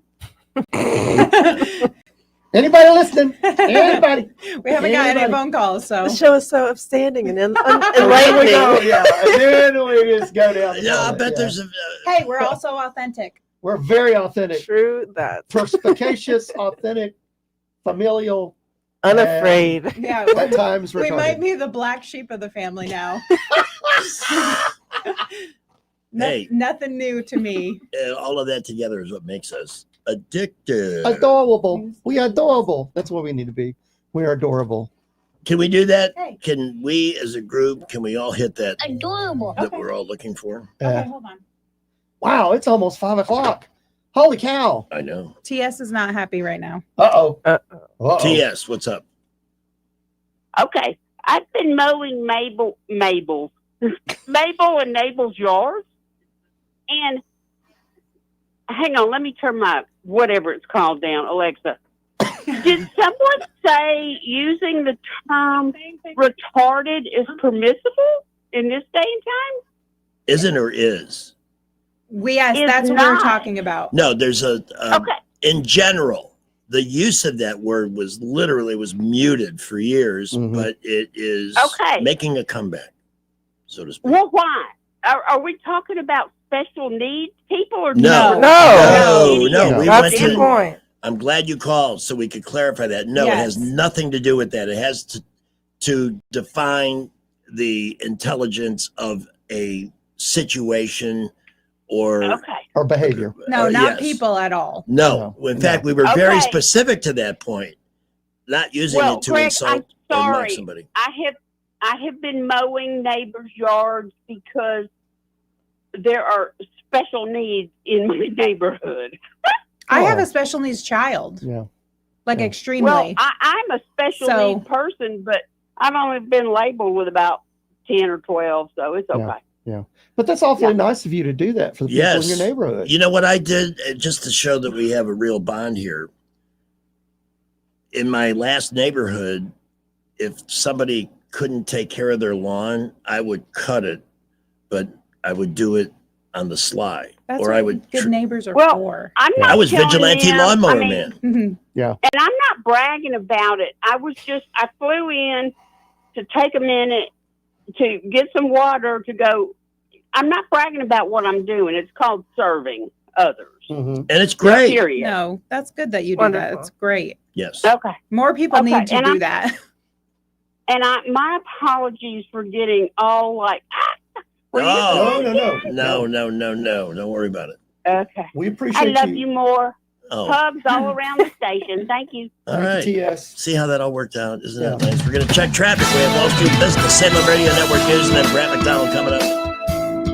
Anybody listening? Anybody? We haven't got any Anybody? phone calls, so The show is so upstanding and There we go, enlightening. yeah. And then we just go down. the Yeah, I road, bet there's a. Hey, we're also authentic. We're very authentic. True that. Perspicacious, authentic, familial, Unafraid. Yeah, at times we retarded. might be the black sheep of the family now. Hey. Nothing new to me. All of that together is what makes us addicted. Adorable. We are adorable. That's what we need to be. We are adorable. Can we do that? Hey. Can we, as a group, can we all hit that Adorable. that we're all looking for? Okay, hold on. Wow, it's almost 5:00. Holy cow. I know. TS is not happy right now. Uh-oh. TS, what's up? Okay, I've been mowing Mabel and Nabel's yards, and hang on, let me turn my whatever it's called down, Alexa. Did someone say using the term retarded is permissible in this day and time? Isn't or is? Yes, Is that's what we were not. talking about. No, there's a. Okay. In general, the use of that word was muted for years, but it is Okay. making a comeback, so to speak. Well, why? Are we talking about special needs people or No. No. We That's went the to. point. I'm glad you called so we could clarify that. No, it has Yes. nothing to do with that. It has to define the intelligence of a situation or Or behavior. No, not yes. people at all. No. In fact, we were very Okay. specific to that point, not using Well, it to Greg, insult I'm or mock sorry. somebody. I have been mowing neighbors' yards because there are special needs in my neighborhood. I have a special needs child. Yeah. Like extremely. Well, I'm a special So- needs person, but I've only been labeled with about 10 or 12, so it's okay. Yeah. But that's awfully nice of you to do that for the people Yes. in your neighborhood. You know what I did, just to show that we have a real bond here? In my last neighborhood, if somebody couldn't take care of their lawn, I would cut it, but I would do it on the sly. That's or what I would. good neighbors are Well, for. I'm not I was telling vigilante them- lawnmower I mean, man. Mhm. Yeah. And I'm not bragging about it. I flew in to take a minute to get some water to go I'm not bragging about what I'm doing. It's called serving others. And it's great. Period. No, that's good that you do Wonderful. that. It's great. Yes. Okay. More people Okay, need to and do I'm- that. And my apologies for getting all like. No. Don't worry about it. Okay. We I appreciate love you. you more. Oh. Hugs all around the station. Thank you. All right. TS. See how that all worked out. Isn't that nice? We're going to check traffic. We have Wall Street Business, Salem Radio Network News, and then Brad McDonald coming up.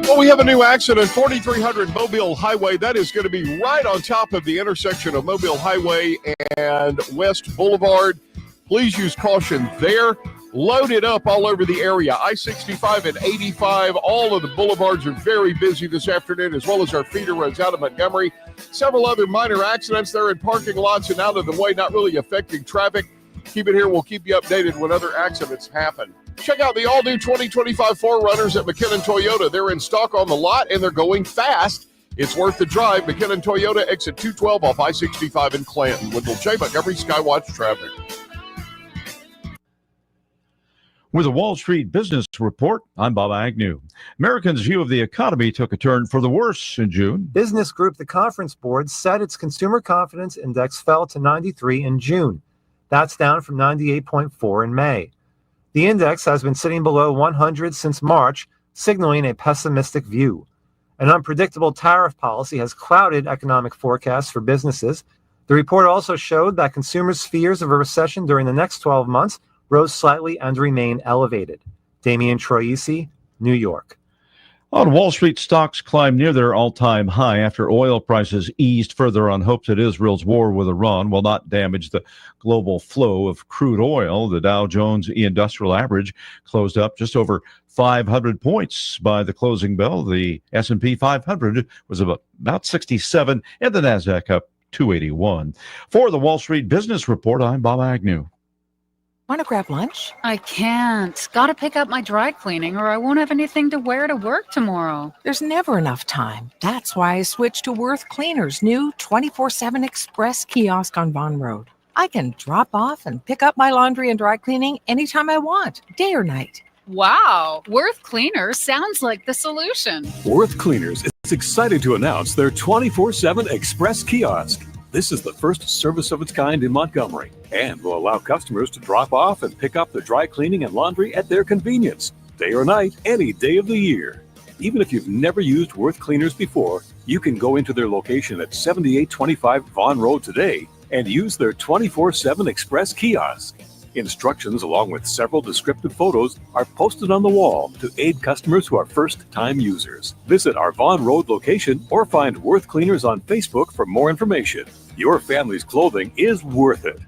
Well, we have a new accident, 4300 Mobile Highway. That is going to be right on top of the intersection of Mobile Highway and West Boulevard. Please use caution there. Loaded up all over the area. I-65 and 85, all of the boulevards are very busy this afternoon, as well as our feeder roads out of Montgomery. Several other minor accidents there in parking lots and out of the way, not really affecting traffic. Keep it here. We'll keep you updated when other accidents happen. Check out the all-new 2025 4Runners at McKinnon Toyota. They're in stock on the lot, and they're going fast. It's worth the drive. McKinnon Toyota, exit 212 off I-65 in Clanton. Wendell J. Montgomery, Skywatch Traffic. With a Wall Street Business Report, I'm Bob Agnew. Americans' view of the economy took a turn for the worse in June. Business Group, the conference board, said its consumer confidence index fell to 93 in June. That's down from 98.4 in May. The index has been sitting below 100 since March, signaling a pessimistic view. An unpredictable tariff policy has clouded economic forecasts for businesses. The report also showed that consumers' fears of a recession during the next 12 months rose slightly and remain elevated. Damian Troisi, New York. On Wall Street, stocks climbed near their all-time high after oil prices eased further on hopes that Israel's war with Iran will not damage the global flow of crude oil. The Dow Jones Industrial Average closed up just over 500 points by the closing bell. The S&P 500 was about 67, and the Nasdaq up 281. For the Wall Street Business Report, I'm Bob Agnew. Want to grab lunch? I can't. Gotta pick up my dry cleaning or I won't have anything to wear to work tomorrow. There's never enough time. That's why I switched to Worth Cleaner's new 24/7 Express kiosk on Vaughan Road. I can drop off and pick up my laundry and dry cleaning anytime I want, day or night. Wow, Worth Cleaner sounds like the solution. Worth Cleaners is excited to announce their 24/7 Express kiosk. This is the first service of its kind in Montgomery and will allow customers to drop off and pick up the dry cleaning and laundry at their convenience, day or night, any day of the year. Even if you've never used Worth Cleaners before, you can go into their location at 7825 Vaughan Road today and use their 24/7 Express kiosk. Instructions along with several descriptive photos are posted on the wall to aid customers who are first-time users. Visit our Vaughan Road location or find Worth Cleaners on Facebook for more information. Your family's clothing is worth it.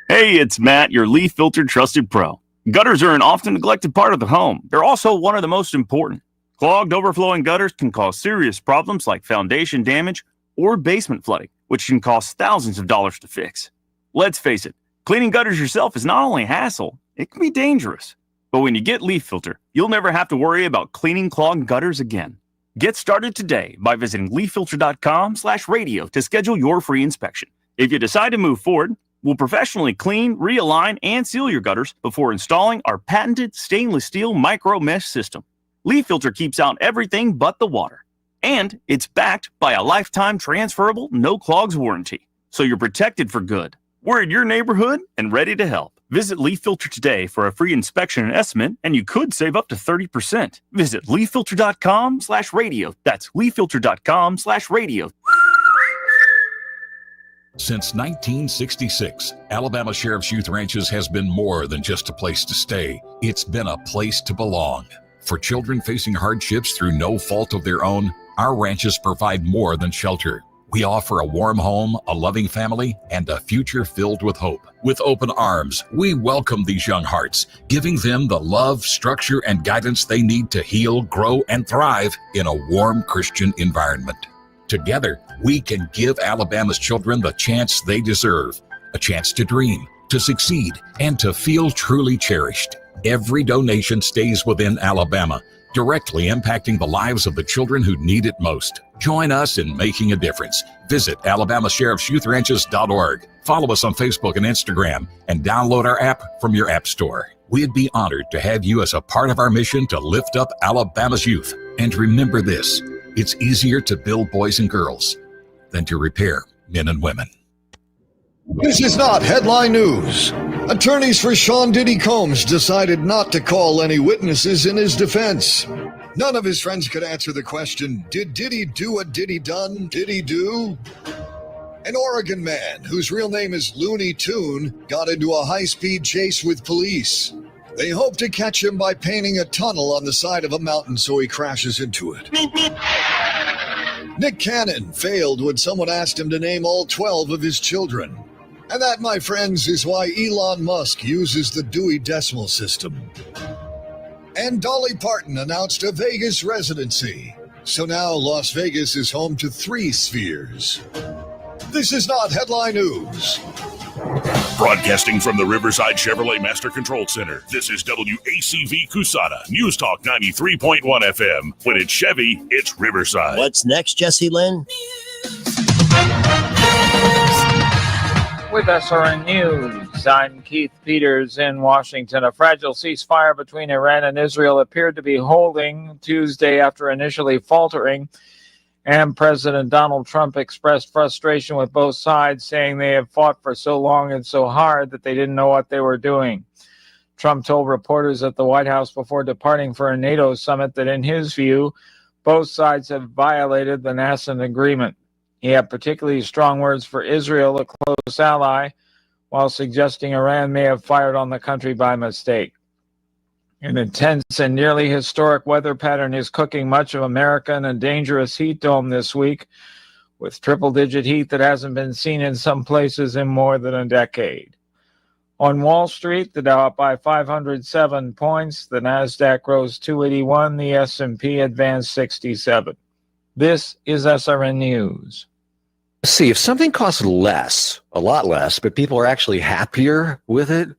Hey, it's Matt, your leaf filter trusted pro. Gutters are an often neglected part of the home. They're also one of the most important. Clogged, overflowing gutters can cause serious problems like foundation damage or basement flooding, which can cost thousands of dollars to fix. Let's face it, cleaning gutters yourself is not only a hassle, it can be dangerous. But when you get Leaf Filter, you'll never have to worry about cleaning clogged gutters again. Get started today by visiting leaffilter.com/radio to schedule your free inspection. If you decide to move forward, we'll professionally clean, realign, and seal your gutters before installing our patented stainless steel micro mesh system. Leaf Filter keeps out everything but the water. And it's backed by a lifetime transferable no clogs warranty. So you're protected for good. We're in your neighborhood and ready to help. Visit Leaf Filter today for a free inspection and estimate, and you could save up to 30%. Visit leaffilter.com/radio. That's leaffilter.com/radio. Since 1966, Alabama Sheriff's Youth Ranches has been more than just a place to stay. It's been a place to belong. For children facing hardships through no fault of their own, our ranches provide more than shelter. We offer a warm home, a loving family, and a future filled with hope. With open arms, we welcome these young hearts, giving them the love, structure, and guidance they need to heal, grow, and thrive in a warm Christian environment. Together, we can give Alabama's children the chance they deserve, a chance to dream, to succeed, and to feel truly cherished. Every donation stays within Alabama, directly impacting the lives of the children who need it most. Join us in making a difference. Visit AlabamaSheriffsYouthRanches.org. Follow us on Facebook and Instagram, and download our app from your app store. We'd be honored to have you as a part of our mission to lift up Alabama's youth. And remember this, it's easier to build boys and girls than to repair men and women. This is not headline news. Attorneys for Sean Diddy Combs decided not to call any witnesses in his defense. None of his friends could answer the question, did Diddy do what Diddy done? Did he do? An Oregon man, whose real name is Looney Tune, got into a high-speed chase with police. They hope to catch him by painting a tunnel on the side of a mountain so he crashes into it. Nick Cannon failed when someone asked him to name all 12 of his children. And that, my friends, is why Elon Musk uses the Dewey Decimal System. And Dolly Parton announced a Vegas residency. So now Las Vegas is home to 3 spheres. This is not headline news. Broadcasting from the Riverside Chevrolet Master Control Center, this is WACV Cusada, News Talk 93.1 FM. When it's Chevy, it's Riverside. What's next, Jesse Lynn? With SRN News, I'm Keith Peters in Washington. A fragile ceasefire between Iran and Israel appeared to be holding Tuesday after initially faltering, and President Donald Trump expressed frustration with both sides, saying they have fought for so long and so hard that they didn't know what they were doing. Trump told reporters at the White House before departing for a NATO summit that in his view, both sides have violated the Nasser agreement. He had particularly strong words for Israel, a close ally, while suggesting Iran may have fired on the country by mistake. An intense and nearly historic weather pattern is cooking much of America in a dangerous heat dome this week, with triple-digit heat that hasn't been seen in some places in more than a decade. On Wall Street, the Dow up by 507 points, the Nasdaq rose 281, the S&P advanced 67. This is SRN News. See, if something costs less, a lot less, but people are actually happier with it,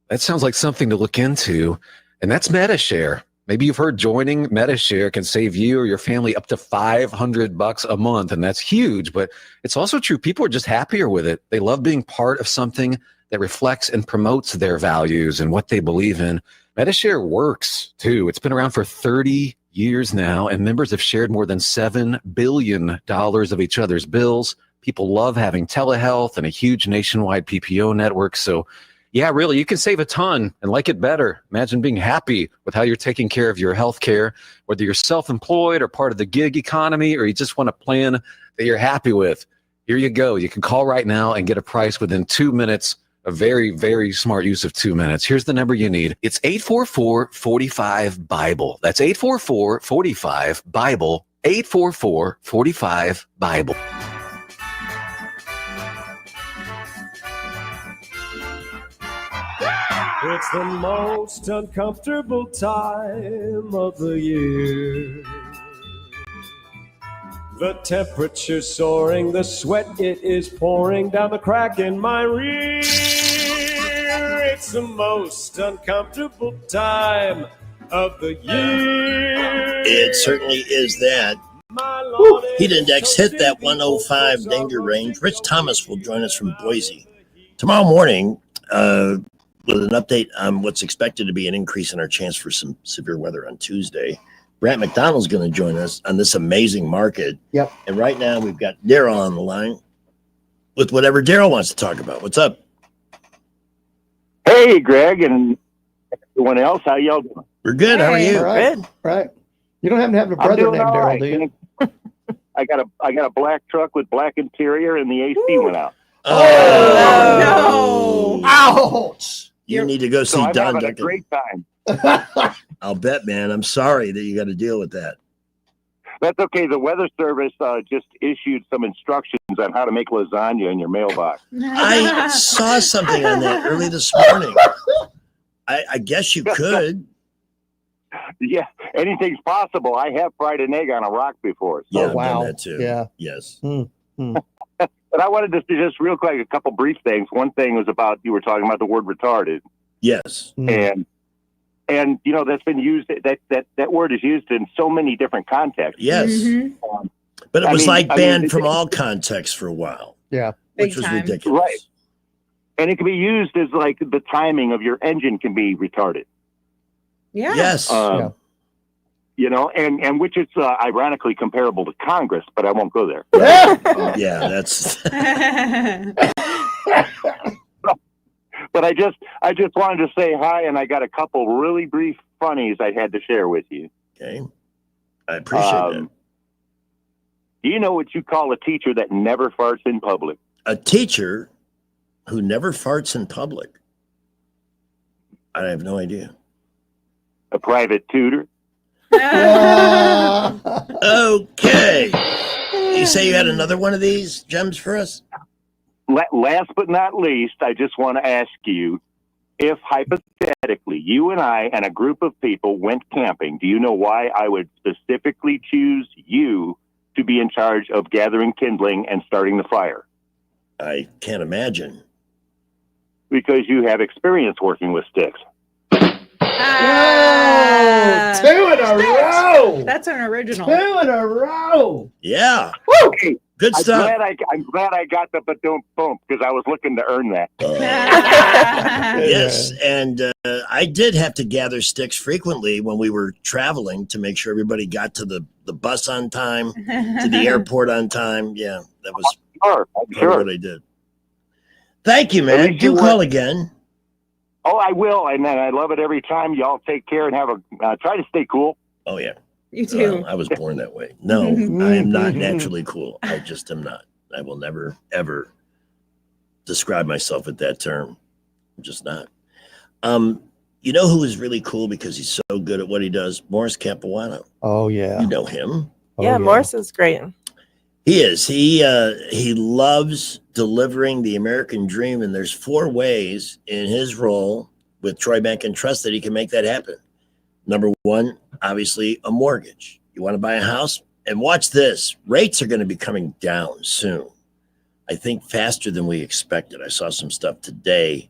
that sounds like something to look into. And that's MetaShare. Maybe you've heard joining MetaShare can save you or your family up to $500 a month. And that's huge, but it's also true. People are just happier with it. They love being part of something that reflects and promotes their values and what they believe in. MetaShare works too. It's been around for 30 years now, and members have shared more than $7 billion of each other's bills. People love having telehealth and a huge nationwide PPO network. So yeah, really, you can save a ton and like it better. Imagine being happy with how you're taking care of your health care, whether you're self-employed or part of the gig economy, or you just want a plan that you're happy with. Here you go. You can call right now and get a price within 2 minutes. A very, very smart use of 2 minutes. Here's the number you need. It's 844-45-BIBLE. That's 844-45-BIBLE. 844-45-BIBLE. It's the most uncomfortable time of the year. The temperature's soaring, the sweat it is pouring down the crack in my rear. It's the most uncomfortable time of the year. It certainly is that. Heat index hit that 105 danger range. Rich Thomas will join us from Boise tomorrow morning with an update on what's expected to be an increase in our chance for some severe weather on Tuesday. Brant McDonald's going to join us on this amazing market. Yep. And right now we've got Daryl on the line with whatever Daryl wants to talk about. What's up? Hey, Greg and everyone else. How y'all doing? We're good. How are you? Right. Right. You don't happen to have a brother named Daryl, do you? I got a black truck with black interior, and the AC went out. Oh, no! Ouch! You need to go see I'm Don having a Duncan. great time. I'll bet, man. I'm sorry that you got to deal with that. That's okay. The Weather Service just issued some instructions on how to make lasagna in your mailbox. I saw something on that early this morning. I guess you could. Yeah, anything's possible. I have fried an egg on a rock before. Yeah, So. I've done that too. Yeah. Yes. But I wanted to just real quick, a couple brief things. One thing was about, you were talking about the word retarded. Yes. And you know, that's been used, that word is used in so many different contexts. Yes. But it was banned from all contexts for a while. Yeah. Which was ridiculous. Right. And it can be used as like the timing of your engine can be retarded. Yeah. Yes. You know, and which is ironically comparable to Congress, but I won't go there. Yeah, that's. But I just wanted to say hi, and I got a couple really brief funnies I had to share with you. Okay, I appreciate that. Do you know what you call a teacher that never farts in public? A teacher who never farts in public. I have no idea. A private tutor. Okay. You say you had another one of these gems for us? Last but not least, I just want to ask you, if hypothetically you and I and a group of people went camping, do you know why I would specifically choose you to be in charge of gathering kindling and starting the fire? I can't imagine. Because you have experience working with sticks. Two in a row. That's an original. 2 in a row. Yeah. Woo! Good stuff. I'm glad I got the ba-dum bump because I was looking to earn that. Yes, and I did have to gather sticks frequently when we were traveling to make sure everybody got to the bus on time, to the airport on time. Yeah, that was sure. what I did. Thank you, man. Do call again. Oh, I will, and I love it every time. Y'all take care and have a try to stay cool. Oh yeah. You too. I was born that way. No, I am not naturally cool. I just am not. I will never, ever describe myself with that term. I'm just not. You know who is really cool because he's so good at what he does? Morris Capuano. Oh, yeah. You know him. Yeah, Morris is great. He is. He loves delivering the American dream, and there's 4 ways in his role with Troy Bank and Trust that he can make that happen. Number 1, obviously, a mortgage. You want to buy a house? And watch this. Rates are going to be coming down soon. I think faster than we expected. I saw some stuff today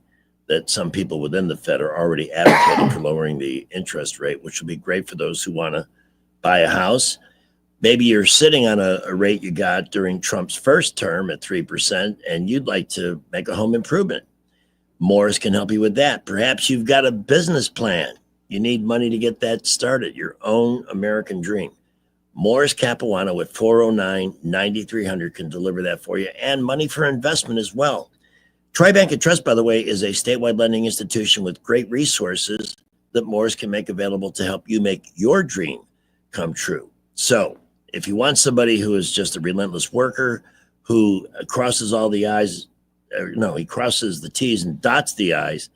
that some people within the Fed are already advocating for lowering the interest rate, which will be great for those who want to buy a house. Maybe you're sitting on a rate you got during Trump's first term at 3%, and you'd like to make a home improvement. Morris can help you with that. Perhaps you've got a business plan. You need money to get that started, your own American dream. Morris Capuano at 409-9300 can deliver that for you, and money for investment as well. Troy Bank and Trust, by the way, is a statewide lending institution with great resources that Morris can make available to help you make your dream come true. So if you want somebody who is just a relentless worker, who crosses all the I's, he crosses the T's and dots the I's,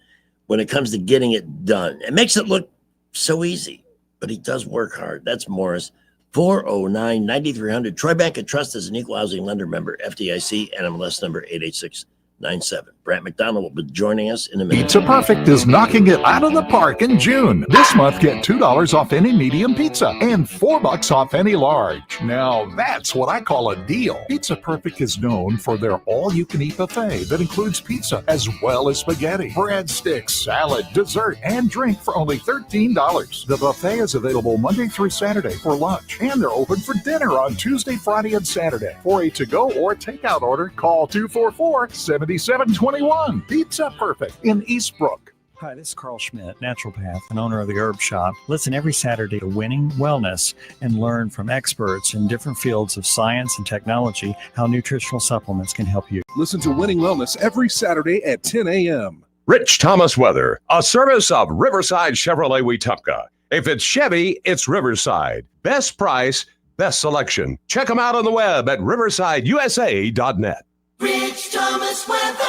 when it comes to getting it done. It makes it look so easy, but he does work hard. That's Morris, 409-9300. Troy Bank and Trust is an equal housing lender, member FDIC, NMLS number 88697. Brant McDonald will be joining us in a minute. Pizza Perfect is knocking it out of the park in June. This month, get $2 off any medium pizza and $4 off any large. Now, that's what I call a deal. Pizza Perfect is known for their all-you-can-eat buffet that includes pizza as well as spaghetti, breadsticks, salad, dessert, and drink for only $13. The buffet is available Monday through Saturday for lunch, and they're open for dinner on Tuesday, Friday, and Saturday. For a to-go or takeout order, call 244-7721. Pizza Perfect in Eastbrook. Hi, this is Carl Schmidt, naturopath and owner of the Herb Shop. Listen every Saturday to Winning Wellness and learn from experts in different fields of science and technology how nutritional supplements can help you. Listen to Winning Wellness every Saturday at 10 a.m. Rich Thomas Weather, a service of Riverside Chevrolet Wetumpka. If it's Chevy, it's Riverside. Best price, best selection. Check them out on the web at riversideusa.net. Rich Thomas Weather.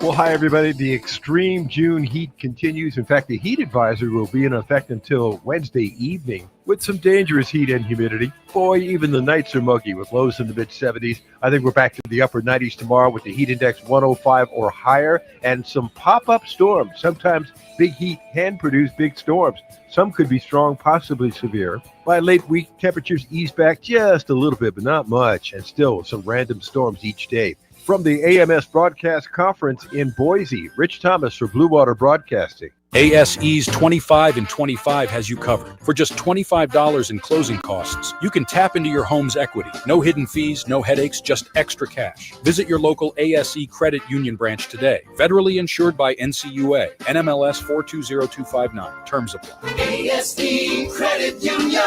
Well, hi, everybody. The extreme June heat continues. In fact, the heat advisory will be in effect until Wednesday evening with some dangerous heat and humidity. Boy, even the nights are muggy with lows in the mid-70s. I think we're back to the upper 90s tomorrow with the heat index 105 or higher and some pop-up storms. Sometimes big heat can produce big storms. Some could be strong, possibly severe. By late week, temperatures ease back just a little bit, but not much, and still some random storms each day. From the AMS Broadcast Conference in Boise, Rich Thomas for Blue Water Broadcasting. ASE's 25 and 25 has you covered. For just $25 in closing costs, you can tap into your home's equity. No hidden fees, no headaches, just extra cash. Visit your local ASE Credit Union branch today. Federally insured by NCUA, NMLS 420259. Terms apply. ASE Credit Union.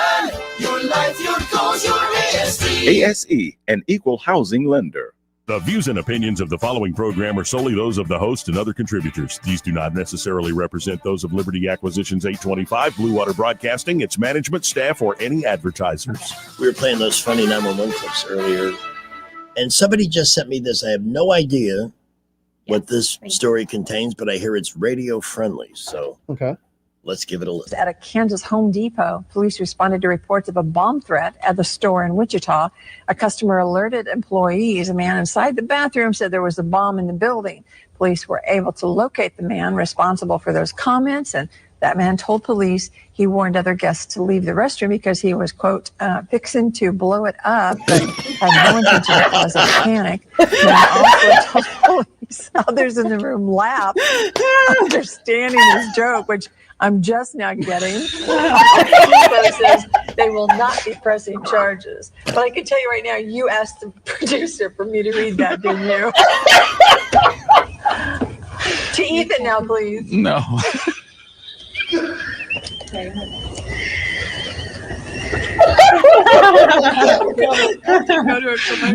Your life, your goals, your ASE. ASE, an equal housing lender. The views and opinions of the following program are solely those of the host and other contributors. These do not necessarily represent those of Liberty Acquisitions 825, Blue Water Broadcasting, its management, staff, or any advertisers. We were playing those funny 911 clips earlier, and somebody just sent me this. I have no idea what this story contains, but I hear it's radio friendly. So let's give it a listen. At a Kansas Home Depot, police responded to reports of a bomb threat at the store in Wichita. A customer alerted employees. A man inside the bathroom said there was a bomb in the building. Police were able to locate the man responsible for those comments, and that man told police he warned other guests to leave the restroom because he was, quote, fixing to blow it up, but had no intention to cause a panic. And also told police others in the room laughed, understanding his joke, which I'm just now getting. Depot says they will not be pressing charges. But I can tell you right now, you asked the producer for me to read that, didn't you? To Ethan now, please. No.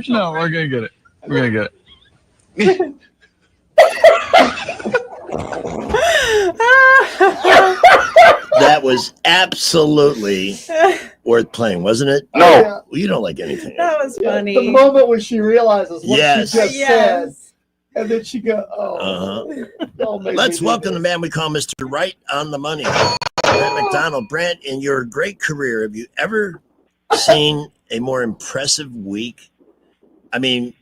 No, we're gonna get it. We're gonna get it. That was absolutely worth playing, wasn't it? No. Well, you don't like anything. That was funny. The moment when she realizes what Yes. she just Yes. said, and then she go, Let's welcome the man we call Mr. Right on the Money, Brent McDonald. Brent, in your great career, have you ever seen a more impressive week? I mean,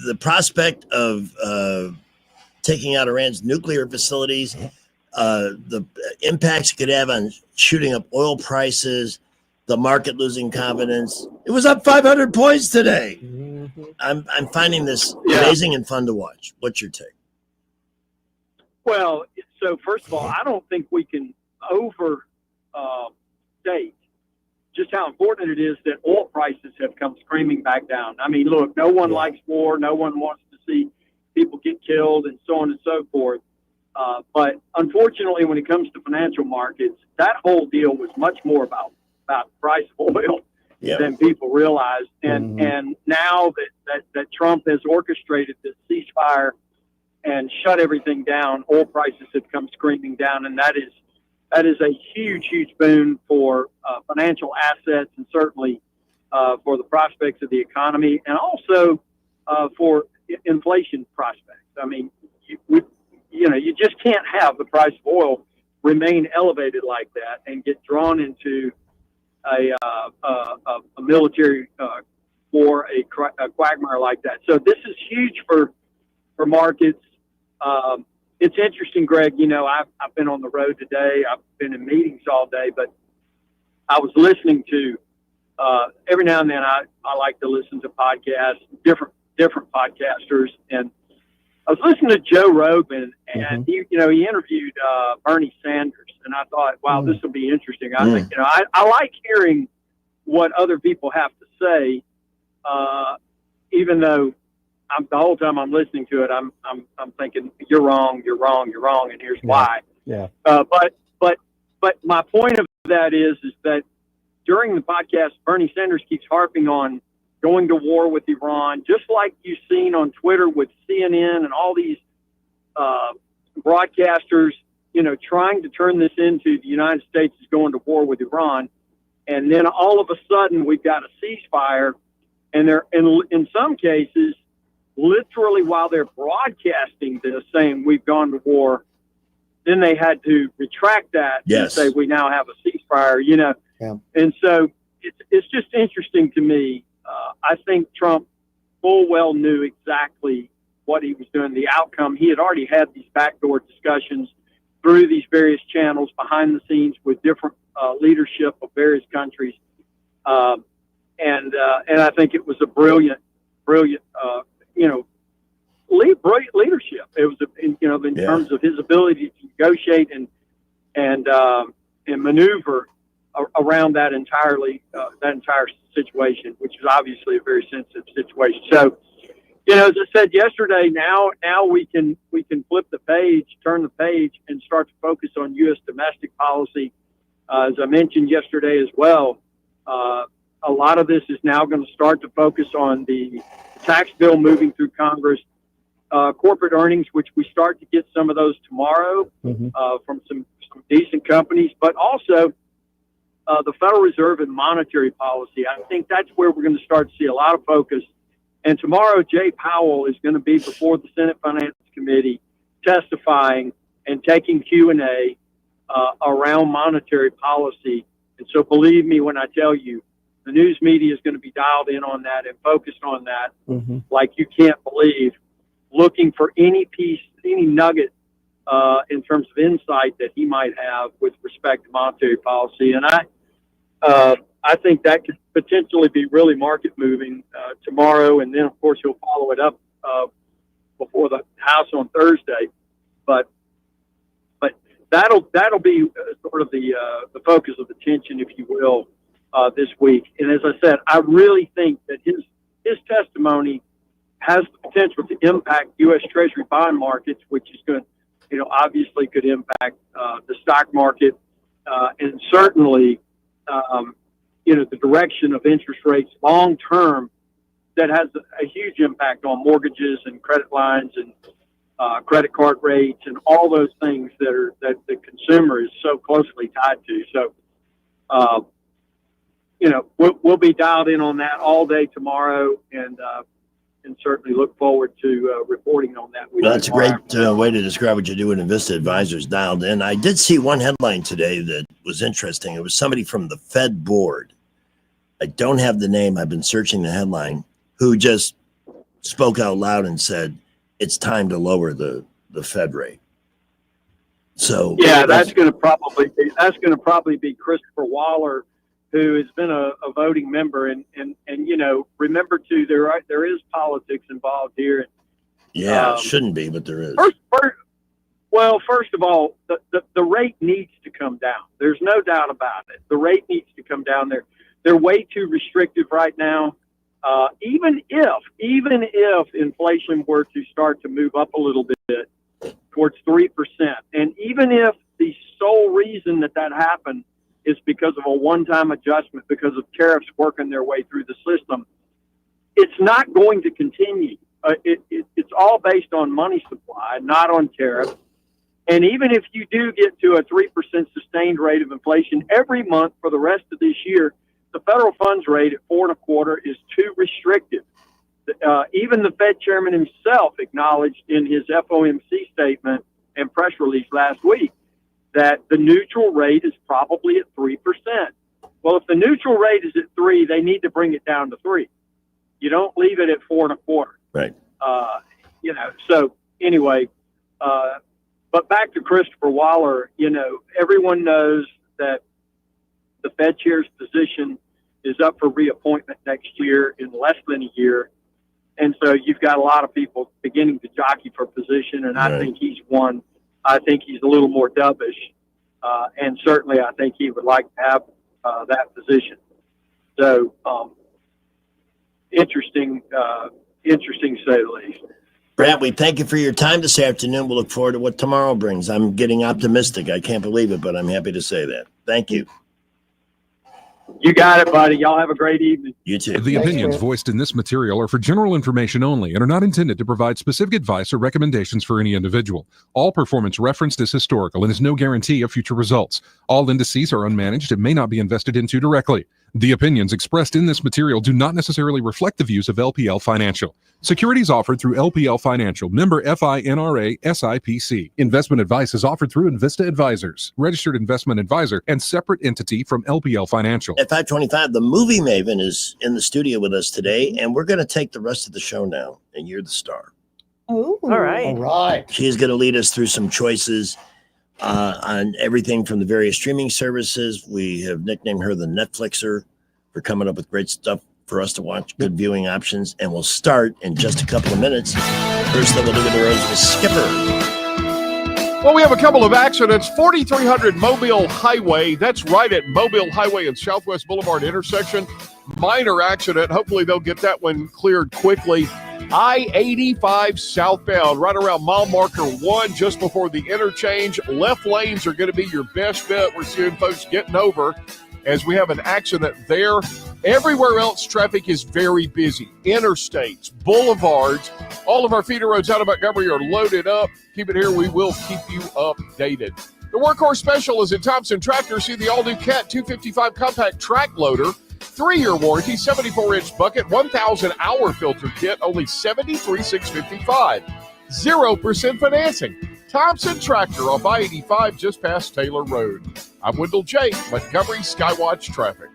the prospect of taking out Iran's nuclear facilities, the impacts it could have on shooting up oil prices, the market losing confidence. It was up 500 points today. I'm finding this amazing and fun to watch. What's your take? Well, so first of all, I don't think we can overstate just how important it is that oil prices have come screaming back down. I mean, look, no one likes war. No one wants to see people get killed and so on and so forth. But unfortunately, when it comes to financial markets, that whole deal was much more about the price of oil than people realized. And and now that Trump has orchestrated this ceasefire and shut everything down, oil prices have come screaming down, and that is a huge boon for financial assets and certainly for the prospects of the economy and also for inflation prospects. I mean, you just can't have the price of oil remain elevated like that and get drawn into a military war, a quagmire like that. So this is huge for markets. It's interesting, Greg. You know, I've been on the road today. I've been in meetings all day, but I was listening to every now and then. I like to listen to podcasts, different podcasters, and I was listening to Joe Rogan, and he interviewed Bernie Sanders, and I thought, wow, this will be interesting. I think, I like hearing what other people have to say, even though the whole time I'm listening to it, I'm thinking you're wrong, and here's why. Yeah. But my point of that is that during the podcast, Bernie Sanders keeps harping on going to war with Iran, just like you've seen on Twitter with CNN and all these broadcasters, trying to turn this into the United States is going to war with Iran. And then all of a sudden we've got a ceasefire, and they're in some cases, literally while they're broadcasting this saying we've gone to war, then they had to retract that and say we now have a ceasefire, And so it's just interesting to me. I think Trump full well knew exactly what he was doing, the outcome. He had already had these backdoor discussions through these various channels behind the scenes with different leadership of various countries. And I think it was a brilliant leadership. It was, in terms of his ability to negotiate and and maneuver around that entire situation, which is obviously a very sensitive situation. So, as I said yesterday, now we can flip the page, turn the page, and start to focus on U.S. domestic policy. As I mentioned yesterday as well, a lot of this is now going to start to focus on the tax bill moving through Congress, corporate earnings, which we start to get some of those tomorrow from some decent companies, but also the Federal Reserve and monetary policy. I think that's where we're going to start to see a lot of focus. And tomorrow, Jay Powell is going to be before the Senate Finance Committee testifying and taking Q&A around monetary policy. And so believe me when I tell you, the news media is going to be dialed in on that and focused on that like you can't believe, looking for any piece, any nugget in terms of insight that he might have with respect to monetary policy. And I think that could potentially be really market moving tomorrow. And then, of course, he'll follow it up before the House on Thursday. But that'll be sort of the focus of attention, if you will, this week. And as I said, I really think that his testimony has the potential to impact U.S. Treasury bond markets, which is going to, obviously could impact the stock market and certainly, the direction of interest rates long term. That has a huge impact on mortgages and credit lines and credit card rates and all those things that the consumer is so closely tied to. So, we'll be dialed in on that all day tomorrow, and certainly look forward to reporting on that. Well, that's a great way to describe what you do with Invista Advisors, dialed in. I did see one headline today that was interesting. It was somebody from the Fed board. I don't have the name. I've been searching the headline, who just spoke out loud and said, it's time to lower the Fed rate. So yeah, that's going to probably be Christopher Waller, who has been a voting member, and remember too, there is politics involved here. Yeah, it shouldn't be, but there is. First of all, the rate needs to come down. There's no doubt about it. The rate needs to come down. They're way too restrictive right now. Even if inflation were to start to move up a little bit towards 3%, and even if the sole reason that happened is because of a one-time adjustment because of tariffs working their way through the system, it's not going to continue. It's all based on money supply, not on tariffs. And even if you do get to a 3% sustained rate of inflation every month for the rest of this year, the federal funds rate at 4.25% is too restrictive. Even the Fed chairman himself acknowledged in his FOMC statement and press release last week that the neutral rate is probably at 3%. Well, if the neutral rate is at 3%, they need to bring it down to 3%. You don't leave it at 4.25%. Right. So anyway, but back to Christopher Waller, everyone knows that the Fed chair's position is up for reappointment next year in less than a year. And so you've got a lot of people beginning to jockey for position, and I think he's one. I think he's a little more dovish, and certainly I think he would like to have that position. So interesting to say the least. Brad, we thank you for your time this afternoon. We'll look forward to what tomorrow brings. I'm getting optimistic. I can't believe it, but I'm happy to say that. Thank you. You got it, buddy. Y'all have a great evening. You too. The opinions voiced in this material are for general information only and are not intended to provide specific advice or recommendations for any individual. All performance referenced is historical and is no guarantee of future results. All indices are unmanaged and may not be invested into directly. The opinions expressed in this material do not necessarily reflect the views of LPL Financial. Securities offered through LPL Financial, member FINRA SIPC. Investment advice is offered through Invista Advisors, registered investment advisor and separate entity from LPL Financial. At 5:25, the movie maven is in the studio with us today, and we're going to take the rest of the show now, and you're the star. Oh, all right. All right. She's going to lead us through some choices on everything from the various streaming services. We have nicknamed her the Netflixer for coming up with great stuff for us to watch, good viewing options, and we'll start in just a couple of minutes. First, then we'll look at the roads with Skipper. Well, we have a couple of accidents. 4300 Mobile Highway. That's right at Mobile Highway and Southwest Boulevard intersection. Minor accident. Hopefully they'll get that one cleared quickly. I-85 southbound, right around mile marker 1, just before the interchange. Left lanes are going to be your best bet. We're seeing folks getting over as we have an accident there. Everywhere else, traffic is very busy. Interstates, boulevards, all of our feeder roads out of Montgomery are loaded up. Keep it here. We will keep you updated. The Workhorse Special is at Thompson Tractor. See the all-new Cat 255 compact track loader. 3-year warranty, 74-inch bucket, 1,000-hour filter kit, only $73,655. 0% financing. Thompson Tractor off I-85 just past Taylor Road. I'm Wendell Jake, Montgomery Skywatch Traffic.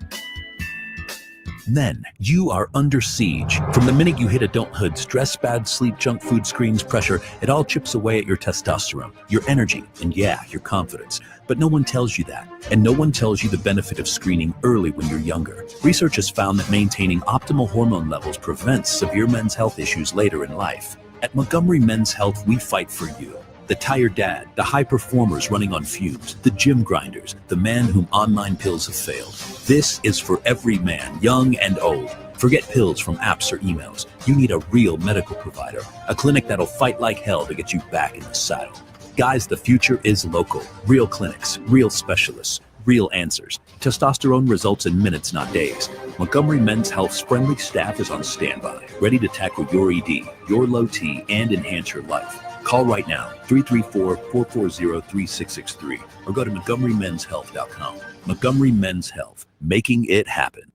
Then you are under siege. From the minute you hit adulthood, stress, bad sleep, junk food, screens, pressure, it all chips away at your testosterone, your energy, and yeah, your confidence. But no one tells you that. And no one tells you the benefit of screening early when you're younger. Research has found that maintaining optimal hormone levels prevents severe men's health issues later in life. At Montgomery Men's Health, we fight for you. The tired dad, the high performers running on fumes, the gym grinders, the man whom online pills have failed. This is for every man, young and old. Forget pills from apps or emails. You need a real medical provider, a clinic that'll fight like hell to get you back in the saddle. Guys, the future is local. Real clinics, real specialists, real answers. Testosterone results in minutes, not days. Montgomery Men's Health's friendly staff is on standby, ready to tackle your ED, your low T, and enhance your life. Call right now, 334-440-3663, or go to MontgomeryMen'sHealth.com. Montgomery Men's Health, making it happen.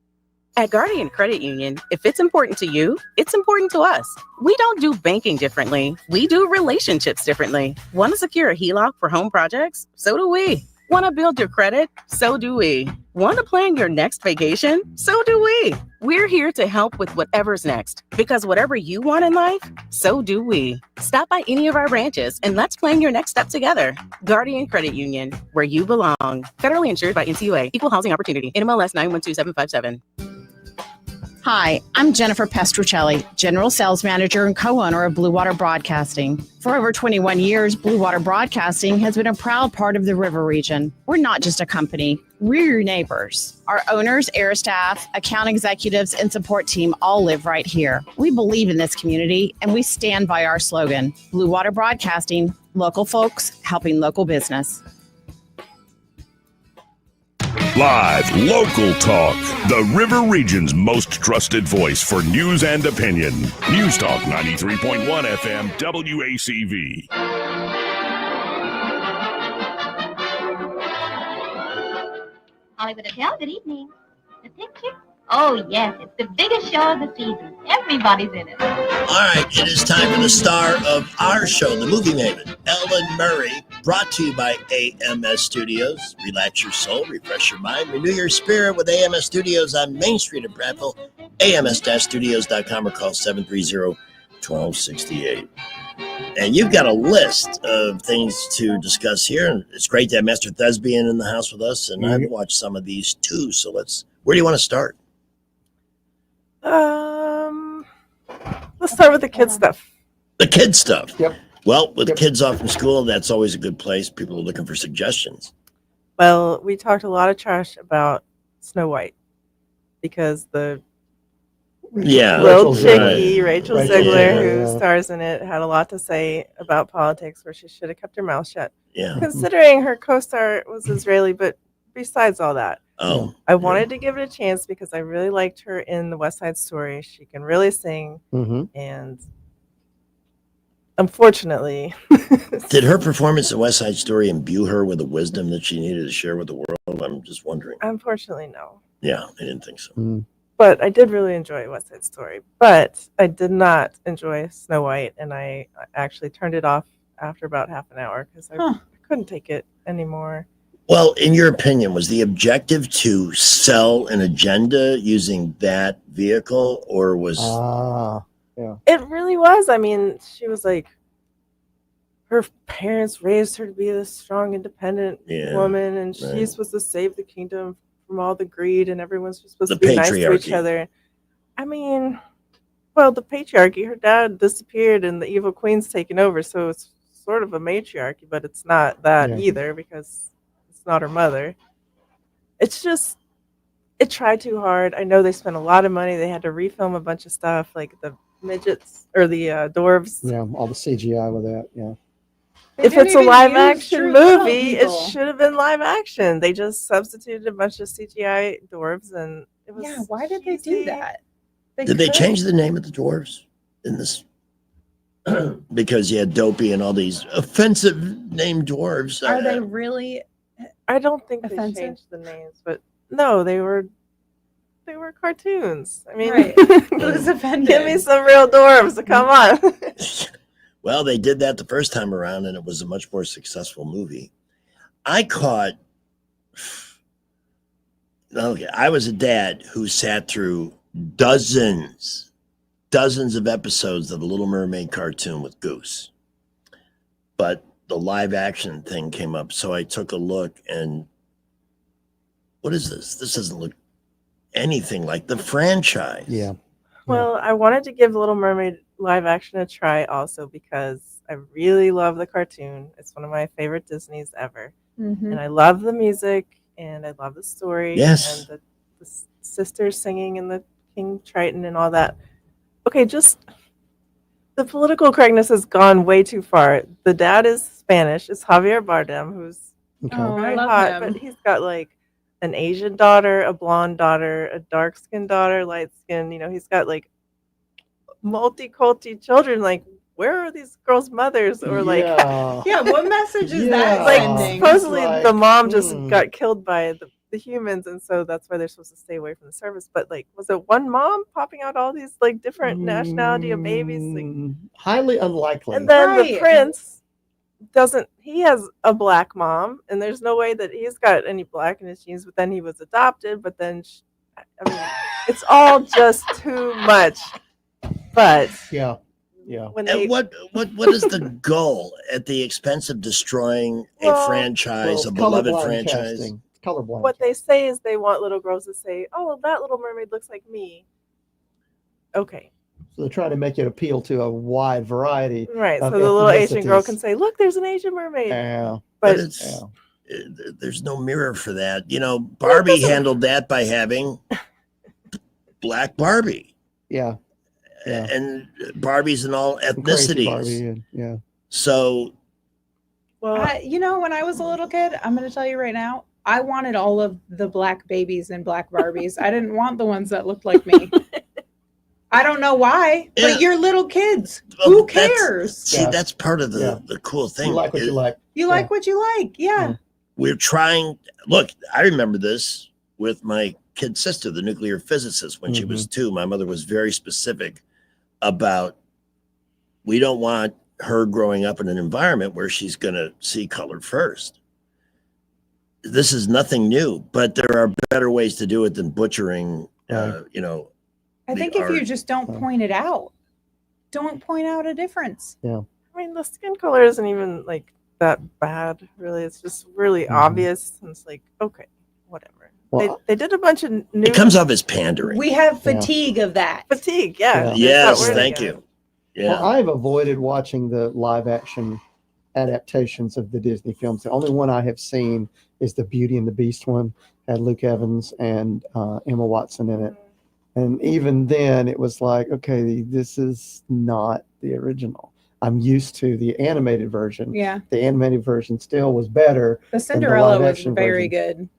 At Guardian Credit Union, if it's important to you, it's important to us. We don't do banking differently. We do relationships differently. Want to secure a HELOC for home projects? So do we. Want to build your credit? So do we. Want to plan your next vacation? So do we. We're here to help with whatever's next, because whatever you want in life, so do we. Stop by any of our branches and let's plan your next step together. Guardian Credit Union, where you belong. Federally insured by NCUA. Equal Housing Opportunity. NMLS 912757. Hi, I'm Jennifer Pestruccelli, General Sales Manager and co-owner of Blue Water Broadcasting. For over 21 years, Blue Water Broadcasting has been a proud part of the River region. We're not just a company, we're your neighbors. Our owners, air staff, account executives, and support team all live right here. We believe in this community, and we stand by our slogan, Blue Water Broadcasting, local folks helping local business. Live local talk. The River Region's most trusted voice for news and opinion. News Talk 93.1 FM WACV. Hollywood Hotel, good evening. The picture? Oh, yes, it's the biggest show of the season. Everybody's in it. All right, it is time for the star of our show, the Movie Maven, Ellen Murray, brought to you by AMS Studios. Relax your soul, refresh your mind, renew your spirit with AMS Studios on Main Street in Prattville, ams-studios.com, or call 730-1268. And you've got a list of things to discuss here, and it's great to have Master Thespian in the house with us, and I've watched some of these too, so where do you want to start? Let's start with the kid stuff. The kid stuff. Yep. Well, with kids off from school, that's always a good place. People are looking for suggestions. Well, we talked a lot of trash about Snow White because the little chickie, Rachel Zegler, who stars in it, had a lot to say about politics where she should have kept her mouth shut. Yeah. Considering her co-star was Israeli, but besides all that, I wanted to give it a chance because I really liked her in the West Side Story. She can really sing, and unfortunately, did her performance in West Side Story imbue her with the wisdom that she needed to share with the world? I'm just wondering. Unfortunately, no. Yeah, I didn't think so. But I did really enjoy West Side Story. But I did not enjoy Snow White, and I actually turned it off after about half an hour because I couldn't take it anymore. Well, in your opinion, was the objective to sell an agenda using that vehicle, or was... It really was. I mean, she was like, her parents raised her to be this strong, independent woman, and she's supposed to save the kingdom from all the greed, and everyone's supposed to be nice to each other. I mean, well, the patriarchy, her dad disappeared, and the evil queen's taken over, so it's sort of a matriarchy, but it's not that Yeah. either because it's not her mother. It's just, it tried too hard. I know they spent a lot of money. They had to refilm a bunch of stuff, like the midgets or the dwarves. Yeah, all the CGI with that. Yeah. If didn't it's a even live use action true little movie, it people. should have been live action. They just substituted a bunch of CGI dwarves, and it was Yeah, why did they do that? Did they could. change the name of the dwarves in this? Because you had Dopey and all these offensive named dwarves. Are they really? I don't think offensive? they changed the names, but no, they were cartoons. I mean, Right. Who's offended? give me some real dwarves. Come on. Well, they did that the first time around, and it was a much more successful movie. I was a dad who sat through dozens of episodes of the Little Mermaid cartoon with Goose. But the live action thing came up, so I took a look, and what is this? This doesn't look anything like the franchise. Yeah. Well, I wanted to give Little Mermaid live action a try also because I really love the cartoon. It's one of my favorite Disneys ever. Mhm. And I love the music and I love the story. Yes. And the sisters singing and the King Triton and all that. Okay, just the political correctness has gone way too far. The dad is Spanish. It's Javier Bardem, who's Okay. Oh, I very love hot, him. but he's got like an Asian daughter, a blonde daughter, a dark skinned daughter, light skin. You know, he's got like multi-culti children. Like, where are these girls' mothers? Or like, Yeah. Yeah, what message is that Yeah. like sending? supposedly Like, the mom just hmm. got killed by the humans, and so that's why they're supposed to stay away from the service. But like, was it one mom popping out all these like different nationality of babies? Like, Highly unlikely. and then the Right. prince doesn't. He has a black mom, and there's no way that he's got any black in his genes. But then he was adopted. But then, I mean, it's all just too much. But Yeah. Yeah. when they And what is the goal at the expense of destroying a Well- franchise, Well, a beloved colorblind franchise? casting. Colorblind. what they say is they want little girls to say, "Oh, that Little Mermaid looks like me." Okay, So they try to make it appeal to a wide variety. right. So of the little Asian girl ethnicities. can say, "Look, there's an Asian mermaid." Yeah. But But it's there's no mirror for that. You know, Barbie handled that by having Black Barbie, Yeah. Yeah. and Barbie's in all Crazy ethnicities. Barbie, and- yeah. So well, You know, when I was a little kid, I'm going to tell you right now, I wanted all of the black babies and black Barbies. I didn't want the ones that looked like me. I don't know why, Yeah. but you're little kids. well, Who that's- cares? See, Yeah. that's part of the Yeah. the cool thing. You like what you like. You like what you like. Yeah. We're trying. Look, I remember this with my kid sister, the nuclear physicist, when she was 2. My mother was very specific about we don't want her growing up in an environment where she's going to see color first. This is nothing new, but there are better ways to do it than butchering. You know, I the think if you art. just don't point it out, don't point out a difference. Yeah. I mean, the skin color isn't even like that bad, really. It's just really obvious. And it's like, okay, whatever. Well, they did a bunch of new It comes off as pandering. We have fatigue of that. fatigue. Yeah. there's that Yes, word thank again. you. Yeah. Well, I've avoided watching the live action adaptations of the Disney films. The only one I have seen is the Beauty and the Beast one, had Luke Evans and Emma Watson in it. And even then, it was like, okay, this is not the original. I'm used to the animated version. Yeah. The animated version still was better. The than Cinderella was live-action very version. good.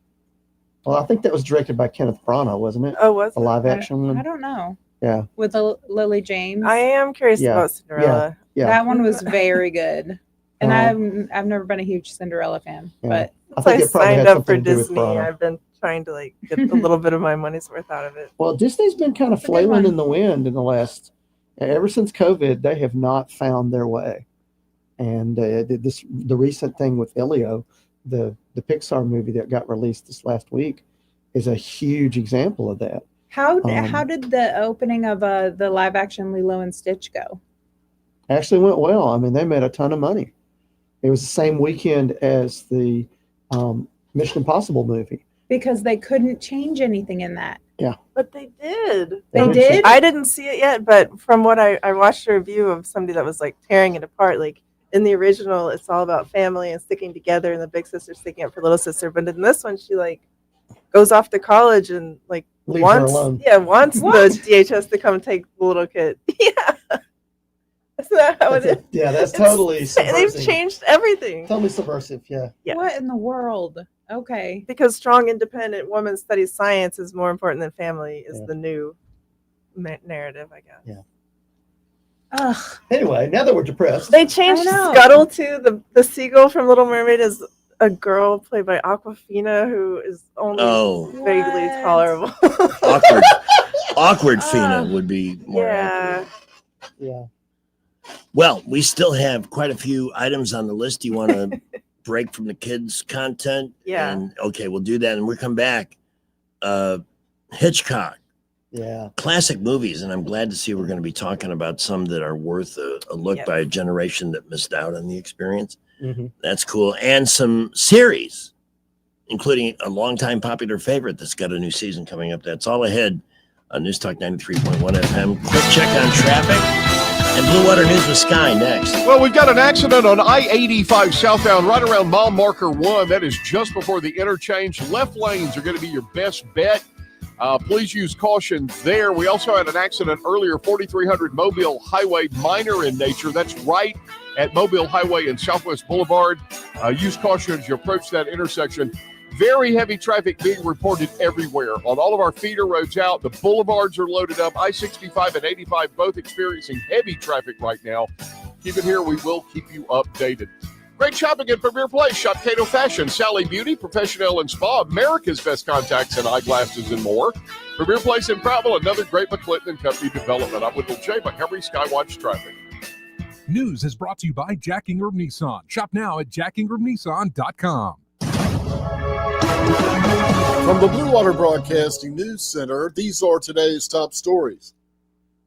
Well, I think that was directed by Kenneth Branagh, wasn't it? Oh, was The it? live action one? I don't know. Yeah. With Lily James. I am curious Yeah. about Cinderella. Yeah. That one was very good. And Um, I've never been a huge Cinderella fan, Yeah. but I Since think I it probably signed had up for something to do with Disney, Branagh. I've been trying to like get a little bit of my money's worth out of it. Well, Disney's been kind of It's a good flailing one. in the wind in the last, ever since COVID, they have not found their way. And the recent thing with Elio, the Pixar movie that got released this last week, is a huge example of that. how did the opening of the live action Lilo and Stitch go? Actually went well. I mean, they made a ton of money. It was the same weekend as the Mission Impossible movie. Because they couldn't change anything in that. Yeah. But they did. They did? I didn't see it yet, but from what I watched a review of somebody that was like tearing it apart, like in the original, it's all about family and sticking together, and the big sister sticking up for little sister. But in this one, she like goes off to college and like Leaves her wants alone. wants the DHS to come take the little kid. Yeah, isn't that how it is? Yeah, that's totally They've subversive. changed everything. Totally subversive. Yeah. What in the world? Okay. Because strong, independent woman studies science is more important than family is the new narrative, I guess. Yeah. Ugh. Anyway, now that we're depressed, They changed Scuttle to the seagull from Little Mermaid is a girl played by Aquafina who is only vaguely tolerable. Awkward Fina would be more accurate. Yeah. Well, we still have quite a few items on the list. Do you want to break from the kids' content? Yeah. And, okay, we'll do that. And we'll come back. Hitchcock. Yeah. Classic movies. And I'm glad to see we're going to be talking about some that are worth a look by a generation that missed out on the experience. Mm-hmm. That's cool. And some series, including a longtime popular favorite that's got a new season coming up. That's all ahead on News Talk 93.1 FM. Quick check on traffic. And Blue Water News with Sky next. Well, we've got an accident on I-85 southbound right around mile marker 1. That is just before the interchange. Left lanes are going to be your best bet. Please use caution there. We also had an accident earlier, 4300 Mobile Highway, minor in nature. That's right at Mobile Highway and Southwest Boulevard. Use caution as you approach that intersection. Very heavy traffic being reported everywhere. On all of our feeder roads out, the boulevards are loaded up. I-65 and 85 both experiencing heavy traffic right now. Keep it here. We will keep you updated. Great shopping at Premier Place. Shop Cato Fashion, Sally Beauty, Professional and Spa, America's Best Contacts and Eyeglasses and more. Premier Place in Prattville, another great McClinton and Company development. I'm with Jay Montgomery, Skywatch Traffic. News is brought to you by Jack Ingram Nissan. Shop now at jackingramnissan.com. From the Blue Water Broadcasting News Center, these are today's top stories.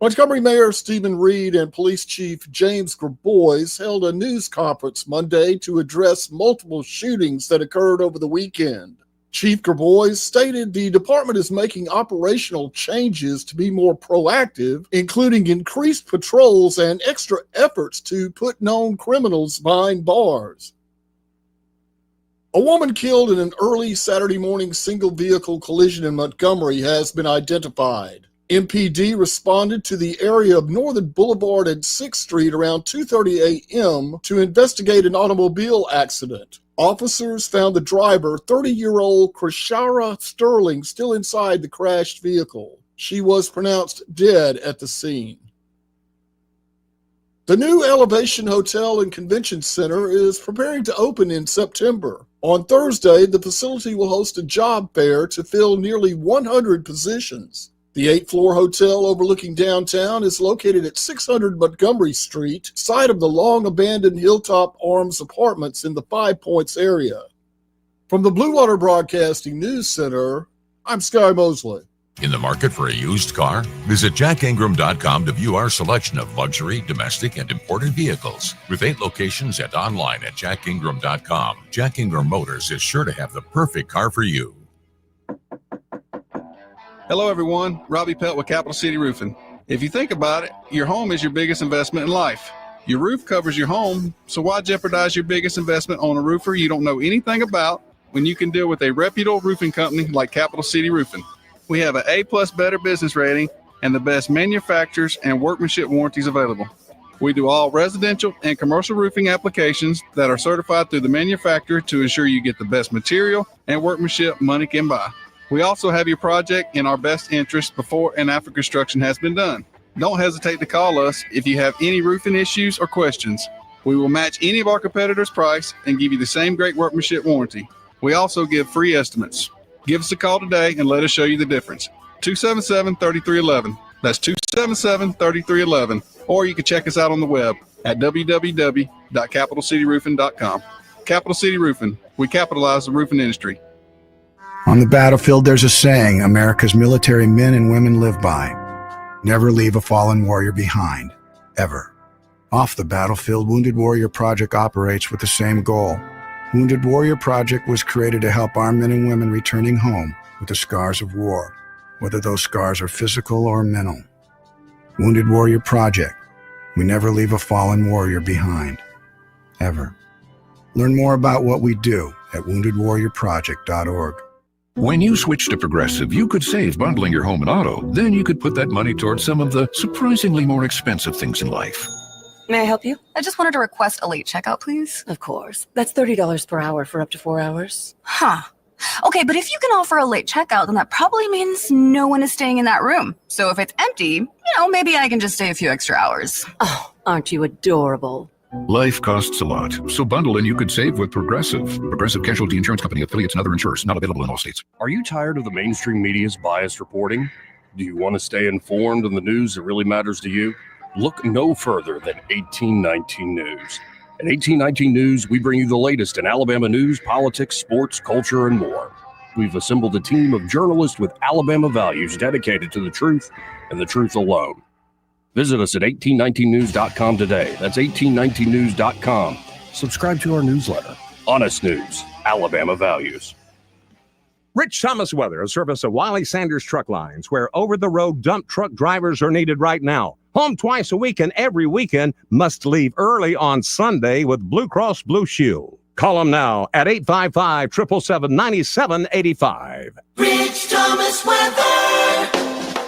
Montgomery Mayor Stephen Reed and Police Chief James Grabois held a news conference Monday to address multiple shootings that occurred over the weekend. Chief Grabois stated the department is making operational changes to be more proactive, including increased patrols and extra efforts to put known criminals behind bars. A woman killed in an early Saturday morning single vehicle collision in Montgomery has been identified. MPD responded to the area of Northern Boulevard and 6th Street around 2:30 a.m. to investigate an automobile accident. Officers found the driver, 30-year-old Krishara Sterling, still inside the crashed vehicle. She was pronounced dead at the scene. The new Elevation Hotel and Convention Center is preparing to open in September. On Thursday, the facility will host a job fair to fill nearly 100 positions. The 8th-floor hotel overlooking downtown is located at 600 Montgomery Street, site of the long-abandoned Hilltop Arms Apartments in the Five Points area. From the Blue Water Broadcasting News Center, I'm Sky Mosley. In the market for a used car? Visit jackingram.com to view our selection of luxury, domestic, and imported vehicles. With 8 locations and online at jackingram.com, Jack Ingram Motors is sure to have the perfect car for you. Hello, everyone. Robbie Pelt with Capital City Roofing. If you think about it, your home is your biggest investment in life. Your roof covers your home, so why jeopardize your biggest investment on a roofer you don't know anything about when you can deal with a reputable roofing company like Capital City Roofing? We have an A+ Better Business rating and the best manufacturers and workmanship warranties available. We do all residential and commercial roofing applications that are certified through the manufacturer to ensure you get the best material and workmanship money can buy. We also have your project in our best interest before and after construction has been done. Don't hesitate to call us if you have any roofing issues or questions. We will match any of our competitors' price and give you the same great workmanship warranty. We also give free estimates. Give us a call today and let us show you the difference. 277-3311. That's 277-3311. Or you can check us out on the web at www.capitalcityroofing.com. Capital City Roofing. We capitalize the roofing industry. On the battlefield, there's a saying America's military men and women live by. Never leave a fallen warrior behind, ever. Off the battlefield, Wounded Warrior Project operates with the same goal. Wounded Warrior Project was created to help our men and women returning home with the scars of war, whether those scars are physical or mental. Wounded Warrior Project. We never leave a fallen warrior behind. ever. Learn more about what we do at woundedwarriorproject.org. When you switch to Progressive, you could save bundling your home and auto. Then you could put that money towards some of the surprisingly more expensive things in life. May I help you? I just wanted to request a late checkout, please. Of course. That's $30 per hour for up to 4 hours. Huh. Okay, but if you can offer a late checkout, then that probably means no one is staying in that room. So if it's empty, maybe I can just stay a few extra hours. Oh, aren't you adorable? Life costs a lot, so bundle and you could save with Progressive. Progressive Casualty Insurance Company, affiliates, and other insurers. Not available in all states. Are you tired of the mainstream media's biased reporting? Do you want to stay informed on the news that really matters to you? Look no further than 1819 News. At 1819 News, we bring you the latest in Alabama news, politics, sports, culture, and more. We've assembled a team of journalists with Alabama values dedicated to the truth and the truth alone. Visit us at 1819news.com today. That's 1819news.com. Subscribe to our newsletter. Honest News, Alabama Values. Rich Thomas weather, a service of Wiley Sanders Truck Lines, where over-the-road dump truck drivers are needed right now. Home twice a week and every weekend, must leave early on Sunday with Blue Cross Blue Shield. Call them now at 855-777-9785. Rich Thomas weather.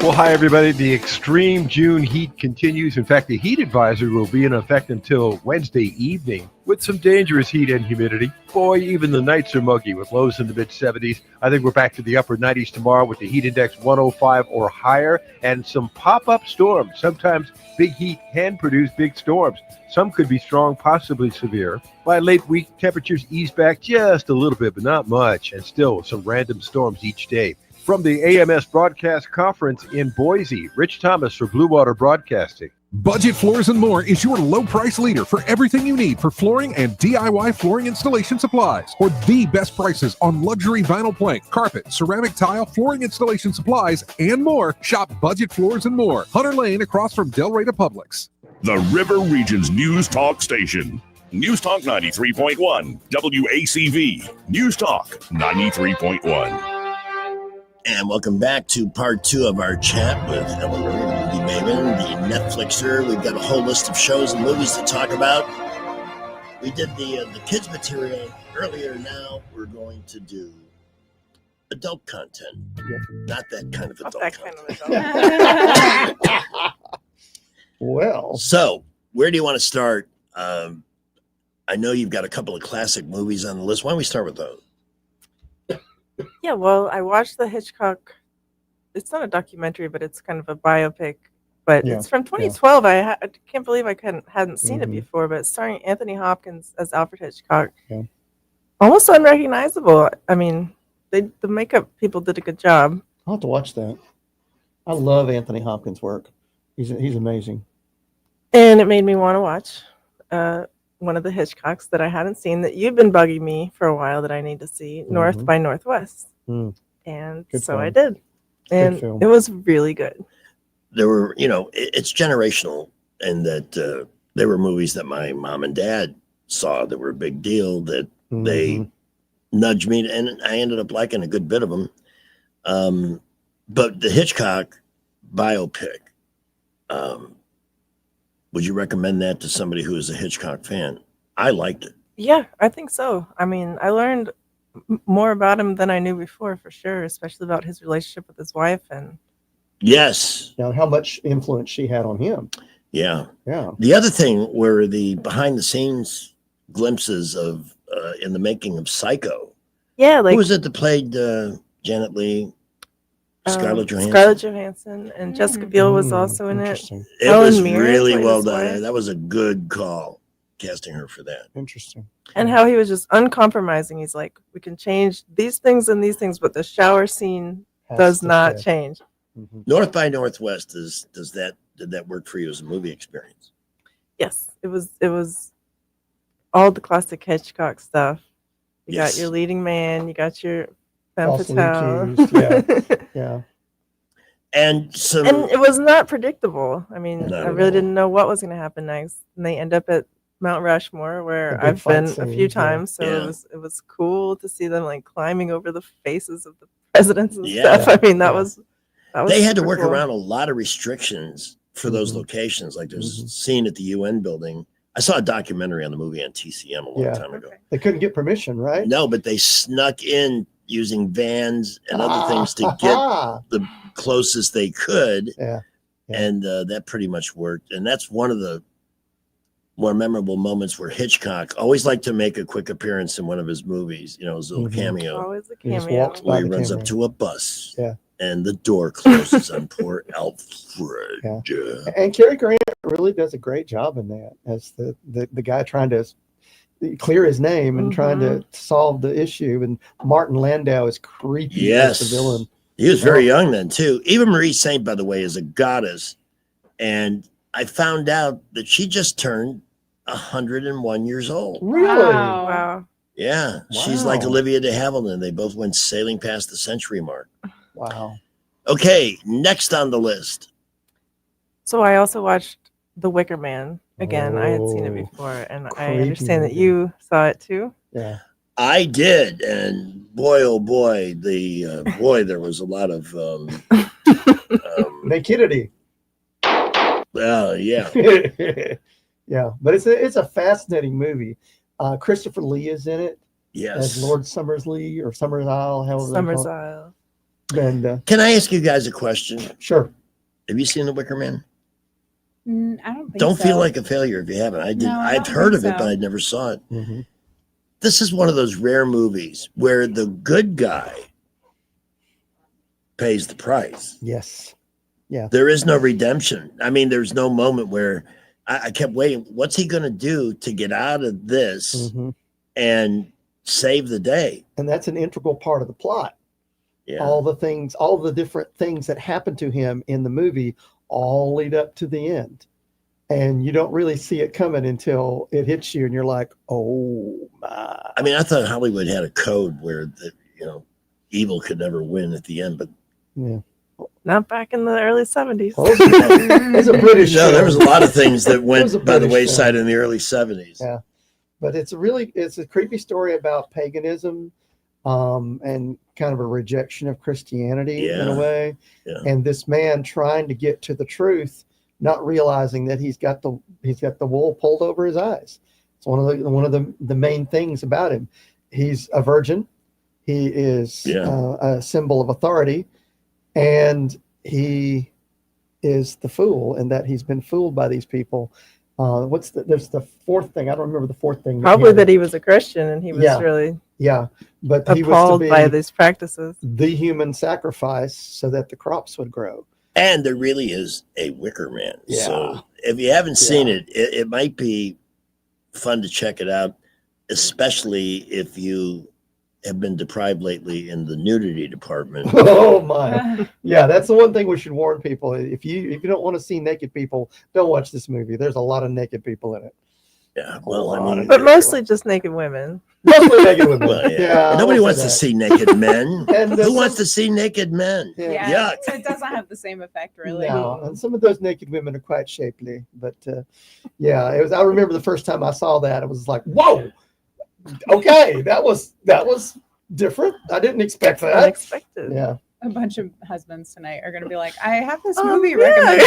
Well, hi, everybody. The extreme June heat continues. In fact, the heat advisory will be in effect until Wednesday evening with some dangerous heat and humidity. Boy, even the nights are muggy with lows in the mid-70s. I think we're back to the upper 90s tomorrow with the heat index 105 or higher and some pop-up storms. Sometimes big heat can produce big storms. Some could be strong, possibly severe. By late week, temperatures ease back just a little bit, but not much, and still some random storms each day. From the AMS Broadcast Conference in Boise, Rich Thomas for Blue Water Broadcasting. Budget Floors and More is your low price leader for everything you need for flooring and DIY flooring installation supplies. For the best prices on luxury vinyl plank, carpet, ceramic tile, flooring installation supplies, and more, shop Budget Floors and More, Hunter Lane across from Del Rey to Publix. The River Region's News Talk Station. News Talk 93.1, WACV. News Talk 93.1. And welcome back to part 2 of our chat with Ellen Marie, Movie Maven, the Netflixer. We've got a whole list of shows and movies to talk about. We did the kids material earlier. Now we're going to do adult content. Yeah. Not that kind of adult content. Well. So where do you want to start? I know you've got a couple of classic movies on the list. Why don't we start with those? Yeah, well, I watched the Hitchcock. It's not a documentary, but it's kind of a biopic. But Yeah, it's from yeah. 2012. I can't believe I hadn't seen it before. But it's starring Anthony Hopkins as Alfred Hitchcock. Yeah. Almost unrecognizable. I mean, the makeup people did a good job. I'll have to watch that. I love Anthony Hopkins' work. He's amazing. And it made me want to watch one of the Hitchcocks that I hadn't seen that you've been bugging me for a while that I need to see, North by Northwest. Mm. And Good so I film. did. And film. it was really good. There were, it's generational, and that there were movies that my mom and dad saw that were a big deal that they nudged me, and I ended up liking a good bit of them. But the Hitchcock biopic, would you recommend that to somebody who is a Hitchcock fan? I liked it. Yeah, I think so. I mean, I learned more about him than I knew before, for sure, especially about his relationship with his wife. And Yes. Now, how much influence she had on him. Yeah. Yeah. The other thing were the behind the scenes glimpses of in the making of Psycho. yeah, like Who was it that played Janet Leigh? Scarlett Johansson. Scarlett Johansson and Jessica Biel was also in it. Interesting. It Helen was Mirren really played well his done. wife. That was a good call, casting her for that. Interesting. And how he was just uncompromising. He's like, we can change these things and these things, but the shower scene Has does to not stay. change. North by Northwest did that work for you as a movie experience? Yes, it was all the classic Hitchcock stuff. You Yes. got your leading man, you got your femme Falsely fatale. accused, yeah. Yeah. And some And it was not predictable. I mean, Not I at really all. didn't know what was going to happen next. And they end up at Mount Rushmore, where The big I've fight been a scene, few yeah. times. So Yeah. it was cool to see them like climbing over the faces of the presidents and Yeah. stuff. I mean, that Yeah. was they had to super work cool. around a lot of restrictions for those locations. Like there's a scene at the UN building I saw a documentary on the movie on TCM a long time ago. They couldn't get permission, right? No, but they snuck in using vans and other things to get the closest they could. Yeah. And that pretty much worked. And that's one of the more memorable moments where Hitchcock always liked to make a quick appearance in one of his movies, his little cameo. Always a He just cameo. walks by Where he the runs camera. up to a bus. Yeah. And the door closes on poor Alfred. Yeah. And Cary Grant really does a great job in that as the guy trying to clear his name and trying to solve the issue. And Martin Landau is creepy Yes. as the villain. He was very young then, too. Eva Marie Saint, by the way, is a goddess. And I found out that she just turned 101 years old. Really? Wow. Yeah. She's like Olivia de Havilland. They both went sailing past the century mark. Wow. Okay. Next on the list. So I also watched The Wicker Man again. I had seen it before, and I understand that you saw it too. Yeah. I did. And boy, oh boy, there was a lot of nakedity. Well, yeah. Yeah, but it's a fascinating movie. Christopher Lee is in it. Yes. As Lord Summersley or Summers Isle. Summers Isle. And can I ask you guys a question? Sure. Have you seen The Wicker Man? I don't think Don't so. feel like a failure if you haven't. I did. No, I I've don't heard think of it, so. but I never saw it. Mm-hmm. This is one of those rare movies where the good guy pays the price. Yes. Yeah. There is no redemption. I mean, there's no moment where I kept waiting. What's he going to do to get out of this and save the day? And that's an integral part of the plot. Yeah. All the different things that happen to him in the movie all lead up to the end. And you don't really see it coming until it hits you and you're like, oh my. I mean, I thought Hollywood had a code where evil could never win at the end, but yeah. Not back in the early 70s. It's a British No, show. there was a lot of things that It was a went by the British wayside show. in the early 70s. Yeah. But it's a creepy story about paganism and kind of a rejection of Christianity in a way. Yeah. And this man trying to get to the truth, not realizing that he's got the wool pulled over his eyes. It's one of the main things about him. He's a virgin. He is a symbol of authority, and he is the fool in that he's been fooled by these people. There's the fourth thing. I don't remember the fourth thing. Probably that he was a Christian and he was really but he was appalled to be by these practices. the human sacrifice so that the crops would grow. And there really is a Wicker Man. Yeah. So if you haven't seen it might be fun to check it out, especially if you have been deprived lately in the nudity department. Oh my. Yeah, that's the one thing we should warn people. If you don't want to see naked people, don't watch this movie. There's a lot of naked people in it. Yeah, well, I mean, But mostly just naked women. Mostly naked women. well, Yeah, nobody I'll wants say to that. see naked men. And Who wants to see naked men? Yeah, Yuck. so it doesn't have the same effect, really. No, and some of those naked women are quite shapely, but yeah, it was. I remember the first time I saw that, it was like, whoa, okay, that was different. I didn't expect that. Unexpected. Yeah. A bunch of husbands tonight are going to be like, I have this Oh, movie yeah. recommended.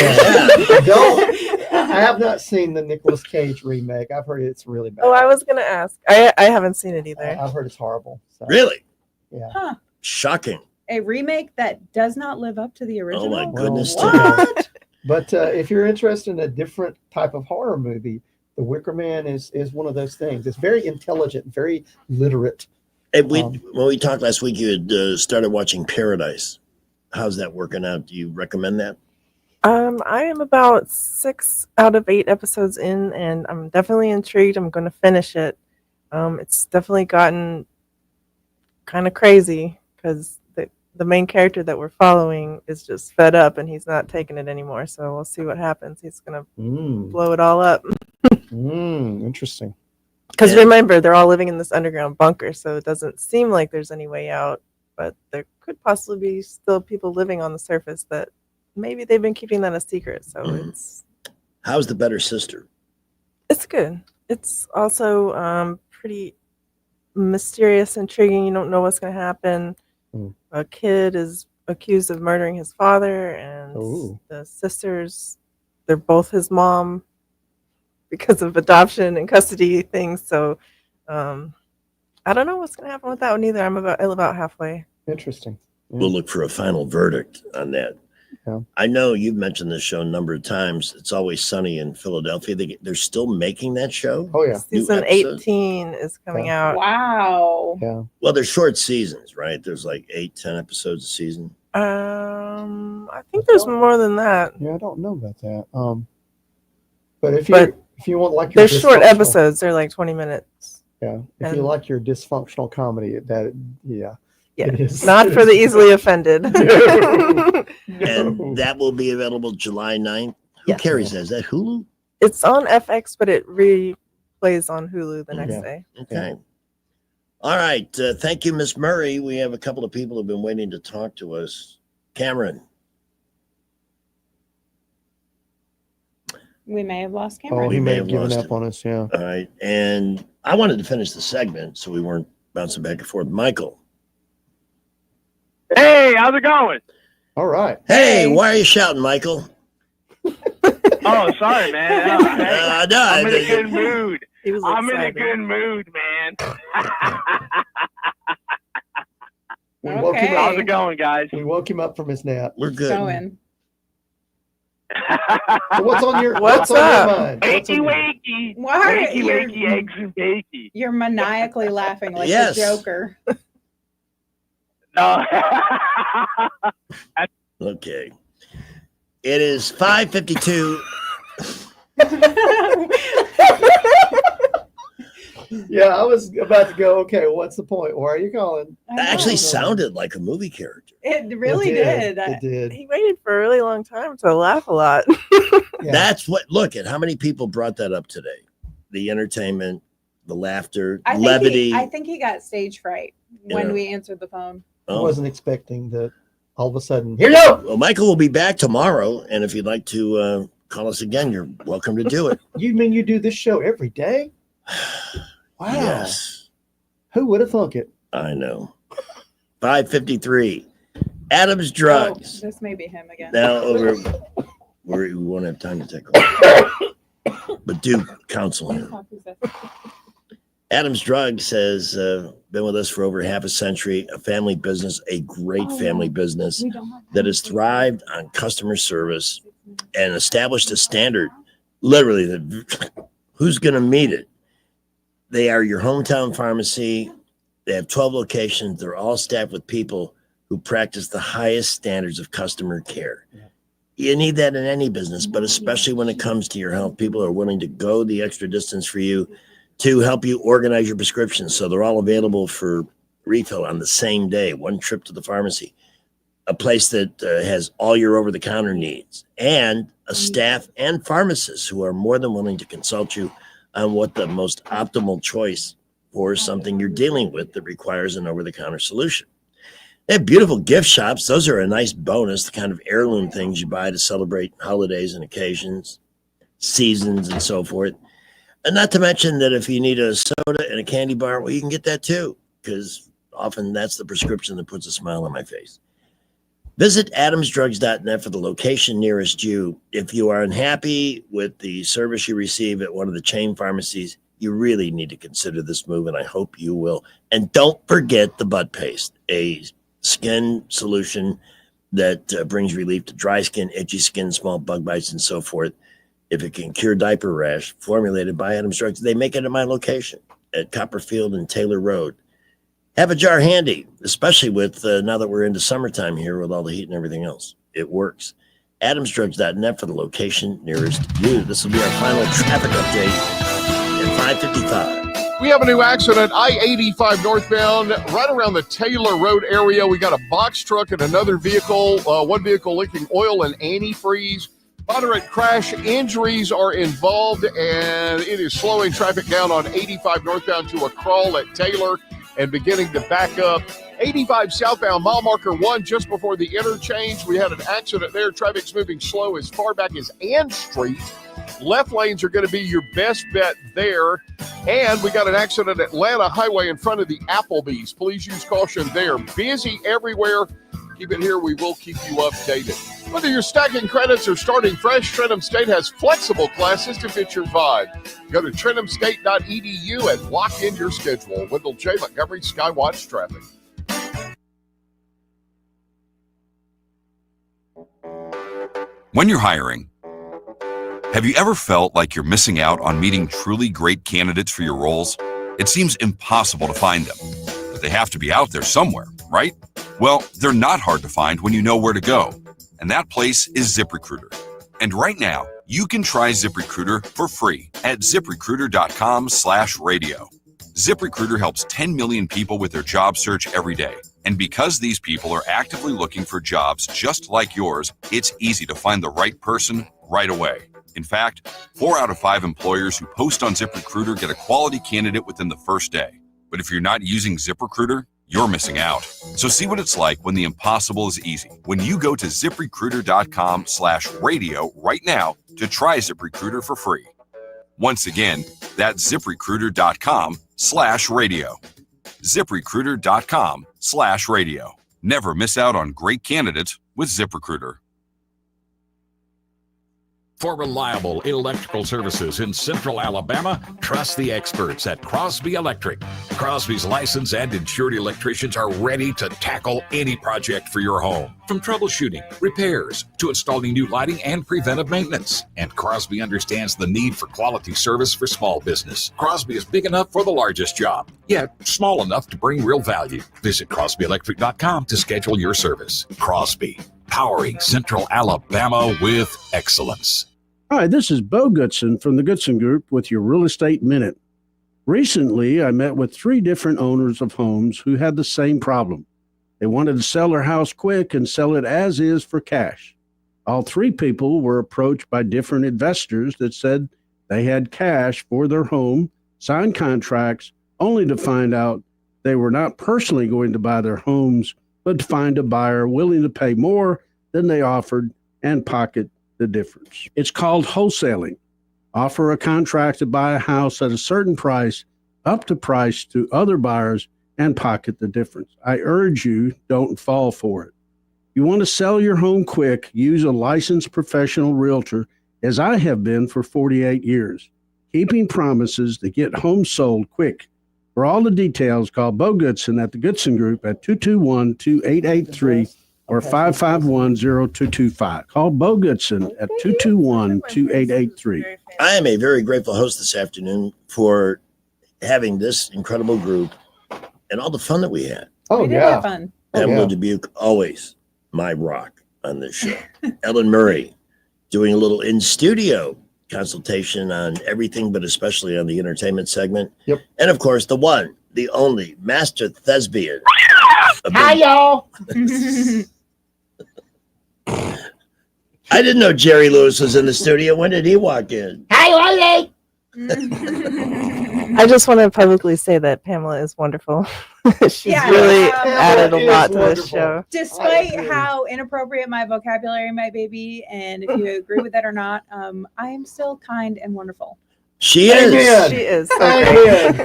I have not seen the Nicolas Cage remake. I've heard it's really bad. Oh, I was going to ask. I haven't seen it either. I've heard it's horrible. So. Really? Yeah. Huh. Shocking. A remake that does not live up to the original. Oh my goodness. What? But if you're interested in a different type of horror movie, The Wicker Man is one of those things. It's very intelligent, very literate. And when we talked last week, you had started watching Paradise. How's that working out? Do you recommend that? I am about 6 out of 8 episodes in, and I'm definitely intrigued. I'm going to finish it. It's definitely gotten kind of crazy because the main character that we're following is just fed up and he's not taking it anymore. So we'll see what happens. He's going to blow it all up. Interesting. Because remember, they're all living in this underground bunker, so it doesn't seem like there's any way out. But there could possibly be still people living on the surface that maybe they've been keeping that a secret. So How's The Better Sister? it's good. It's also pretty mysterious, intriguing. You don't know what's going to happen. A kid is accused of murdering his father, and the sisters, they're both his mom because of adoption and custody things. So I don't know what's going to happen with that one either. I'm about halfway. Interesting. We'll look for a final verdict on that. Yeah. I know you've mentioned this show a number of times. It's Always Sunny in Philadelphia. They're still making that show. Oh yeah, Season 18 is coming out. Wow. Yeah. Well, they're short seasons, right? There's like 8-10 episodes a season. I think there's more than that. Yeah, I don't know about that. But if you want like they're short episodes, they're like 20 minutes. Yeah. If you like your dysfunctional comedy, Yeah, it is. not for the easily offended. And that will be available July 9th. Who carries that? Is that Hulu? It's on FX, but it replays on Hulu the next day. Okay. All right. Thank you, Miss Murray. We have a couple of people who've been waiting to talk to us. Cameron. We may have lost Cameron. Oh, he may have given lost up him. on us. Yeah. All right. And I wanted to finish the segment so we weren't bouncing back and forth. Michael. Hey, how's it going? All right. Hey, why are you shouting, Michael? Oh, sorry, man. No, I'm in a good mood. He was I'm in a excited. good mood, man. We woke him How's up. it going, guys? We woke him up from his nap. We're good. Going. So what's on your What's on your up? mind? Wakey, wakey. Why? Wakey, wakey, eggs and bakey. You're maniacally laughing like Yes. the Joker. No. Okay. It is 5:52. Yeah, I was about to go. Okay, what's the point? Why are you calling? That actually sounded like a movie character. It really did. It did. He waited for a really long time to laugh a lot. Yeah. That's what. Look at how many people brought that up today. The entertainment, the laughter, I think levity. I think he got stage fright when Yeah. we answered the phone. I Oh. wasn't expecting that. All of a sudden, here you go. Well, Michael will be back tomorrow, and if you'd like to call us again, you're welcome to do it. You mean you do this show every day? Wow. Yes, Who would have thunk it? I know. 5:53. Adam's Drugs. Oh, this may be him again. Now over. We won't have time to take calls, but do counsel him. Adam's Drugs has been with us for over half a century, a family business, a great family business that has thrived on customer service and established a standard, literally, that who's going to meet it? They are your hometown pharmacy. They have 12 locations. They're all staffed with people who practice the highest standards of customer care. You need that in any business, but especially when it comes to your health. People are willing to go the extra distance for you to help you organize your prescriptions. So they're all available for refill on the same day, one trip to the pharmacy, a place that has all your over-the-counter needs, and a staff and pharmacists who are more than willing to consult you on what the most optimal choice for something you're dealing with that requires an over-the-counter solution. They have beautiful gift shops. Those are a nice bonus, the kind of heirloom things you buy to celebrate holidays and occasions, seasons, and so forth. And not to mention that if you need a soda and a candy bar, well, you can get that too, because often that's the prescription that puts a smile on my face. Visit adamsdrugs.net for the location nearest you. If you are unhappy with the service you receive at one of the chain pharmacies, you really need to consider this move, and I hope you will. And don't forget the butt paste, a skin solution that brings relief to dry skin, itchy skin, small bug bites, and so forth. If it can cure diaper rash, formulated by Adam's Drugs, they make it at my location at Copperfield and Taylor Road. Have a jar handy, especially with now that we're into summertime here with all the heat and everything else. It works. adamsdrugs.net for the location nearest you. This will be our final traffic update at 5:55. We have a new accident, I-85 northbound, right around the Taylor Road area. We got a box truck and another vehicle, one vehicle leaking oil and antifreeze. Moderate crash injuries are involved, and it is slowing traffic down on 85 northbound to a crawl at Taylor and beginning to back up. 85 southbound, mile marker 1, just before the interchange. We had an accident there. Traffic's moving slow as far back as Ann Street. Left lanes are going to be your best bet there. And we got an accident at Atlanta Highway in front of the Applebee's. Please use caution there. Busy everywhere. Keep it here. We will keep you updated. Whether you're stacking credits or starting fresh, Trentham State has flexible classes to fit your vibe. Go to TrenthamState.edu and lock in your schedule. Wendell J. Montgomery, Skywatch Traffic. When you're hiring, have you ever felt like you're missing out on meeting truly great candidates for your roles? It seems impossible to find them, but they have to be out there somewhere, right? Well, they're not hard to find when you know where to go, and that place is ZipRecruiter. And right now, you can try ZipRecruiter for free at ZipRecruiter.com/radio. ZipRecruiter helps 10 million people with their job search every day. And because these people are actively looking for jobs just like yours, it's easy to find the right person right away. In fact, 4 out of 5 employers who post on ZipRecruiter get a quality candidate within the first day. But if you're not using ZipRecruiter, you're missing out. So see what it's like when the impossible is easy. When you go to ZipRecruiter.com/radio right now to try ZipRecruiter for free. Once again, that's ZipRecruiter.com/radio. ZipRecruiter.com/radio. Never miss out on great candidates with ZipRecruiter. For reliable electrical services in Central Alabama, trust the experts at Crosby Electric. Crosby's licensed and insured electricians are ready to tackle any project for your home, from troubleshooting, repairs, to installing new lighting and preventive maintenance. And Crosby understands the need for quality service for small business. Crosby is big enough for the largest job, yet small enough to bring real value. Visit CrosbyElectric.com to schedule your service. Crosby, powering Central Alabama with excellence. Hi, this is Bo Goodson from the Goodson Group with your Real Estate Minute. Recently, I met with 3 different owners of homes who had the same problem. They wanted to sell their house quick and sell it as is for cash. All 3 people were approached by different investors that said they had cash for their home, signed contracts, only to find out they were not personally going to buy their homes, but to find a buyer willing to pay more than they offered and pocket the difference. It's called wholesaling. Offer a contract to buy a house at a certain price, up to price to other buyers, and pocket the difference. I urge you, don't fall for it. You want to sell your home quick, use a licensed professional realtor, as I have been for 48 years, keeping promises to get homes sold quick. For all the details, call Bo Goodson at the Goodson Group at 221-2883 or 551-0225. Call Bo Goodson at 221-2883. I am a very grateful host this afternoon for having this incredible group and all the fun that we had. We did have fun. Pamela Dubuque, always my rock on this show. Ellen Murray, doing a little in-studio consultation on everything, but especially on the entertainment segment. Yep. And of course, the one, the only master thespian. Hi, y'all. I didn't know Jerry Lewis was in the studio. When did he walk in? Hi, I just want to publicly say that Pamela is wonderful. She's really added a lot to this show. Despite how inappropriate my vocabulary might be, and if you agree with it or not, I am still kind and wonderful. She is. She is.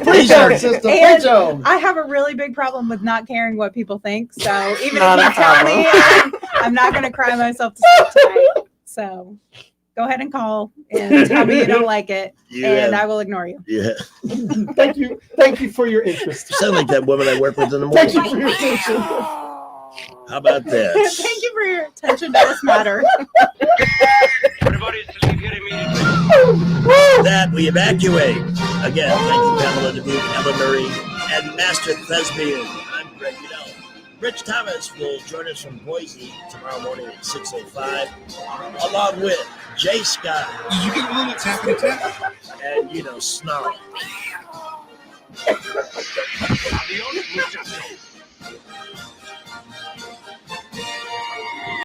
Please, and I have a really big problem with not caring what people think. So even if you tell me, I'm not going to cry myself to sleep tonight. So go ahead and call and tell me you don't like it, and I will ignore you. Yeah. Thank you. Thank you for your interest. You sound like that woman I work with in the morning. Thank you for your attention. How about that? Thank you for your attention to this matter. That we evacuate. Again, thank you, Pamela Dubuque, Ellen Murray, and Master Thespian. I'm Greg Udell. Rich Thomas will join us from Boise tomorrow morning at 6:05, along with Jay Scott. Did you get a little tap and tap? And, Snarl.